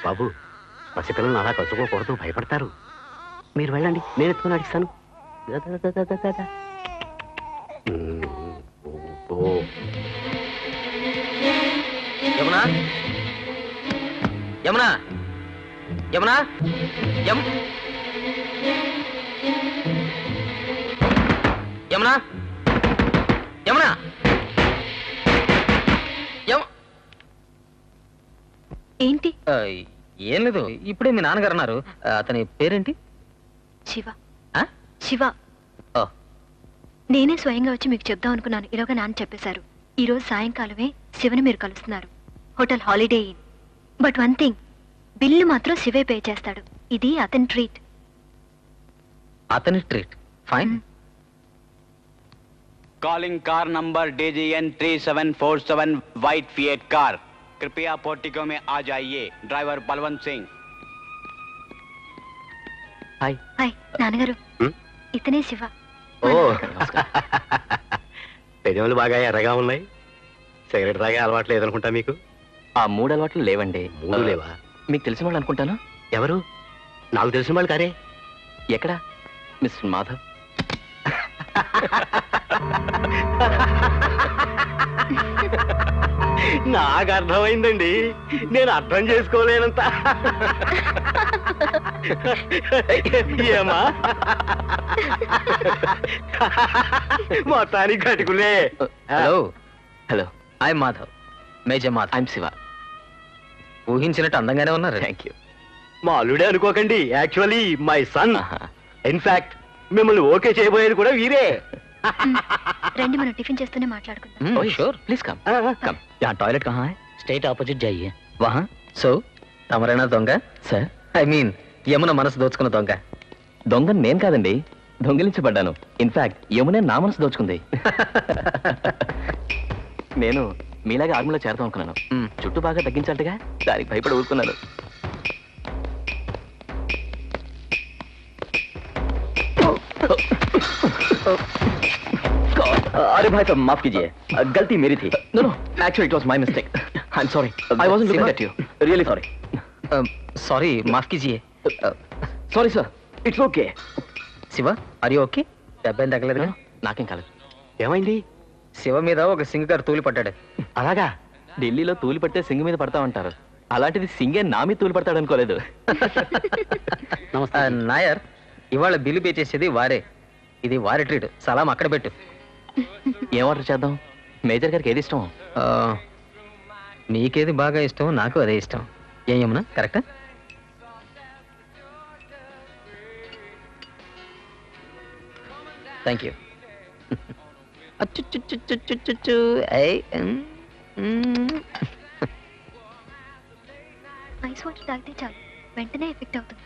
[SPEAKER 4] బాబు, పసిపిల్లలను అలా కలుసుకోకూడదు, భయపడతారు. మీరు వెళ్ళండి, నేను ఎత్తుకుని నడిస్తాను.
[SPEAKER 3] యమునా, యమునా, యమునా, యమునా, యమునా,
[SPEAKER 2] ఏంటి?
[SPEAKER 3] ఏం లేదు, ఇప్పుడే మీ నాన్నగారు అన్నారు. అతని పేరేంటి?
[SPEAKER 2] శివ.
[SPEAKER 3] ఆ?
[SPEAKER 2] శివ.
[SPEAKER 3] ఓ.
[SPEAKER 2] నేనే స్వయంగా వచ్చి మీకు చెప్దాం అనుకున్నాను. ఈలోగా నాన్న చెప్పేశారు. ఈ రోజు సాయంకాలమే శివని మీరు కలుస్తున్నారు. Hotel Holiday Inn. But one thing, bill మాత్రం శివే పే చేస్తాడు. ఇది అతని ట్రీట్.
[SPEAKER 3] అతని treat? Fine.
[SPEAKER 6] Calling car number DGN 3747 white Fiat car. कृपया पोर्टिको में आ जाइए. Driver Balwant Singh.
[SPEAKER 3] Hi.
[SPEAKER 2] Hi నాన్నగారు, ఇతనే శివ.
[SPEAKER 4] ఓ, పెదవులు బాగా ఎర్రగా ఉన్నాయి. సిగరెట్ తాగే అలవాటు లేదనుకుంటా మీకు?
[SPEAKER 10] ఆ 3 అలవాట్లు లేవండి.
[SPEAKER 4] 3 లేవా?
[SPEAKER 10] మీకు తెలిసిన వాళ్ళు అనుకుంటాను.
[SPEAKER 4] ఎవరు? నాకు తెలిసిన వాళ్ళు కారే.
[SPEAKER 10] ఎక్కడ? మిస్టర్ మాధవ్.
[SPEAKER 4] నాకు అర్థమైందండి. నేను అర్థం చేసుకోలేనంత. ఏమా మొత్తానికి కట్టుకులే.
[SPEAKER 3] Hello.
[SPEAKER 10] Hello.
[SPEAKER 3] I'm Madhav, major Madhav.
[SPEAKER 10] I'm Shiva.
[SPEAKER 3] ఊహించినట్టు అందంగానే ఉన్నారు.
[SPEAKER 10] Thank you.
[SPEAKER 4] మా అల్లుడే అనుకోకండి, యాక్చువల్లీ మై సన్. ఇన్ఫాక్ట్ మిమ్మల్ని ఓకే చేయబోయేది కూడా వీరే.
[SPEAKER 2] రండి, మనం టిఫిన్ చేస్తూనే మాట్లాడుకుందాం.
[SPEAKER 3] Sure, please come.
[SPEAKER 10] కమ్. यहाँ टॉयलेट कहाँ है?
[SPEAKER 3] స్ట్రైట్ ఆపోజిట్ जाइए.
[SPEAKER 10] वहाँ.
[SPEAKER 3] సో తమరైనా దొంగ?
[SPEAKER 10] సార్,
[SPEAKER 3] ఐ మీన్ యమున మనసు దోచుకున్న దొంగ.
[SPEAKER 10] దొంగ నేను కాదండి, దొంగిలించబడ్డాను. ఇన్ఫాక్ట్ యమునే నా మనసు దోచుకుంది. నేను మీలాగా ఆర్మీలో చేరదాం అనుకున్నాను. చుట్టూ బాగా తగ్గించాలటగా, దానికి భయపడి ఊరుకున్నాను. अरे भाई साहब माफ कीजिए, गलती मेरी थी. No, no, actually it was my mistake. I'm sorry. I wasn't looking at you. Really sorry.
[SPEAKER 3] Sorry, మాఫ్ కీజియే.
[SPEAKER 10] Sorry sir. It's okay.
[SPEAKER 3] Shiva, are you okay? దెబ్బ ఏం తగలేదు?
[SPEAKER 10] నాకేం కాలేదు.
[SPEAKER 4] ఏమైంది?
[SPEAKER 3] శివ మీద ఒక సింగ్ గారు తూలి పడ్డాడు.
[SPEAKER 4] అలాగా?
[SPEAKER 10] ఢిల్లీలో తూలి పడితే సింగ్ మీద పడతామంటారు. అలాంటిది సింగే నా మీద తూలి పడతాడు అనుకోలేదు.
[SPEAKER 3] నాయర్, ఇవాళ బిల్లు పే చేసేది వారే. ఇది వారి ట్రీట్. సలాం అక్కడ పెట్టు.
[SPEAKER 10] ఏం ఆర్డర్ చేద్దాం? మేజర్ గారికి ఏది ఇష్టం?
[SPEAKER 3] నీకేది బాగా ఇష్టం, నాకు అదే ఇష్టం. ఏం యమునా, కరెక్టా? Thank you.
[SPEAKER 2] ఐస్ వాటర్ తాగితే చాలు, వెంటనే ఎఫెక్ట్ అవుతుంది.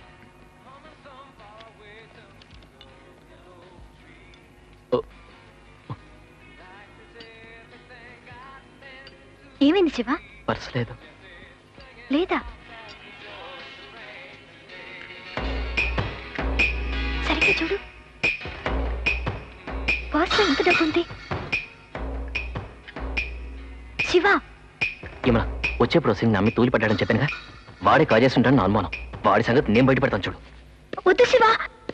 [SPEAKER 2] ఏమైంది శివ?
[SPEAKER 10] పర్స్ లేదు.
[SPEAKER 2] లేదా? సరిగ్గా చూడు, పర్స్లో ఎంత డబ్బు ఉంది. శివ,
[SPEAKER 10] ఏమన్నా వచ్చేప్పుడు సింగ్ నా మీద తూలి పడ్డాడని చెప్పానుగా, వాడే కాజేస్తుంటాను నా అనుమానం. వాడి సంగతి నేను బయట పెడతాను చూడు.
[SPEAKER 2] వద్దు శివ.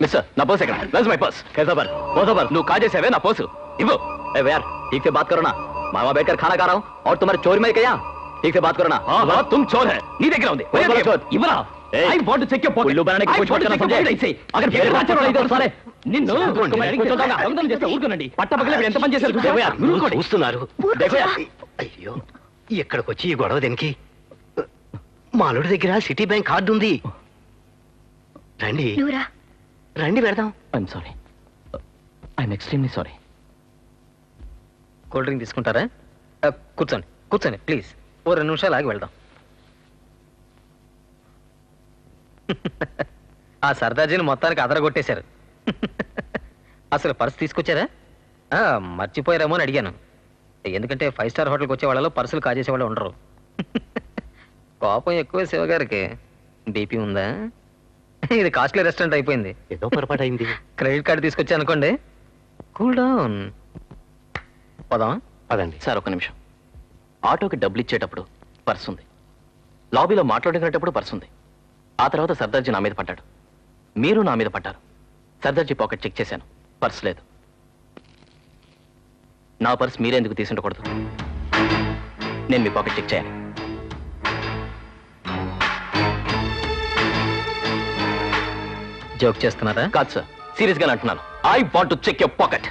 [SPEAKER 10] మిస్టర్, నా పర్స్ ఎక్కడ? Verse my purse? कैसा पर? बहुत पर నువ్వు కాజేసావే నా పర్సు. ఇవ్వు. ए यार ठीक से बात करो ना. मामा बैठकर खाना खा रहा हूं और तुम्हारे चोरी में क्या? ठीक से बात करो ना. हां तुम चोर है. నీ దగ్గర ఉంది. ఇవ్వరా. I want to check your pocket. उल्लू बनाने की कोशिश करना समझे? अगर फिर बात करो इधर सारे. నిన్ను దొంగతనం చేస్తే ఊరుకోనండి. పట్టపగలే వీడు ఎంత పని చేశారు
[SPEAKER 4] చూస్తున్నారు. అయ్యో, ఇక్కడికి వచ్చి ఈ గొడవ దేనికి? మా అల్లుడి దగ్గర సిటీ బ్యాంక్ కార్డు ఉంది. రండి రండి పెడదాం.
[SPEAKER 10] I'm sorry. I'm extremely sorry.
[SPEAKER 3] Cool drink తీసుకుంటారా? కూర్చోండి కూర్చోండి ప్లీజ్. ఓ 2 నిమిషాలు ఆగి వెళ్దాం. ఆ సర్దార్జీని మొత్తానికి అదరగొట్టేశారు. అసలు పర్స్ తీసుకొచ్చారా? మర్చిపోయారేమో అని అడిగాను. ఎందుకంటే 5 స్టార్ హోటల్కి వచ్చే వాళ్ళలో పర్సులు కాజేసే వాళ్ళు ఉండరు. కోపం ఎక్కువ శివగారికి. బీపీ ఉందా? ఇది కాస్ట్లీ రెస్టారెంట్ అయిపోయింది.
[SPEAKER 4] ఏదో పొరపాటు అయింది.
[SPEAKER 3] క్రెడిట్ కార్డు తీసుకొచ్చా అనుకోండి. Cool down. పదామా?
[SPEAKER 10] పదండి. సార్ ఒక నిమిషం. ఆటోకి డబ్బులు ఇచ్చేటప్పుడు పర్స్ ఉంది, లాబీలో మాట్లాడుకునేటప్పుడు పర్స్ ఉంది. ఆ తర్వాత సర్దార్జీ నా మీద పడ్డాడు, మీరు నా మీద పడ్డారు. సర్దార్జీ పాకెట్ చెక్ చేశాను, పర్స్ లేదు. నా పర్స్ మీరెందుకు తీసుండకూడదు? నేను మీ పాకెట్ చెక్ చేయాలి.
[SPEAKER 3] జోక్ చేస్తున్నారా?
[SPEAKER 10] కాదు సార్, సీరియస్ గానే అంటున్నాను. I want to check your pocket.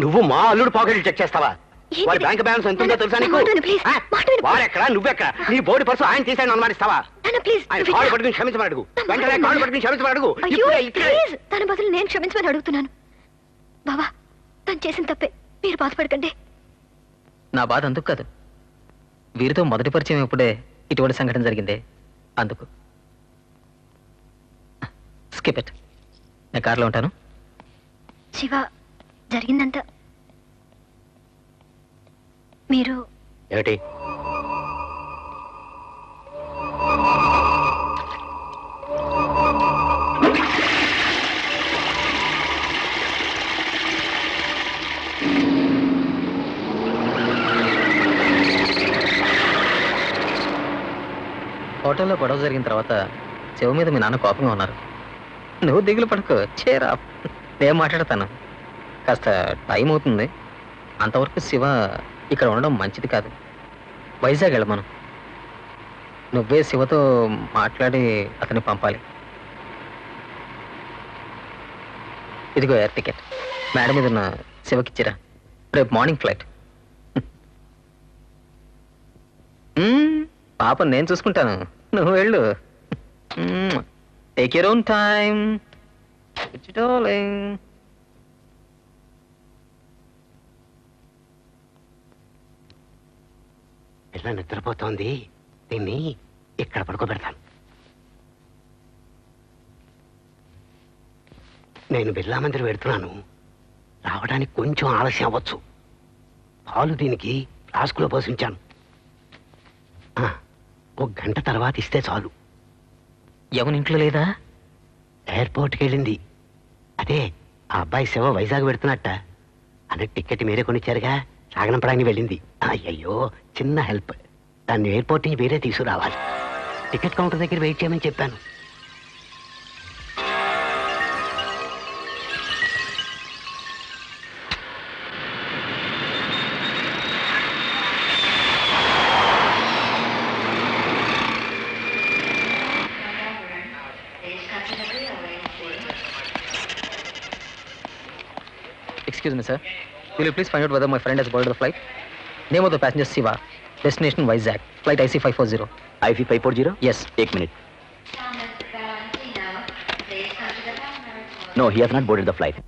[SPEAKER 4] నువ్వు మా అల్లుడు పాకెట్లు చెక్ చేస్తావా? వాడి బ్యాంక్ బ్యాలెన్స్ ఎంత ఉందో తెలుసా నీకు? వారెక్కడ నువ్వెక్కడ? నీ బోర్డు పర్సు ఆయన తీసాను అనుమానిస్తావా? ఆయన కాళ్ళు పట్టుకుని క్షమించమని అడుగు. వెంటనే కాళ్ళు పట్టుకుని క్షమించమని అడుగు.
[SPEAKER 2] తన బదులు నేను క్షమించమని అడుగుతున్నాను. బాబా, తను చేసిన తప్పే, మీరు బాధపడకండి.
[SPEAKER 3] నా బాధ అందుకు కాదు, వీరితో మొదటి పరిచయం ఎప్పుడే ఇటువంటి సంఘటన జరిగిందే అందుకు. Skip it. నేను కార్లో ఉంటాను.
[SPEAKER 2] శివ, జరిగిందంతా మీరు
[SPEAKER 4] ఏమిటి?
[SPEAKER 3] హోటల్లో గొడవ జరిగిన తర్వాత శివ మీద మీ నాన్న కోపంగా ఉన్నారు. నువ్వు దిగులు పడుకో, చేరా, నేను మాట్లాడతాను. కాస్త టైం అవుతుంది. అంతవరకు శివ ఇక్కడ ఉండడం మంచిది కాదు. వైజాగ్ వెళ్ళమను. నువ్వే శివతో మాట్లాడి అతన్ని పంపాలి. ఇదిగో ఎయిర్ టికెట్. మేడం మీద ఉన్న శివకిచ్చిరా. రేపు మార్నింగ్ ఫ్లైట్. పాప నేను చూసుకుంటాను, నువ్వు వెళ్ళు. Take your own time.
[SPEAKER 4] పిల్ల నిద్రపోతోంది, దీన్ని ఇక్కడ పడుకోబెడతాను. నేను బిర్లా మందిర్ పెడుతున్నాను, రావడానికి కొంచెం ఆలస్యం అవ్వచ్చు. పాలు దీనికి ఫ్లాస్కులో పోసించాను. 1 గంట తర్వాత ఇస్తే చాలు.
[SPEAKER 3] యమున ఇంట్లో లేదా?
[SPEAKER 4] ఎయిర్పోర్ట్కి వెళ్ళింది. అదే ఆ అబ్బాయి శివ వైజాగ్ పెడుతున్నట్ట. అదే టికెట్ మీరే కొనిచ్చారుగా, సాగనంపడానికి వెళ్ళింది. అయ్యయ్యో, చిన్న హెల్ప్. దాన్ని ఎయిర్పోర్ట్ నుంచి మీరే తీసుకురావాలి. టికెట్ కౌంటర్ దగ్గర వెయిట్ చేయమని చెప్పాను.
[SPEAKER 3] Excuse me, sir. Will you please find out whether my friend has boarded the flight? Name of the passenger Siva. Destination Vizag. Flight IC 540.
[SPEAKER 10] IC 540?
[SPEAKER 3] Yes.
[SPEAKER 10] 1 minute. No, he has not boarded the flight.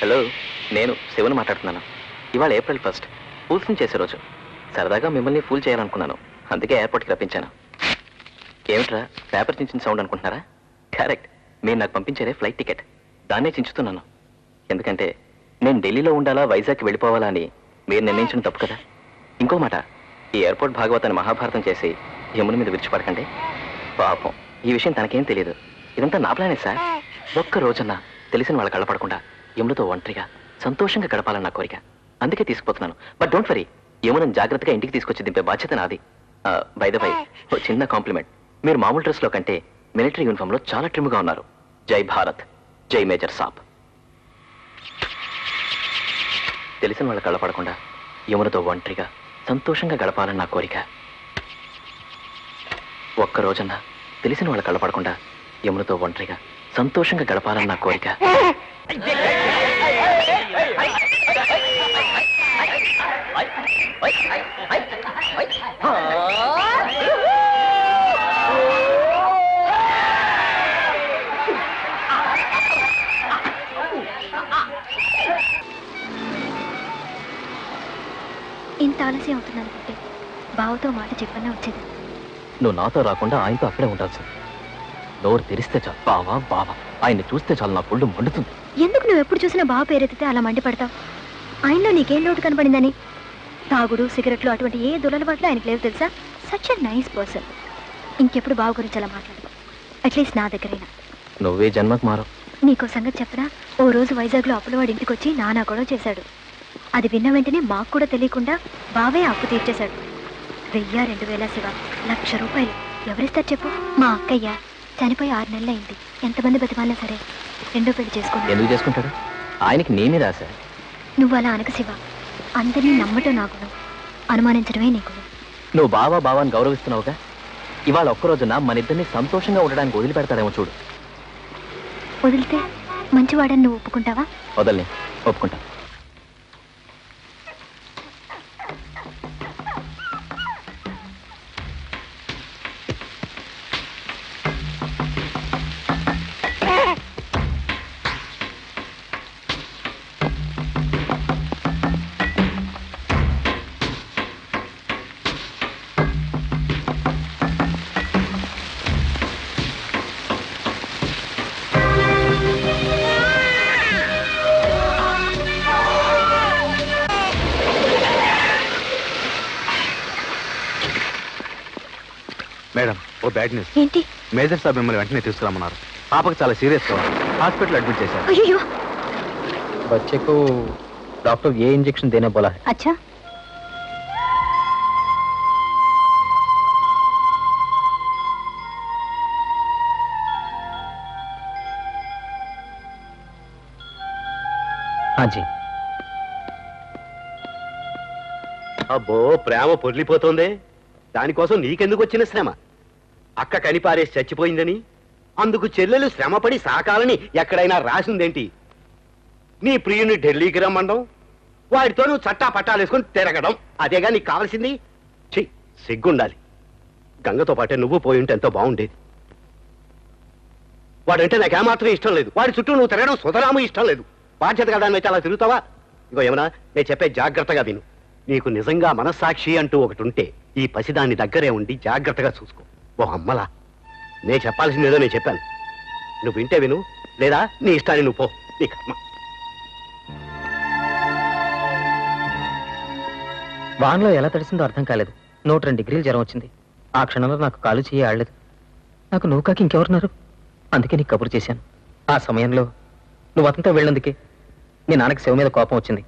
[SPEAKER 10] Hello, నేను శివను మాట్లాడుతున్నాను. ఇవాళ April 1st, ఫూల్స్ని చేసే రోజు. సరదాగా మిమ్మల్ని pool చేయాలనుకున్నాను, అందుకే ఎయిర్పోర్ట్కి రప్పించాను. ఏమిట్రా పేపర్ చించిన సౌండ్ అనుకుంటున్నారా? కరెక్ట్, మీరు నాకు పంపించారే ఫ్లైట్ టికెట్, దాన్నే చించుతున్నాను. ఎందుకంటే నేను ఢిల్లీలో ఉండాలా వైజాగ్కి వెళ్ళిపోవాలా అని మీరు నిర్ణయించడం తప్పు కదా. ఇంకో మాట, ఈ ఎయిర్పోర్ట్ భాగవతాన్ని మహాభారతం చేసి యమున మీద విడిచిపడకండి. పాపం, ఈ విషయం తనకేం తెలియదు. ఇదంతా నా ప్లానే సార్. ఒక్క రోజన్నా తెలిసిన వాళ్ళ కళ్ళపడకుండా యమునతో ఒంటరిగా సంతోషంగా గడపాలని నా కోరిక, అందుకే తీసుకుపోతున్నాను. బట్ డోంట్ వరీ, యమునను జాగ్రత్తగా ఇంటికి తీసుకొచ్చి దింపే బాధ్యత నాది. బై ద బై, ఓ చిన్న కాంప్లిమెంట్. మీరు మామూలు డ్రెస్లో కంటే మిలిటరీ యూనిఫామ్లో చాలా ట్రిమ్గా ఉన్నారు. జై భారత్, జై మేజర్ సాబ్. తెలిసిన వాళ్ళ కళ్ళపడకుండా యమునతో ఒంటరిగా సంతోషంగా గడపాలని నా కోరిక. ఒక్క రోజన్నా తెలిసిన వాళ్ళ కళ్ళపడకుండా యమునతో ఒంటరిగా సంతోషంగా గడపాలని నా కోరిక.
[SPEAKER 2] ఇంత ఆలస్యం అవుతుందనుకుంటే బావతో మాట చెప్పన్నా వచ్చేది.
[SPEAKER 10] నువ్వు నాతో రాకుండా ఆయనతో అక్కడే ఉండాల్సింది. నోరు తెరిస్తే చాలు బావా బావా, ఆయన్ని చూస్తే చాలు నా పుళ్ళు మండుతుంది.
[SPEAKER 2] ఎందుకు నువ్వు ఎప్పుడు చూసినా బావ పేరెత్తితే అలా మండిపడతావు? ఆయనలో నీకేం లోటు కనపడిందని? తాగుడు, సిగరెట్లు అటువంటి ఏ దురలవాట్లు ఆయనకు లేవు తెలుసా? Such a nice person. ఇంకెప్పుడు బావ గురించి అలా మాట్లాడు, అట్లీస్ట్ నా దగ్గరైనా.
[SPEAKER 10] నువ్వే జన్మకు మారవు.
[SPEAKER 2] నీకో సంగతి చెప్పరా, ఓ రోజు వైజాగ్లో అప్పులవాడి ఇంటికి వచ్చి నానా గొడవ చేశాడు. అది విన్న వెంటనే మాకు కూడా తెలియకుండా బావే అప్పు తీర్చేశాడు. 1000, 2000 శివ, 1,00,000 రూపాయలు ఎవరిస్తారు చెప్పు? మా అక్కయ్య చనిపోయి 6 నెలలు అయింది. ఎంతమంది బతిమాలినా సరే రెండో పెళ్లి చేసుకుంటాడు.
[SPEAKER 10] ఎందుకు చేసుకుంటాడు? ఆయనకి నీ మీద ఆశ.
[SPEAKER 2] నువ్వు అలా అనక శివ, అందరినీ నమ్మటం నాకు, అనుమానించడమే నీకు.
[SPEAKER 10] నువ్వు బావా బావాని గౌరవిస్తున్నావుగా, ఇవాళ ఒక్కరోజున మన ఇద్దరిని సంతోషంగా ఉండడానికి వదిలిపెడతాడేమో చూడు.
[SPEAKER 2] వదిలితే మంచివాడని నువ్వు ఒప్పుకుంటావా?
[SPEAKER 10] వదల్ని, ఒప్పుకుంటా.
[SPEAKER 4] మేడం, ఓ బ్యాడ్ న్యూస్.
[SPEAKER 2] ఏంటి?
[SPEAKER 4] మేజర్ సాబ్ మిమ్మల్ని వెంటనే తీసుకురామన్నారు. పాపకు చాలా సీరియస్ గా హాస్పిటల్ అడ్మిట్ చేశారు.
[SPEAKER 2] అయ్యో,
[SPEAKER 3] बच्चे को डॉक्टर ये इंजेक्शन देने बोला है.
[SPEAKER 2] अच्छा.
[SPEAKER 3] हाँ जी.
[SPEAKER 4] అబ్బో, ప్రేమ పొర్లిపోతోందే. దానికోసం నీకెందుకు వచ్చిన శ్రమ? అక్క కనిపారేసి చచ్చిపోయిందని అందుకు చెల్లెలు శ్రమపడి సాకాలని ఎక్కడైనా రాసిందేంటి? నీ ప్రియుని ఢిల్లీకి రమ్మండం, వాడితో నువ్వు చట్టా పట్టాలేసుకుని తిరగడం, అదేగా నీకు కావాల్సింది? సిగ్గుండాలి. గంగతో పాటే నువ్వు పోయి ఉంటే ఎంతో బాగుండేది. వాడంటే నాకేమాత్రం ఇష్టం లేదు. వాడి చుట్టూ నువ్వు తిరగడం సుతరాము ఇష్టం లేదు. బాధ్యత కదా అని అలా తిరుగుతావా? ఇగో ఏమన్నా నేను చెప్పే జాగ్రత్తగా విను. నీకు నిజంగా మనస్సాక్షి అంటూ ఒకటి ఉంటే ఈ పసిదాన్ని దగ్గరే ఉండి జాగ్రత్తగా చూసుకో. ఓ అమ్మలా నేను చెప్పాల్సిందేదో నేను చెప్పాను. నువ్వు వింటే విను, లేదా నీ ఇష్టాన్ని నువ్వు పో. నీ కర్మ.
[SPEAKER 3] వాన్లో ఎలా తడిసిందో అర్థం కాలేదు. 102 డిగ్రీలు జ్వరం వచ్చింది. ఆ క్షణంలో నాకు కాలు చేయి ఆడలేదు. నాకు నువ్వు కాక ఇంకెవరున్నారు? అందుకే నీకు కబురు చేశాను. ఆ సమయంలో నువ్వు అతనితో వెళ్ళినందుకే నీ నాన్నకి శివ మీద కోపం వచ్చింది.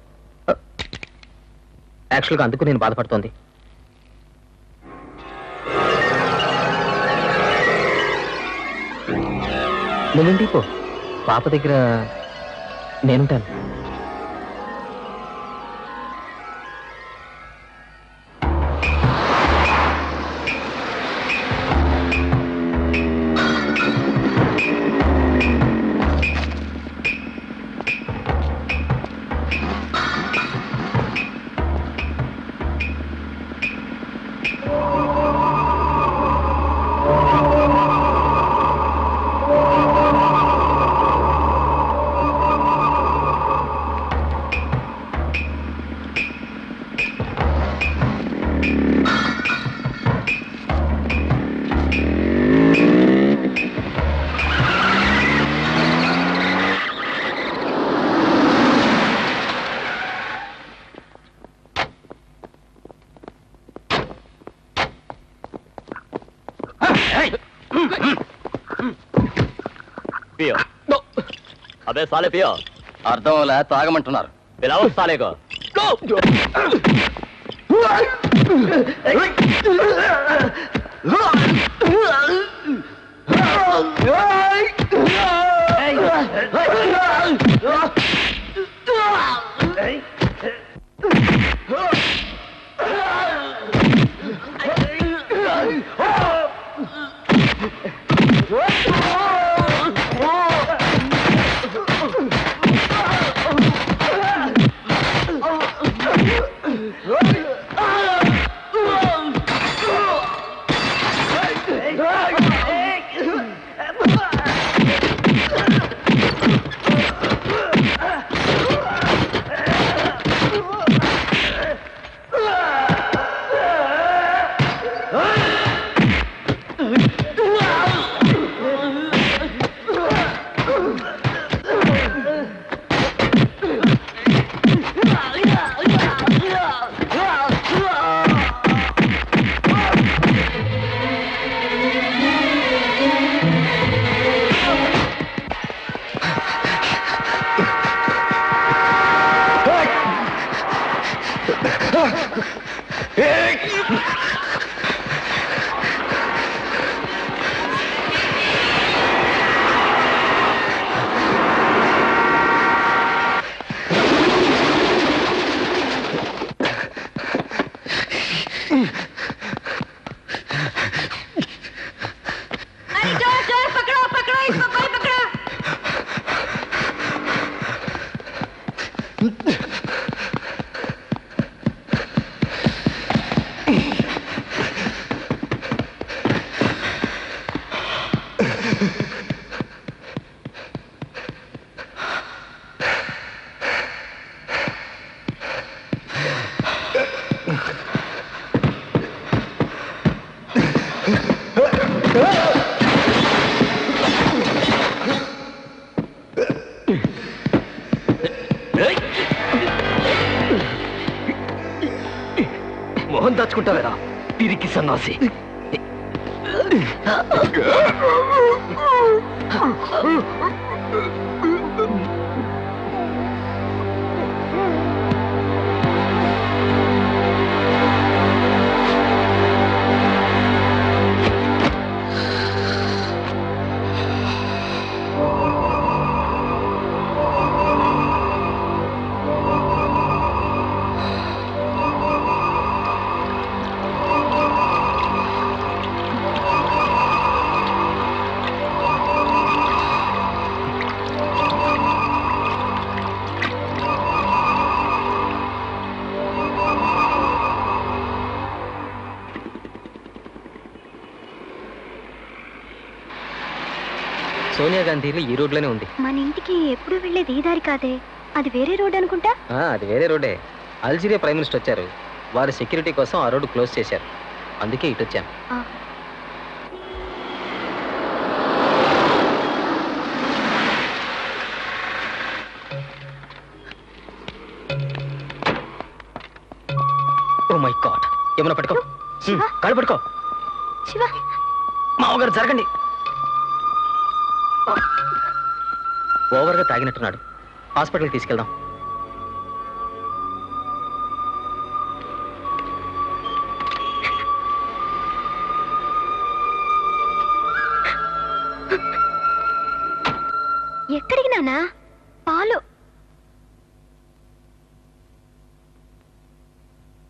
[SPEAKER 3] యాక్చువల్గా అందుకు నేను బాధపడుతోంది. నువ్వింటికి పో, పాప దగ్గర నేనుంటాను.
[SPEAKER 10] అబే సాలే పియో, అర్థం తాగమంటున్నారు. పిలవ సాలేగో. మొహం దాచుకుంటావేరా పిరికి సన్నాసి. సోనియా గాంధీ ఇల్లు ఈ రోడ్లోనే ఉంది.
[SPEAKER 2] మన ఇంటికి ఎప్పుడు వెళ్ళేది ఈ దారి కాదే. అది వేరే రోడ్ అనుకుంటా.
[SPEAKER 3] అది వేరే రోడ్డే. అల్జీరియా ప్రైమ్ మినిస్టర్ వచ్చారు, వారి సెక్యూరిటీ కోసం ఆ రోడ్డు క్లోజ్ చేశారు, అందుకే ఇటు వచ్చాను. ఓ మై గాడ్, ఏమన్నా పట్టుకో, కాళ్ళు పట్టుకో.
[SPEAKER 2] శివ,
[SPEAKER 3] మామగారు జరగండి. ఓవర్గా తాగినట్టున్నాడు, హాస్పిటల్కి తీసుకెళ్దాం.
[SPEAKER 2] ఎక్కడికి నాన్నా? పాలు.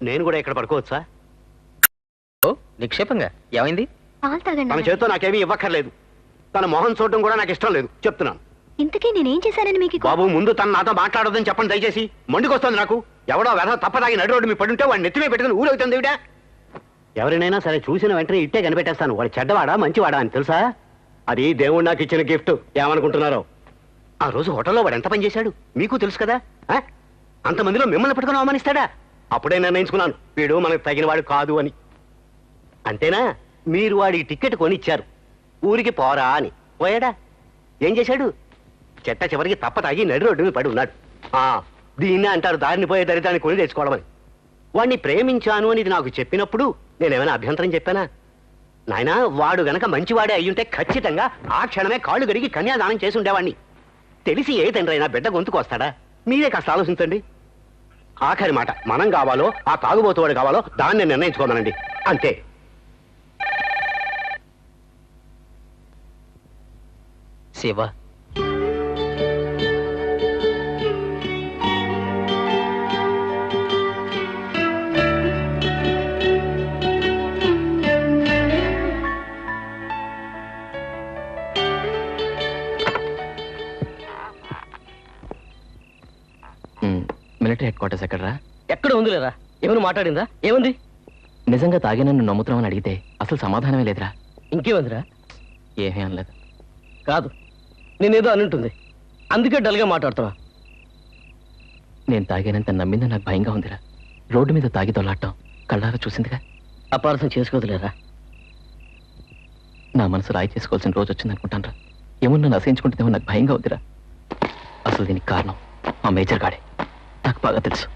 [SPEAKER 4] నేను కూడా ఇక్కడ పడుకోవచ్చా?
[SPEAKER 3] ఓ నిక్షేపంగా ఏమైంది?
[SPEAKER 2] పాలు తాగండి.
[SPEAKER 4] తన చేతితో నాకేమీ ఇవ్వక్కర్లేదు. తన మొహం చూడటం కూడా నాకు ఇష్టం లేదు, చెప్తున్నాను.
[SPEAKER 2] ఇంతకీ నేనేం చేశానని మీకు?
[SPEAKER 4] బాబు, ముందు తను నాతో మాట్లాడొద్దని చెప్పండి దయచేసి. మండుకొస్తుంది నాకు. ఎవడో వెధ తప్పదాగి నడు రోడ్డు మీ పడుంటే వాడిని నెత్తిమే పెట్టుకుని ఊరవుతుంది ఇవిడ. ఎవరినైనా సరే చూసిన వెంటనే ఇట్టే కనిపెట్టేస్తాను, వాడు చెడ్డవాడా మంచివాడా అని. తెలుసా, అది దేవుడు నాకు ఇచ్చిన గిఫ్ట్. ఏమనుకుంటున్నారో? ఆ రోజు హోటల్లో వాడు ఎంత పని చేశాడు మీకు తెలుసు కదా. అంతమందిలో మిమ్మల్ని పట్టుకుని అవమానిస్తాడా? అప్పుడే నిర్ణయించుకున్నాను, వీడు మనకు తగినవాడు కాదు అని. అంతేనా? మీరు వాడికి టికెట్ కొనిచ్చారు, ఊరికి పోరా అని. పోయాడా? ఏం చేశాడు? చెట్ట చివరికి తప్ప తాగి నడి రోడ్డు మీద పడి ఉన్నాడు. దీన్నే అంటారు దారిని పోయే దరిద్రాన్ని కొని తెచ్చుకోవడమని. వాడిని ప్రేమించాను అని ఇది నాకు చెప్పినప్పుడు నేనేమైనా అభ్యంతరం చెప్పానా? నాయనా, వాడు గనక మంచివాడే అయ్యుంటే ఖచ్చితంగా ఆ క్షణమే కాళ్ళు గడిగి కన్యాదానం చేసి ఉండేవాడిని. తెలిసి ఏ తండ్రి అయినా బిడ్డ గొంతుకు వస్తాడా? మీరే కాస్త ఆలోచించండి. ఆఖరి మాట, మనం కావాలో ఆ తాగుబోతువాడు కావాలో దాన్ని నిర్ణయించుకోమనండి, అంతే.
[SPEAKER 3] శివ,
[SPEAKER 10] మిలిటరీ హెడ్ క్వార్టర్స్ ఎక్కడరా?
[SPEAKER 1] ఎక్కడ ఉంది లేరా? ఏమైనా మాట్లాడిందా? ఏముంది?
[SPEAKER 10] నిజంగా తాగినా నువ్వు నమ్ముతున్నావని అడిగితే అసలు సమాధానమే లేదురా.
[SPEAKER 1] ఇంకేముందిరా?
[SPEAKER 10] ఏమీ అనలేదు.
[SPEAKER 1] కాదు, నేనేదో అని ఉంటుంది, అందుకే డల్గా మాట్లాడుతున్నా.
[SPEAKER 10] నేను తాగానంత నమ్మింది నాకు భయంగా ఉందిరా. రోడ్డు మీద తాగి దొల్లాడటం కళ్ళారా చూసిందిగా.
[SPEAKER 1] అపార్థం చేసుకోదులేరా.
[SPEAKER 10] నా మనసు రాయి చేసుకోవాల్సిన రోజు వచ్చిందనుకుంటాను రా. ఏమో నన్ను అసహించుకుంటుందేమో నాకు భయంగా ఉందిరా. అసలు దీనికి కారణం ఆ మేజర్ గాడే. నాకు బాగా తెలుసు,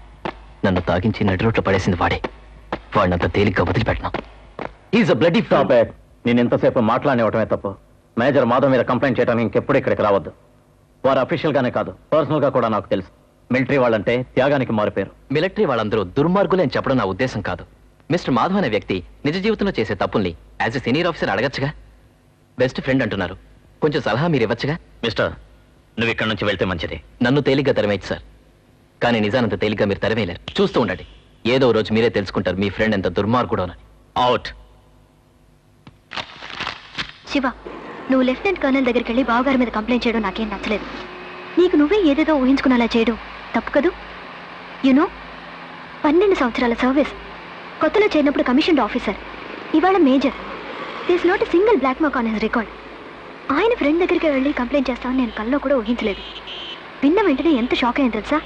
[SPEAKER 10] నన్ను తాగించి నడి రోడ్లో పడేసింది వాడే. వాడినంత తేలిగ్గా వదిలిపెట్టను. Is a bloody
[SPEAKER 7] stop it. నేను ఎంతసేపు మాట్లాడనివ్వటమే తప్పు. మేజర్ మాధవ్ మీద కంప్లైంట్ చేయడానికి ఇంకెప్పుడు ఇక్కడికి రావద్దు. వారు అఫీషియల్ గానే కాదు, పర్సనల్ గా కూడా నాకు తెలుసు. మిలిటరీ వాళ్ళంటే త్యాగానికి మారిపోయారు.
[SPEAKER 10] మిలిటరీ వాళ్ళందరూ దుర్మార్గులే అని చెప్పడం నా ఉద్దేశం కాదు. మిస్టర్ మాధవ్ అనే వ్యక్తి నిజ జీవితంలో చేసే తప్పుల్ని యాజ్ ఎ సీనియర్ ఆఫీసర్ అడగచ్చుగా. బెస్ట్ ఫ్రెండ్ అంటున్నారు, కొంచెం సలహా మీరు ఇవ్వచ్చుగా.
[SPEAKER 8] మిస్టర్, నువ్వు ఇక్కడి నుంచి వెళ్తే మంచిది.
[SPEAKER 10] నన్ను తేలిగ్గా తరిమేయచ్చు సార్, కానీ నిజానంత తేలిగ్గా మీరు తరివేయలేరు. చూస్తూ ఉండండి, ఏదో రోజు మీరే తెలుసుకుంటారు మీ ఫ్రెండ్ ఎంత దుర్మార్గుడోనని.
[SPEAKER 8] అవుట్.
[SPEAKER 2] శివ, నువ్వు లెఫ్టినెంట్ కర్నల్ దగ్గరికి వెళ్ళి బావగారి మీద కంప్లైంట్ చేయడం నాకేం నచ్చలేదు. నీకు నువ్వే ఏదేదో ఊహించుకునేలా చేయడం తప్పు కదూ. యునో, 12 సంవత్సరాల సర్వీస్, కొత్తలో చేరినప్పుడు కమిషన్డ్ ఆఫీసర్, ఇవాళ major. This not a single black mark on his record. ఆయన ఫ్రెండ్ దగ్గరికి వెళ్ళి కంప్లైంట్ చేస్తామని నేను కల్లో కూడా ఊహించలేదు. విన్న వెంటనే ఎంత షాక్ అయ్యింది తెలుసా?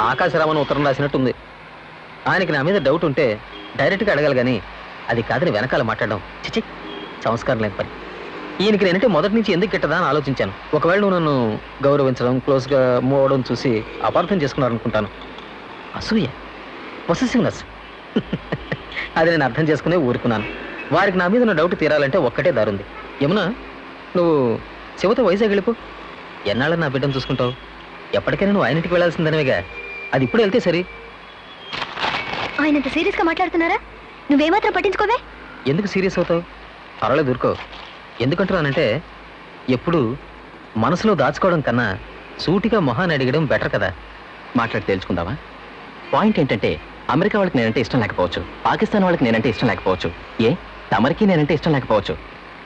[SPEAKER 3] ఆకాశరామన్ ఉత్తరం రాసినట్టుంది. ఆయనకి నా మీద డౌట్ ఉంటే డైరెక్ట్గా అడగాలి, కానీ అది కాదని వెనకాల మాట్లాడడం చిచి, సంస్కారం లేని పని. ఈయనకి నేనంటే మొదటి నుంచి ఎందుకు గిట్టదా అని ఆలోచించాను. ఒకవేళ నువ్వు నన్ను గౌరవించడం, క్లోజ్గా మూవ్ అవడం చూసి అపార్థం చేసుకున్నారనుకుంటాను. అసూయ, పొసెసివ్నెస్, అది నేను అర్థం చేసుకునే ఊరుకున్నాను. వారికి నా మీద నా డౌట్ తీరాలంటే ఒక్కటే దారుంది. యమునా, నువ్వు శివతో వైజాగ్ వెళ్ళిపో. ఎన్నాళ్ళ నా బిడ్డను చూసుకుంటావు? ఎప్పటికైనా నువ్వు ఆయనటికి వెళ్ళాల్సిందనేగా. అది ఇప్పుడు వెళ్తే సరి.
[SPEAKER 2] ఆయనంత సీరియస్గా మాట్లాడుతున్నారా? నువ్వేమాత్రం పట్టించుకోవే.
[SPEAKER 3] ఎందుకు సీరియస్ అవుతావు? పర్వాలేదు, ఊరుకో. ఎందుకంటున్నానంటే, ఎప్పుడు మనసులో దాచుకోవడం కన్నా సూటిగా మొహాన్ని అడిగడం బెటర్ కదా.
[SPEAKER 10] మాట్లాడి తెలుసుకుందామా? పాయింట్ ఏంటంటే, అమెరికా వాళ్ళకి నేనంటే ఇష్టం లేకపోవచ్చు, పాకిస్తాన్ వాళ్ళకి నేనంటే ఇష్టం లేకపోవచ్చు, తమరికి నేనంటే ఇష్టం లేకపోవచ్చు.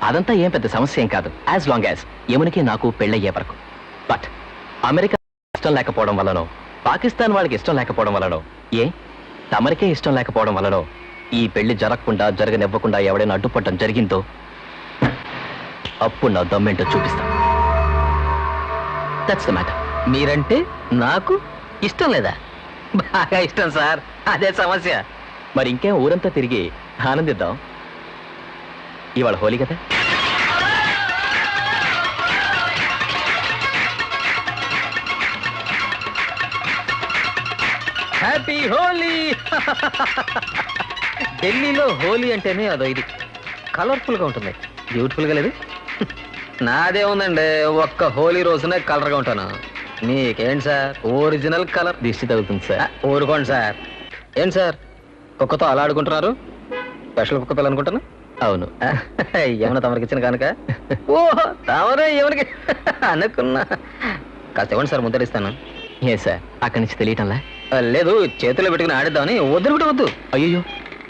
[SPEAKER 10] అదంతా ఏం పెద్ద సమస్య ఏం కాదు, యాజ్ లాంగ్ యాజ్ యమునికి నాకు పెళ్ళయ్యే వరకు. బట్ అమెరికా ఇష్టం లేకపోవడం వల్లనో, పాకిస్తాన్ వాళ్ళకి ఇష్టం లేకపోవడం వల్లనో, తమరికే ఇష్టం లేకపోవడం వల్లనో ఈ పెళ్లి జరగకుండా, జరగనివ్వకుండా ఎవడైనా అడ్డుపడటం జరిగిందో అప్పుడు నా దమ్మేంటో చూపిస్తా. That's the matter.
[SPEAKER 3] మీరంటే నాకు ఇష్టం లేదా? బాగా ఇష్టం సార్, అదే సమస్య.
[SPEAKER 10] మరి ఇంకేం ఊరంతా తిరిగి ఆనందిద్దాం. ఇవాళ హోలీ కదా.
[SPEAKER 3] హ్యాపీ హోలీ. ఢిల్లీలో హోలీ అంటేనే అదో ఇది కలర్ఫుల్ గా ఉంటుంది. బ్యూటిఫుల్ గా లేదు? నాదే ఉందండి, ఒక్క హోలీ రోజునే కలర్ గా ఉంటాను. మీకేంటి సార్ ఒరిజినల్ కలర్
[SPEAKER 10] దిష్టి తగ్గుతుంది సార్.
[SPEAKER 3] ఊరుకోండి సార్. ఏంటి సార్ కుక్కతో అలా ఆడుకుంటున్నారు? స్పెషల్ కుక్క పిల్ల అనుకుంటాను.
[SPEAKER 10] అవును.
[SPEAKER 3] ఏమన్నా తమరికి ఇచ్చిన కనుక? ఓ తమరే ఎవరికి అనుకున్నా. కాస్త ఇవ్వండి సార్, ముద్దరిస్తాను.
[SPEAKER 10] ఏ సార్ అక్కడి నుంచి తెలియటంలా?
[SPEAKER 3] లేదు, చేతిలో పెట్టుకుని ఆడిద్దామని. వద్దు వద్దు.
[SPEAKER 10] అయ్యో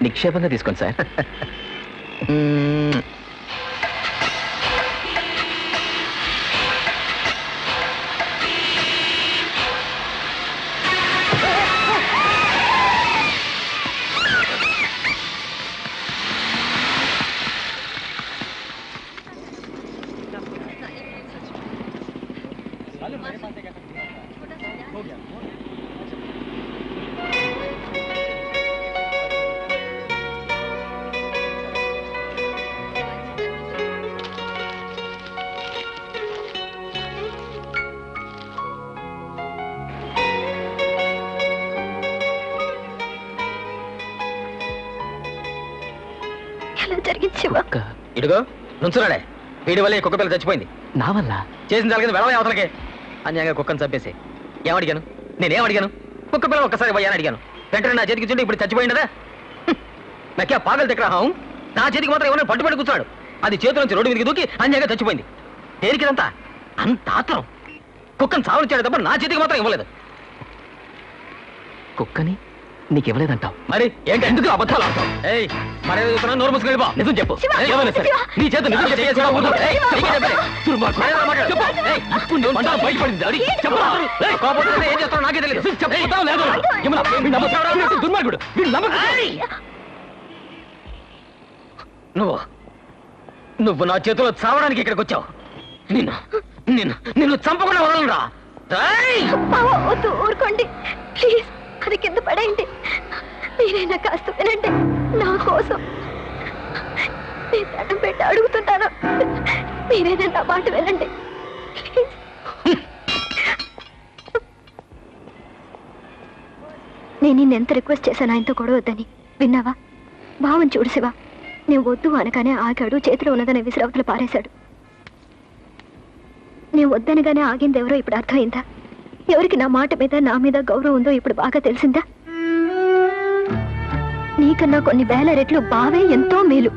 [SPEAKER 10] నిక్షేపంగా తీసుకోండి సార్. ఇడుగో నుంచున్నాడే, వీడి వల్ల కుక్క పిల్ల చచ్చిపోయింది. నా వల్ల
[SPEAKER 3] చేసిన జరిగింది వెళ్ళవే అవతలకే. అన్యాయంగా కుక్కను చంపేసి ఏమడిగాను? నేనేమడిగాను? కుక్క పిల్ల ఒక్కసారి పోయాను అడిగాను. వెంటనే నా చేతికి చుంటే ఇప్పుడు చచ్చిపోయిందా? నాకే పాగలు తెక్కరాహం. నా చేతికి మాత్రం ఏమైనా పట్టుబడి కూర్చున్నాడు. అది చేతుల నుంచి రోడ్డు మీదకి దూకి అన్యాయంగా చచ్చిపోయింది. దేనికిదంతా అంత ఆత్రం? కుక్కను సావనిచ్చాడు తప్ప నా చేతికి మాత్రం ఇవ్వలేదు.
[SPEAKER 10] కుక్కని నీకు ఇవ్వలేదంటావు?
[SPEAKER 3] మరి ఏంటి, ఎందుకు అబద్ధాలు ఆడతావు? ఏయ్ మరే నోరు మూసుకు వెళ్ళిపో. నిజం చెప్పు. ఏమైనా సరే నీ చేత నిజం చెప్పేసి బయటపడింది. ఏం చేస్తావు నాకే తెలియదు. దుర్మార్గుడు. నువ్వు నా చేతిలో చావడానికి ఇక్కడికి వచ్చావు. నిన్ను చంపకుండా వదలరా.
[SPEAKER 2] ఊరుకోండి ప్లీజ్, అది కింద పడేయండి. మీరైనా కాస్త వినండి నా కోసం. నేను దండం పెట్టి అడుగుతున్నాను, మీరైనా నా మాట వినండి ప్లీజ్. నేను నిన్నెంత రిక్వెస్ట్ చేశాను ఆయనతో కూడా వద్దని. విన్నావా? భావం చూడు శివ, నేను వద్దు అనగానే ఆగాడు. చేతిలో ఉన్నదని విసిరవతలు పారేశాడు. నేను వద్దనగానే ఆగింది ఎవరో ఇప్పుడు అర్థమైందా? ఎవరికి నా మాట మీద నా మీద గౌరవం ఉందో ఇప్పుడు బాగా తెలిసిందా? నీకన్నా కొన్ని వేల రెట్లు బావే ఎంతో మేలు.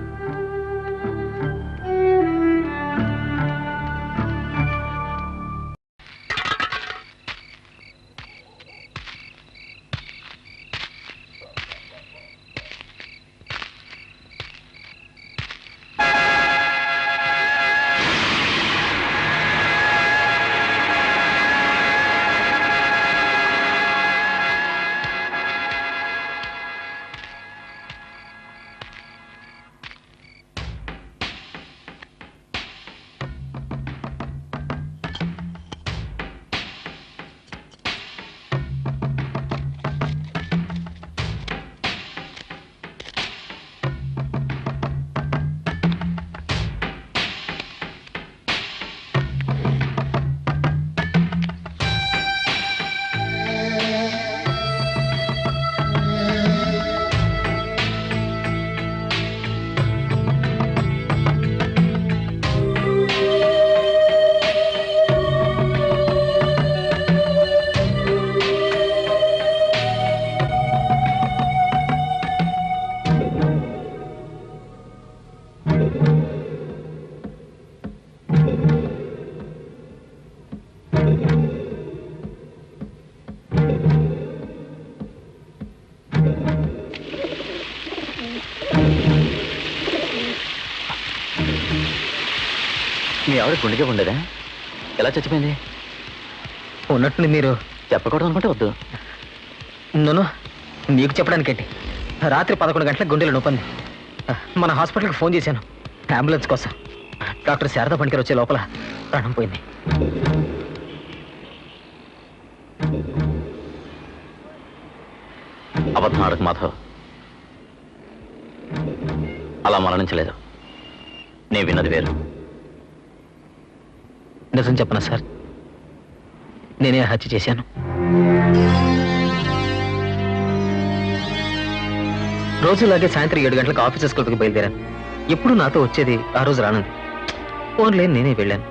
[SPEAKER 10] మీ ఆవిడ గుండెగా ఉండేదా? ఎలా చచ్చిపోయింది?
[SPEAKER 3] ఉన్నట్టు మీరు
[SPEAKER 10] చెప్పకూడదు అనుకుంటే వద్దు.
[SPEAKER 3] నన్ను మీకు చెప్పడానికేంటి, రాత్రి 11 గంటలకు గుండెలో నొప్పంది. మన హాస్పిటల్కి ఫోన్ చేశాను అంబులెన్స్ కోసం. డాక్టర్ శారదా పనికర్ వచ్చే లోపల ప్రాణం పోయింది.
[SPEAKER 10] అబద్ధం ఆడకు మాధవ్. అలా మరణించలేదు. నేను విన్నది వేరు. నిజం చెప్పనా సార్, నేనే హత్య చేశాను. రోజులాగే సాయంత్రం 7 గంటలకు ఆఫీస్ స్కూల్కి బయలుదేరాను. ఎప్పుడు నాతో వచ్చేది ఆ రోజు రానుంది. ఫోన్లే నేనే వెళ్ళాను.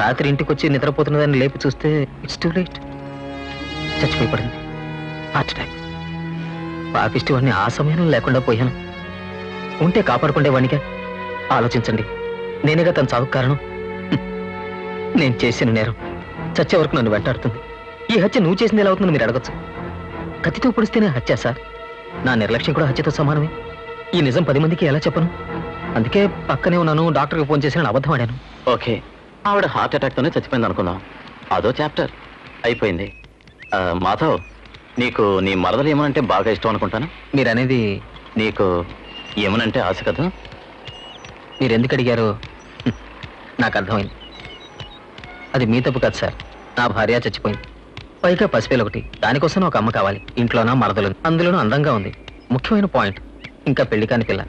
[SPEAKER 10] రాత్రి ఇంటికి వచ్చి నిద్రపోతున్నదాన్ని లేపి చూస్తే ఇట్స్ టూ లేట్. చచ్చిపోయి పడింది. Heart attack. పాపిష్టి వాడిని ఆ సమయంలో లేకుండా పోయాను. ఉంటే కాపాడుకుండేవాడిగా. ఆలోచించండి, నేనేగా తన చావుకు కారణం. నేను చేసిన నేరం చచ్చే వరకు నన్ను వెంటాడుతుంది. ఈ హత్య నువ్వు చేసింది ఎలా అవుతుందని మీరు అడగచ్చు. కత్తితో పొడిస్తేనే హత్య సార్. నా నిర్లక్ష్యం కూడా హత్యతో సమానమే. ఈ నిజం 10 మందికి ఎలా చెప్పను? అందుకే పక్కనే ఉన్నాను, డాక్టర్కి ఫోన్ చేసి నేను అబద్ధం ఆడాను. ఓకే, ఆవిడ హార్ట్ అటాక్తోనే చచ్చిపోయింది అనుకుందాం. అదో చాప్టర్ అయిపోయింది. మాధవ్, నీకు నీ మరదలు ఏమనంటే బాగా ఇష్టం అనుకుంటాను. మీరు అనేది నీకు ఏమనంటే ఆశ కదా? మీరు ఎందుకు అడిగారు నాకు అర్థమైంది. అది మీ తప్పు కాదు సార్. నా భార్య చచ్చిపోయింది, పైగా పసిపిల్ల ఒకటి. దానికోసం ఒక అమ్మ కావాలి. ఇంట్లోనా మరదలు, అందులోనూ అందంగా ఉంది. ముఖ్యమైన పాయింట్, ఇంకా పెళ్లి కాని పిల్ల.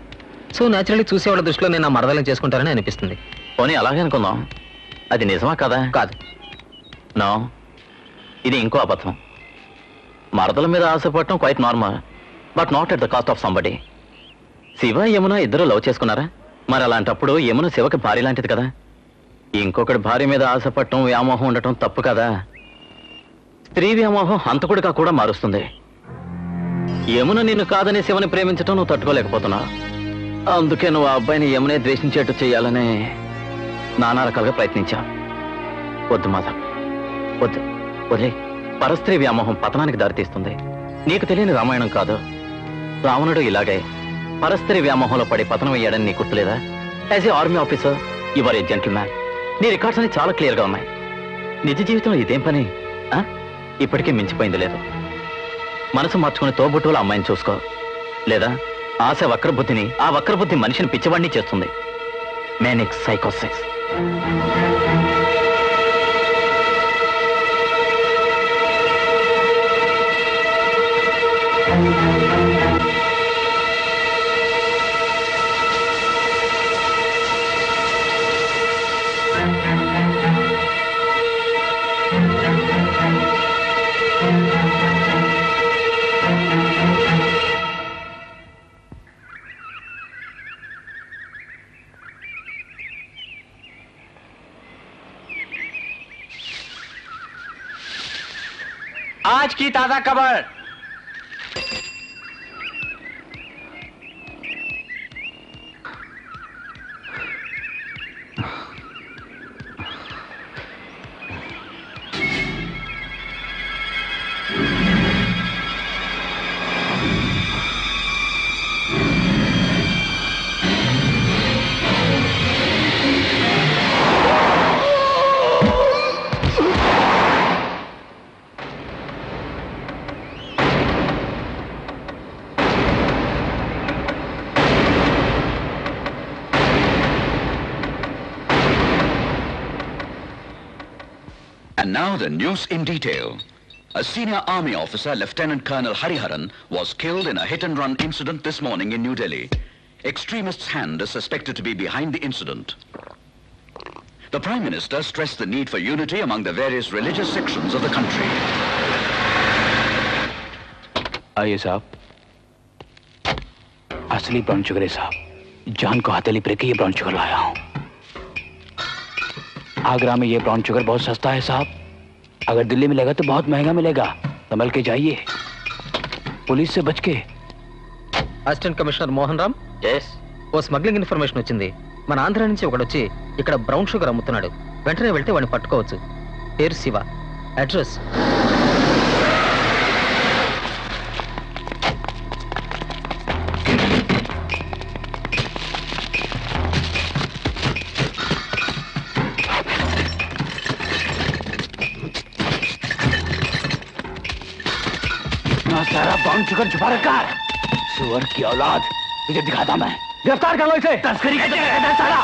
[SPEAKER 10] సో న్యాచురల్లీ చూసేవాళ్ళ దృష్టిలో నేను నా మరదలను చేసుకుంటారని అనిపిస్తుంది. పోనీ అలాగే అనుకుందాం. అది నిజమా కదా? కాదు. నో, ఇది ఇంకో అబద్ధం. మరదల మీద ఆశపడటం quite normal, but not at the cost of somebody. Shiva Yamuna ఇద్దరు లవ్ చేసుకున్నారా? మరి అలాంటప్పుడు యమున శివకి భార్య లాంటిది కదా. ఇంకొకటి భార్య మీద ఆశపడటం, వ్యామోహం ఉండటం తప్పు కదా. స్త్రీ వ్యామోహం హంతకుడిగా కూడా మారుస్తుంది. యమున నిన్ను కాదని శివని ప్రేమించటం నువ్వు తట్టుకోలేకపోతున్నావు. అందుకే నువ్వు ఆ అబ్బాయిని యమునే ద్వేషించేట్టు చేయాలని నానా రకాలుగా ప్రయత్నించావు. వద్దు మాధవ్, వద్దు, వదిలే. పరస్త్రీ వ్యామోహం పతనానికి దారితీస్తుంది. నీకు తెలియని రామాయణం కాదు. రావణుడు ఇలాగే పరస్త్రీ వ్యామోహంలో పడి పతనం అయ్యాడని నీకు గుర్తులేదా? As a army officer you are a gentleman. నీ రికార్డ్స్ అన్ని చాలా క్లియర్గా ఉన్నాయి. నిజ జీవితంలో ఇదేం పని? ఇప్పటికీ మించిపోయింది లేదు. మనసు మార్చుకుని తోబుట్టువుల అమ్మాయిని చూసుకో. లేదా ఆశ వక్రబుద్ధిని, ఆ వక్రబుద్ధి మనిషిని పిచ్చివాడిని చేస్తుంది. మేనిక్ సైకోసిస్.
[SPEAKER 6] आज की ताजा खबर।
[SPEAKER 11] And now the news in detail. A senior army officer, Lieutenant Colonel Hariharan, was killed in a hit-and-run incident this morning in New Delhi. Extremists' hand is suspected to be behind the incident. The Prime Minister stressed the need for unity among the various religious sections of the country.
[SPEAKER 6] आइए साहब, असली brown sugar है साहब। जान को हथेली पे ये ब्राउन शुगर लाया हूँ। आगरा में ये ब्राउन शुगर बहुत सस्ता है साहब। अगर दिल्ली मिलेगा तो बहुत महंगा मिलेगा। संभल के जाइए, पुलिस से बच के।
[SPEAKER 3] Assistant commissioner Mohan Ram. ఓ స్మగ్లింగ్ ఇన్ఫర్మేషన్ వచ్చింది. మన ఆంధ్ర నుంచి ఒకడు వచ్చి ఇక్కడ బ్రౌన్ షుగర్ అమ్ముతున్నాడు. వెంటనే వెళ్తే వాడిని పట్టుకోవచ్చు. పేరు శివ. అడ్రస్
[SPEAKER 6] सारा ब्राउन शुगर छुपा रखा है। सुअर की औलाद, तुझे दिखाता मैं। गिरफ्तार कर लो इसे। तस्करी का साला।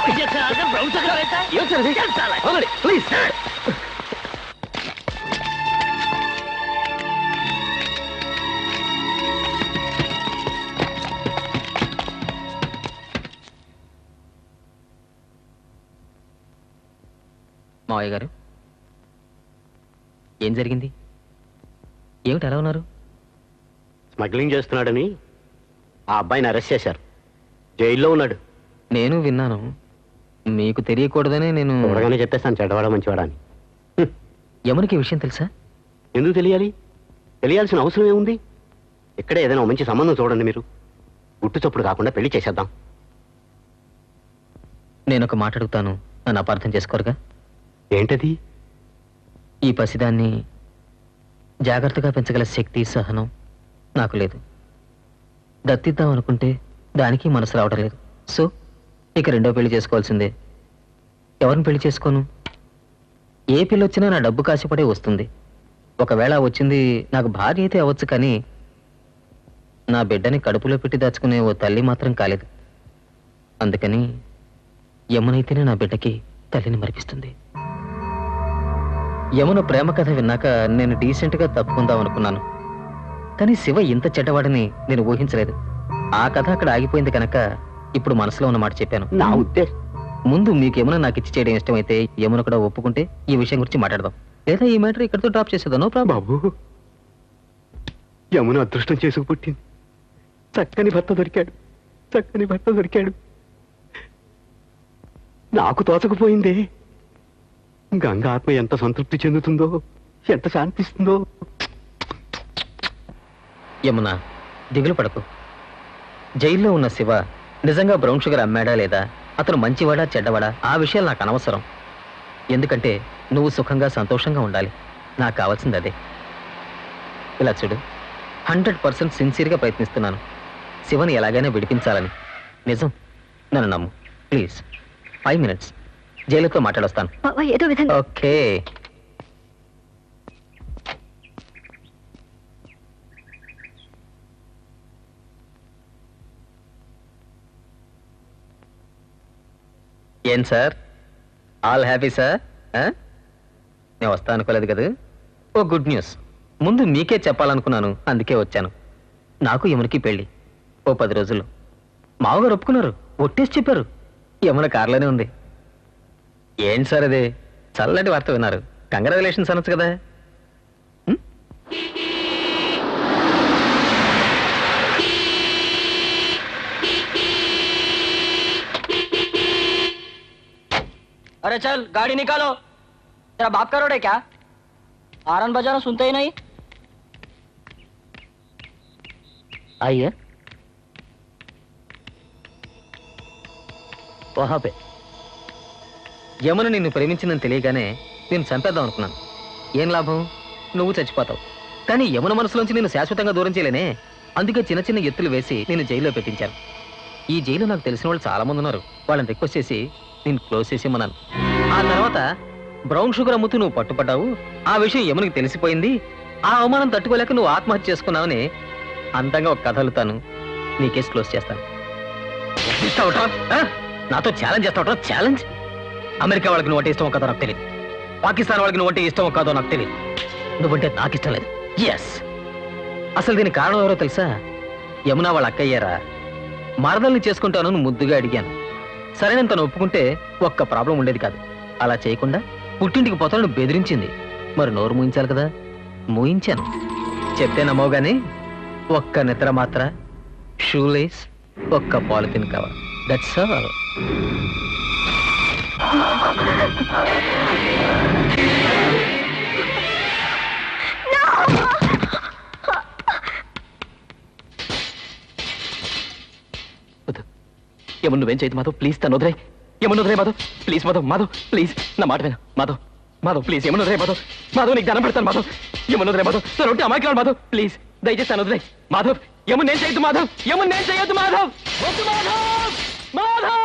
[SPEAKER 6] ब्राउन शुगर रहता है। ये साला। प्लीज।
[SPEAKER 3] మావయ్య గారు ఏం జరిగింది? ఏమిటి ఎలా ఉన్నారు?
[SPEAKER 4] స్మగ్లింగ్ చేస్తున్నాడని ఆ అబ్బాయిని అరెస్ట్ చేశారు. జైల్లో ఉన్నాడు.
[SPEAKER 3] నేను విన్నాను. మీకు తెలియకూడదనే నేను
[SPEAKER 4] చూడగానే చెప్పేస్తాను చెడ్డవాడ మంచివాడా అని.
[SPEAKER 3] యమునికి ఈ విషయం తెలుసా?
[SPEAKER 4] ఎందుకు తెలియాలి? తెలియాల్సిన అవసరం ఏముంది? ఇక్కడే ఏదైనా ఓ మంచి సంబంధం చూడండి. మీరు గుట్టు చప్పుడు కాకుండా పెళ్లి చేసేద్దాం.
[SPEAKER 3] నేను ఒక మాట అడుగుతాను, నన్ను అపార్థం చేసుకోరుగా?
[SPEAKER 4] ఏంటది?
[SPEAKER 3] ఈ పసిదాన్ని జాగ్రత్తగా పెంచగల శక్తి, సహనం నాకు లేదు. దత్తిద్దాం అనుకుంటే దానికి మనసు రావడం లేదు. సో ఇక రెండో పెళ్లి చేసుకోవాల్సిందే. ఎవరిని పెళ్లి చేసుకోను? ఏ పిల్ల వచ్చినా నా డబ్బు కాసిపడే వస్తుంది. ఒకవేళ వచ్చింది నాకు భార్య అయితే అవ్వచ్చు, కానీ నా బిడ్డని కడుపులో పెట్టి దాచుకునే ఓ తల్లి మాత్రం కాలేదు. అందుకని యమునైతేనే నా బిడ్డకి తల్లిని మరిపిస్తుంది. యమున ప్రేమ కథ విన్నాక నేను డీసెంట్గా తప్పుకుందాం అనుకున్నాను, కానీ శివ ఇంత చెడ్డవాడని నేను ఊహించలేదు. ఆ కథ అక్కడ ఆగిపోయింది కనుక ఇప్పుడు మనసులో ఉన్న మాట చెప్పాను.
[SPEAKER 4] నా ఉద్దేశం
[SPEAKER 3] ముందు మీకు యమున నాకు ఇచ్చి చేయడం ఇష్టమైతే యమున కూడా ఒప్పుకుంటే ఈ విషయం గురించి మాట్లాడదాం. లేదా ఈ మ్యాటర్ ఇక్కడితో డ్రాప్ చేసేదా? No problem.
[SPEAKER 4] బాబు, యమున అదృష్టం చేసుకు పుట్టింది. చక్కని భర్త దొరికాడు. చక్కని భర్త దొరికాడు. నాకు తోచకపోయిందే. గంగ ఆత్మ ఎంత సంతృప్తి చెందుతుందో, ఎంత శాంతిస్తుందో.
[SPEAKER 3] యమున, దిగులు పడకు. జైల్లో ఉన్న శివ నిజంగా బ్రౌన్ షుగర్ అమ్మాడా లేదా, అతను మంచివాడా చెడ్డవాడా, ఆ విషయాలు నాకు అనవసరం. ఎందుకంటే నువ్వు సుఖంగా సంతోషంగా ఉండాలి. నాకు కావాల్సింది అదే. ఇలా చూడు, 100% సిన్సియర్గా ప్రయత్నిస్తున్నాను శివని ఎలాగైనా విడిపించాలని. నిజం, నన్ను నమ్ము ప్లీజ్. 5 minutes జైలుతో మాట్లాడొస్తాను.
[SPEAKER 2] ఏదో విధంగా.
[SPEAKER 3] ఓకే. ఏం సార్, ఆల్ హ్యాపీ సార్? నేను వస్తా అనుకోలేదు కదా. ఓ గుడ్ న్యూస్. ముందు మీకే చెప్పాలనుకున్నాను, అందుకే వచ్చాను. నాకు యమునకి పెళ్ళి ఓ 10 రోజుల్లో. మావగారు ఒప్పుకున్నారు, ఒట్టేసి చెప్పారు. యమున కార్లోనే ఉంది. ఏంటి సార్ అదే, చల్లటి వార్త విన్నారు. కంగ్రాచులేషన్స్ అనొచ్చు కదా.
[SPEAKER 1] अरे चल गाड़ी निकालो, तेरा बाप का रोड है क्या? आरन बजाना सुनते ही नहीं। आइए वहां पे.
[SPEAKER 3] యమున నిన్ను ప్రేమించిందని తెలియగానే నేను చంపేద్దాం అనుకున్నాను. ఏం లాభం, నువ్వు చచ్చిపోతావు. కానీ యమున మనసులోంచి నేను శాశ్వతంగా దూరం చేయలేనే. అందుకే చిన్న చిన్న ఎత్తులు వేసి నేను జైల్లో పెట్టించాను. ఈ జైలు నాకు తెలిసిన వాళ్ళు చాలా మంది ఉన్నారు. వాళ్ళని రిక్వెస్ట్ చేసి నేను క్లోజ్ చేసేమన్నాను. ఆ తర్వాత బ్రౌన్ షుగర్ అమ్ముతూ నువ్వు పట్టుపడ్డావు. ఆ విషయం యమునకి తెలిసిపోయింది. ఆ అవమానం తట్టుకోలేక నువ్వు ఆత్మహత్య చేసుకున్నావని అందంగా ఒక కథ అల్లుతాను. నీ కేసు క్లోజ్ చేస్తాను. నాతో ఛాలెంజ్ చేస్తావు? ఛాలెంజ్? అమెరికా వాళ్ళకి నువ్వు అంటే ఇష్టం కాదో నాకు తెలియదు. పాకిస్తాన్ వాళ్ళకి నువ్వు అంటే ఇష్టం కాదో నాకు తెలియదు. నువ్వంటే నాకు ఇష్టం లేదు. ఎస్, అసలు దీనికి కారణం ఎవరో తెలుసా? యమున వాళ్ళ అక్కయ్యారా. మరదల్ని చేసుకుంటాను ముద్దుగా అడిగాను. సరే నేను తను ఒప్పుకుంటే ఒక్క ప్రాబ్లం ఉండేది కాదు. అలా చేయకుండా పుట్టింటికి పోతాను బెదిరించింది. మరి నోరు మూయించాలి కదా, మూయించాను. చెప్తే నమ్మవు గానీ ఒక్క నిద్ర మాత్ర, షూలేస్, ఒక్క పాలిథిన్ కవర్, దట్స్ ఆల్.
[SPEAKER 10] ఏమన్నా నువ్వేం చేయదు మాధవ్, ప్లీజ్ తను వదిలే. ఏమన్నా వదిలే మాధవ్, ప్లీజ్ మాధవ్. మాధవ్ ప్లీజ్ నా మాట విన మాధవ్. మాధవ్ ప్లీజ్ ఏమన్నా వదిలే మాధవ్. మాధవ్ నీకు దండం పెడతాను మాధవ్. ఏమన్నా వదిలే మాధవ్. తను ఉంటే అమాయకురాలు మాధవ్. ప్లీజ్ దయచేసి తను వదిలే మాధవ్. ఏమన్నా నేను చేయొద్దు మాధవ్. ఏమన్నా నేను చేయొద్దు మాధవ్. వద్దు మాధవ్. మాధవ్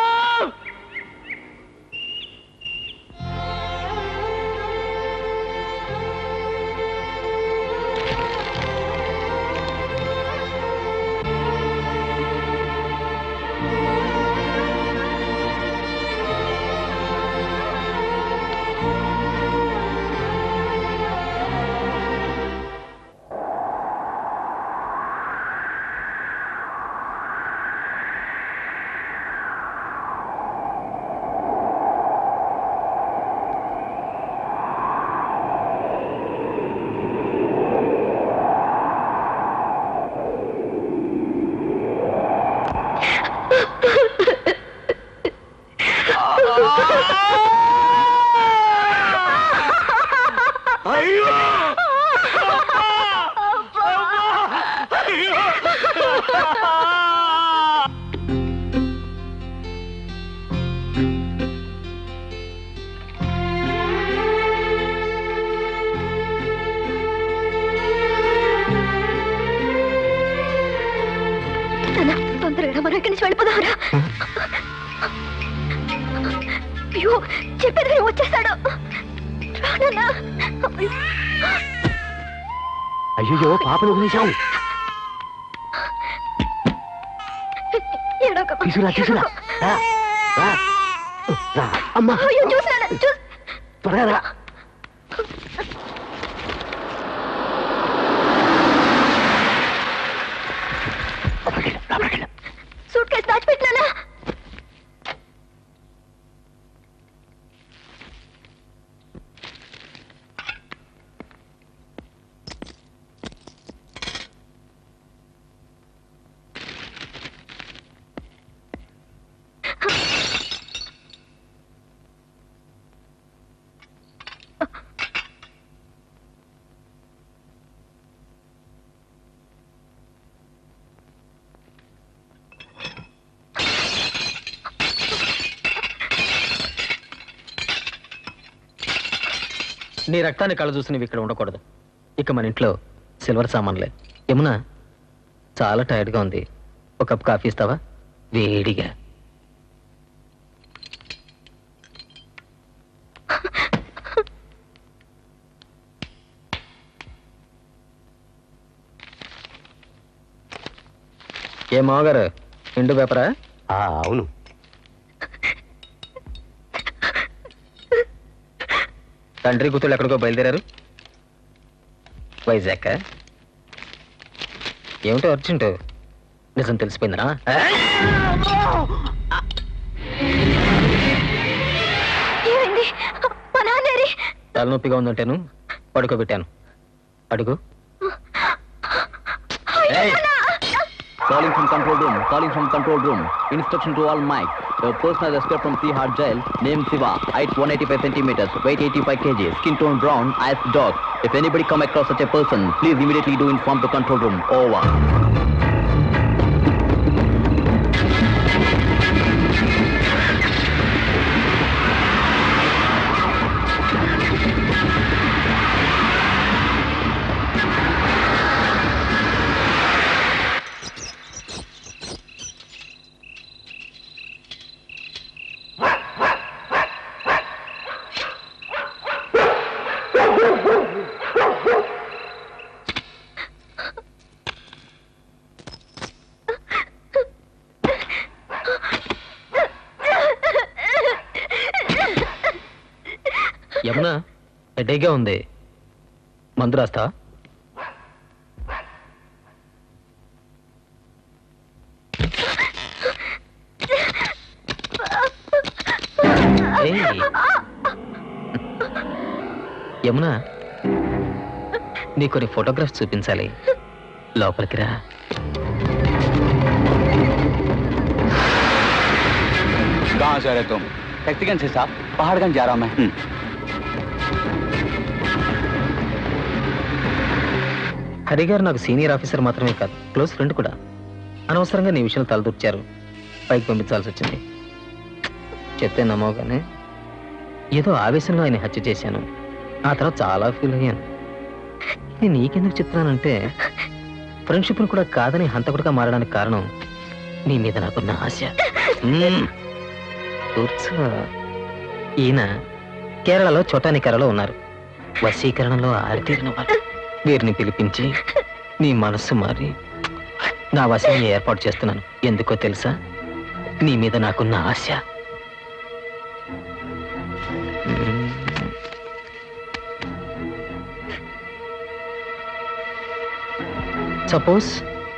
[SPEAKER 2] మనం ఇక్కడి నుంచి వెళ్ళిపోదామరా. అయ్యో చెప్పేది వచ్చేస్తాడు.
[SPEAKER 6] అయ్యో పాపను వదిలేశావు. తీసుకురా తీసుకురా. అమ్మా త్వరగా రా.
[SPEAKER 2] సూట్ కేసు దాచిపెట్టినా.
[SPEAKER 3] నీ రక్తాన్ని కళ్ళ చూసి నువ్వు ఇక్కడ ఉండకూడదు. ఇక మన ఇంట్లో సిల్వర్ సామాన్లే. యమునా చాలా టైర్డ్గా ఉంది, ఒక కప్ కాఫీ ఇస్తావా? వేడిగా. ఏ మావగారు, ఎండు పేపరా?
[SPEAKER 6] అవును.
[SPEAKER 3] తండ్రి కూతుళ్ళు ఎక్కడికో బయలుదేరారు. వైజాగ్. ఏమిటో అర్జెంట్? నిజం తెలిసిపోయిందనా? తలనొప్పిగా ఉందంటేను పడుకోబెట్టాను. అడుగు.
[SPEAKER 10] Calling from control room. Calling from control room. Instruction to all mic. A person has escaped from Tihar jail. Name Siva. Height 185 centimeters. Weight 85 kg. Skin tone brown. Eyes dark. If anybody come across such a person, please immediately do inform the control room. Over.
[SPEAKER 3] Yamuna హెడేక్గా ఉంది, మందు రాస్తా? యమునా నీ కొన్ని photographs చూపించాలి, లోపలికి రా.
[SPEAKER 10] कहाँ से रहे तुम? टैक्सीगंज से साहब, पहाड़गंज जा रहा मैं.
[SPEAKER 3] హరి గారు నాకు సీనియర్ ఆఫీసర్ మాత్రమే కాదు, క్లోజ్ ఫ్రెండ్ కూడా. అనవసరంగా నీ విషయంలో తలదూర్చారు, పైకి పంపించాల్సి వచ్చింది. చెప్తే నమ్మవుగానే ఏదో ఆవేశంలో ఆయన హత్య చేశాను. ఆ తర్వాత చాలా ఫీల్ అయ్యాను. నేను నీకెందుకు చెప్తున్నానంటే ఫ్రెండ్షిప్ను కూడా కాదని హంతకుడిగా మారడానికి కారణం నీ మీద నాకున్న ఆశ. ఈయన కేరళలో చోటానికరలో ఉన్నారు, వశీకరణలో ఆరితీరిన వాళ్ళు. వీరిని పిలిపించి నీ మనస్సు మారి నా వశం ఏర్పాటు చేస్తున్నాను. ఎందుకో తెలుసా? నీ మీద నాకున్న ఆశ. సపోజ్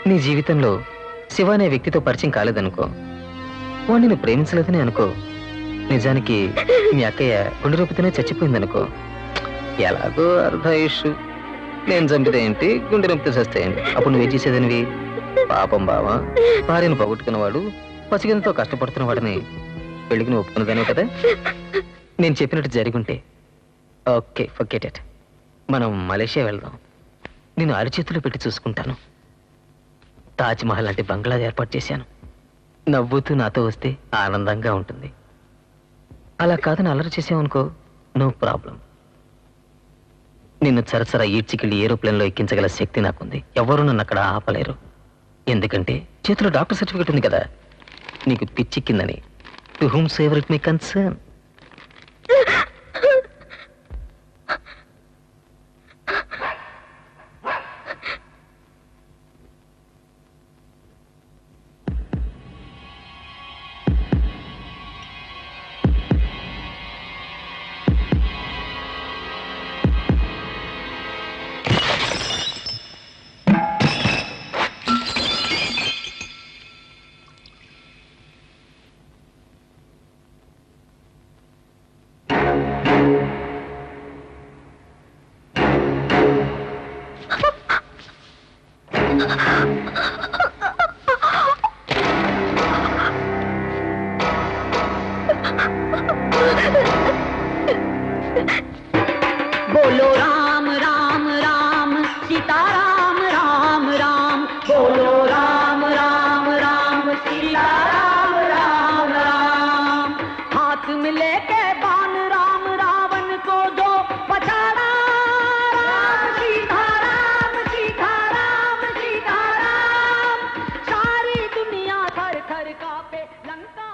[SPEAKER 3] నీ జీవితంలో శివ అనే వ్యక్తితో పరిచయం కాలేదనుకో, వాడిని నువ్వు ప్రేమించలేదని అనుకో. నిజానికి మీ అక్కయ్య గుండె రూపితేనే చచ్చిపోయిందనుకో. ఎలాగో అర్ధాయుష్, నేను చంపితే ఏంటి, గుండె నొప్పితే చస్తాయండి. అప్పుడు నువ్వేం చేసేదనివి? పాపం బావా, భార్యను పోగొట్టుకున్నవాడు, పసిగంతో కష్టపడుతున్న వాడిని పెళ్లికి నువ్వు ఒప్పుకున్నదానే కదా. నేను చెప్పినట్టు జరుగుంటే ఓకే, ఫర్గెట్ ఇట్. మనం మలేషియా వెళ్దాం. నేను అరిచేతిలో పెట్టి చూసుకుంటాను. తాజ్మహల్ లాంటి బంగ్లా ఏర్పాటు చేశాను. నవ్వుతూ నాతో వస్తే ఆనందంగా ఉంటుంది. అలా కాదని అల్లరి చేసావనుకో, నో ప్రాబ్లం. నిన్ను చరచర ఈడ్చికెళ్ళి ఏరోప్లేన్లో ఎక్కించగల శక్తి నాకుంది. ఎవరు నన్ను అక్కడ ఆపలేరు. ఎందుకంటే చేతిలో డాక్టర్ సర్టిఫికేట్ ఉంది కదా. నీకు పిచ్చిక్కిందని. To whomsoever it may concern.
[SPEAKER 12] बोलो राम राम राम सीता राम राम राम बोलो राम राम राम सीता राम राम राम हाथ में लेके बाण राम रावण को जो बचाना राम सीता राम सीता राम सीता राम सारी दुनिया थर थर कांपे लंका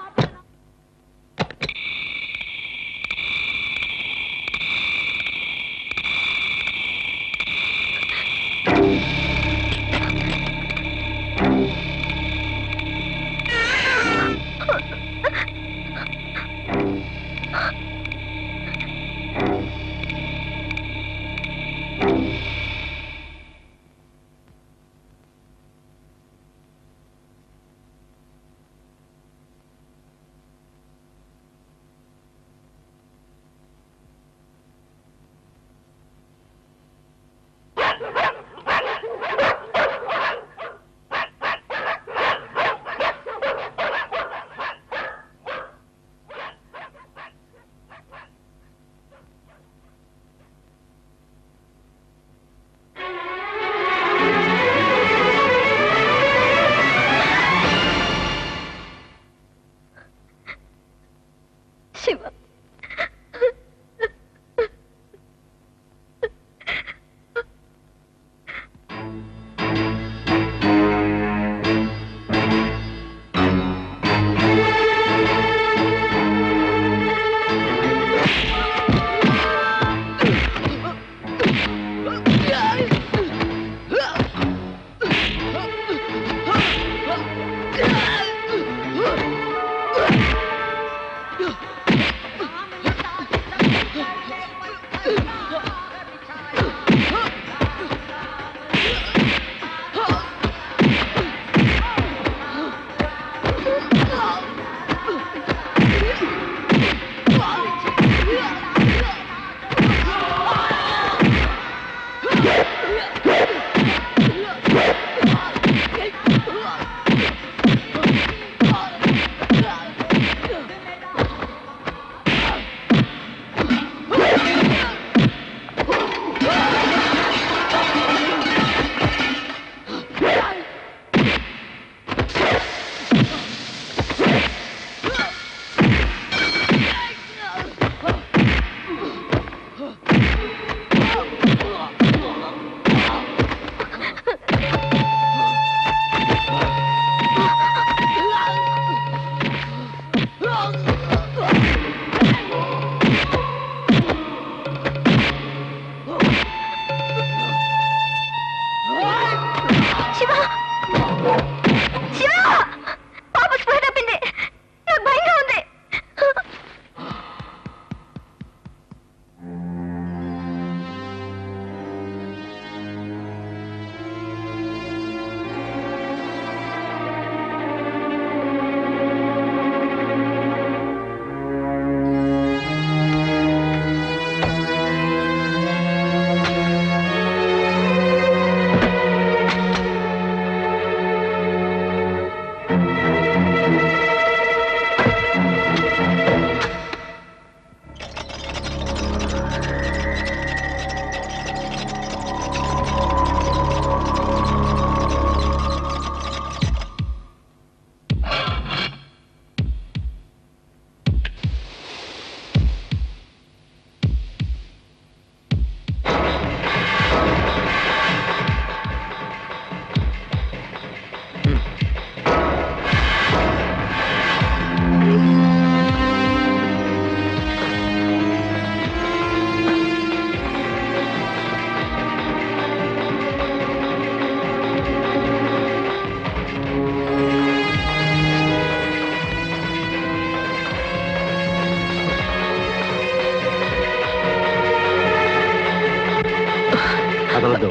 [SPEAKER 4] కదలదు.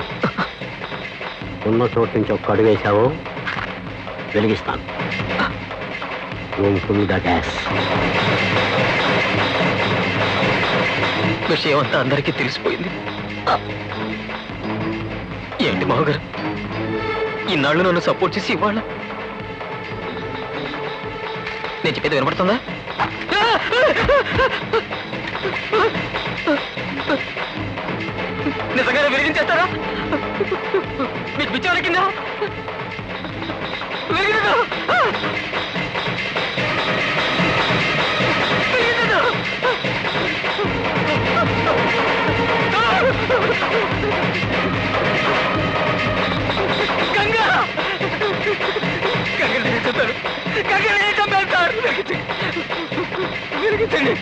[SPEAKER 4] ఉన్న చోటు నుంచి ఒక్క అడుగు వేశావు, వెలిగిస్తాను. రూమ్ ఫుల్గా గ్యాస్.
[SPEAKER 10] విషయం అంతా అందరికీ తెలిసిపోయింది. ఏంటి మావగారు, ఇన్నాళ్ళు నన్ను సపోర్ట్ చేసి ఇవాళ నేను చెప్పేది వినపడుతుందా? నిజంగానే వెలిగించేస్తారా? మీకు పిచ్చి వెలిగిందా? వెలిగిందా? గంగా గంగ నేను చంపాను. గంగ నేను చంపాను సార్. వెలిగించండి.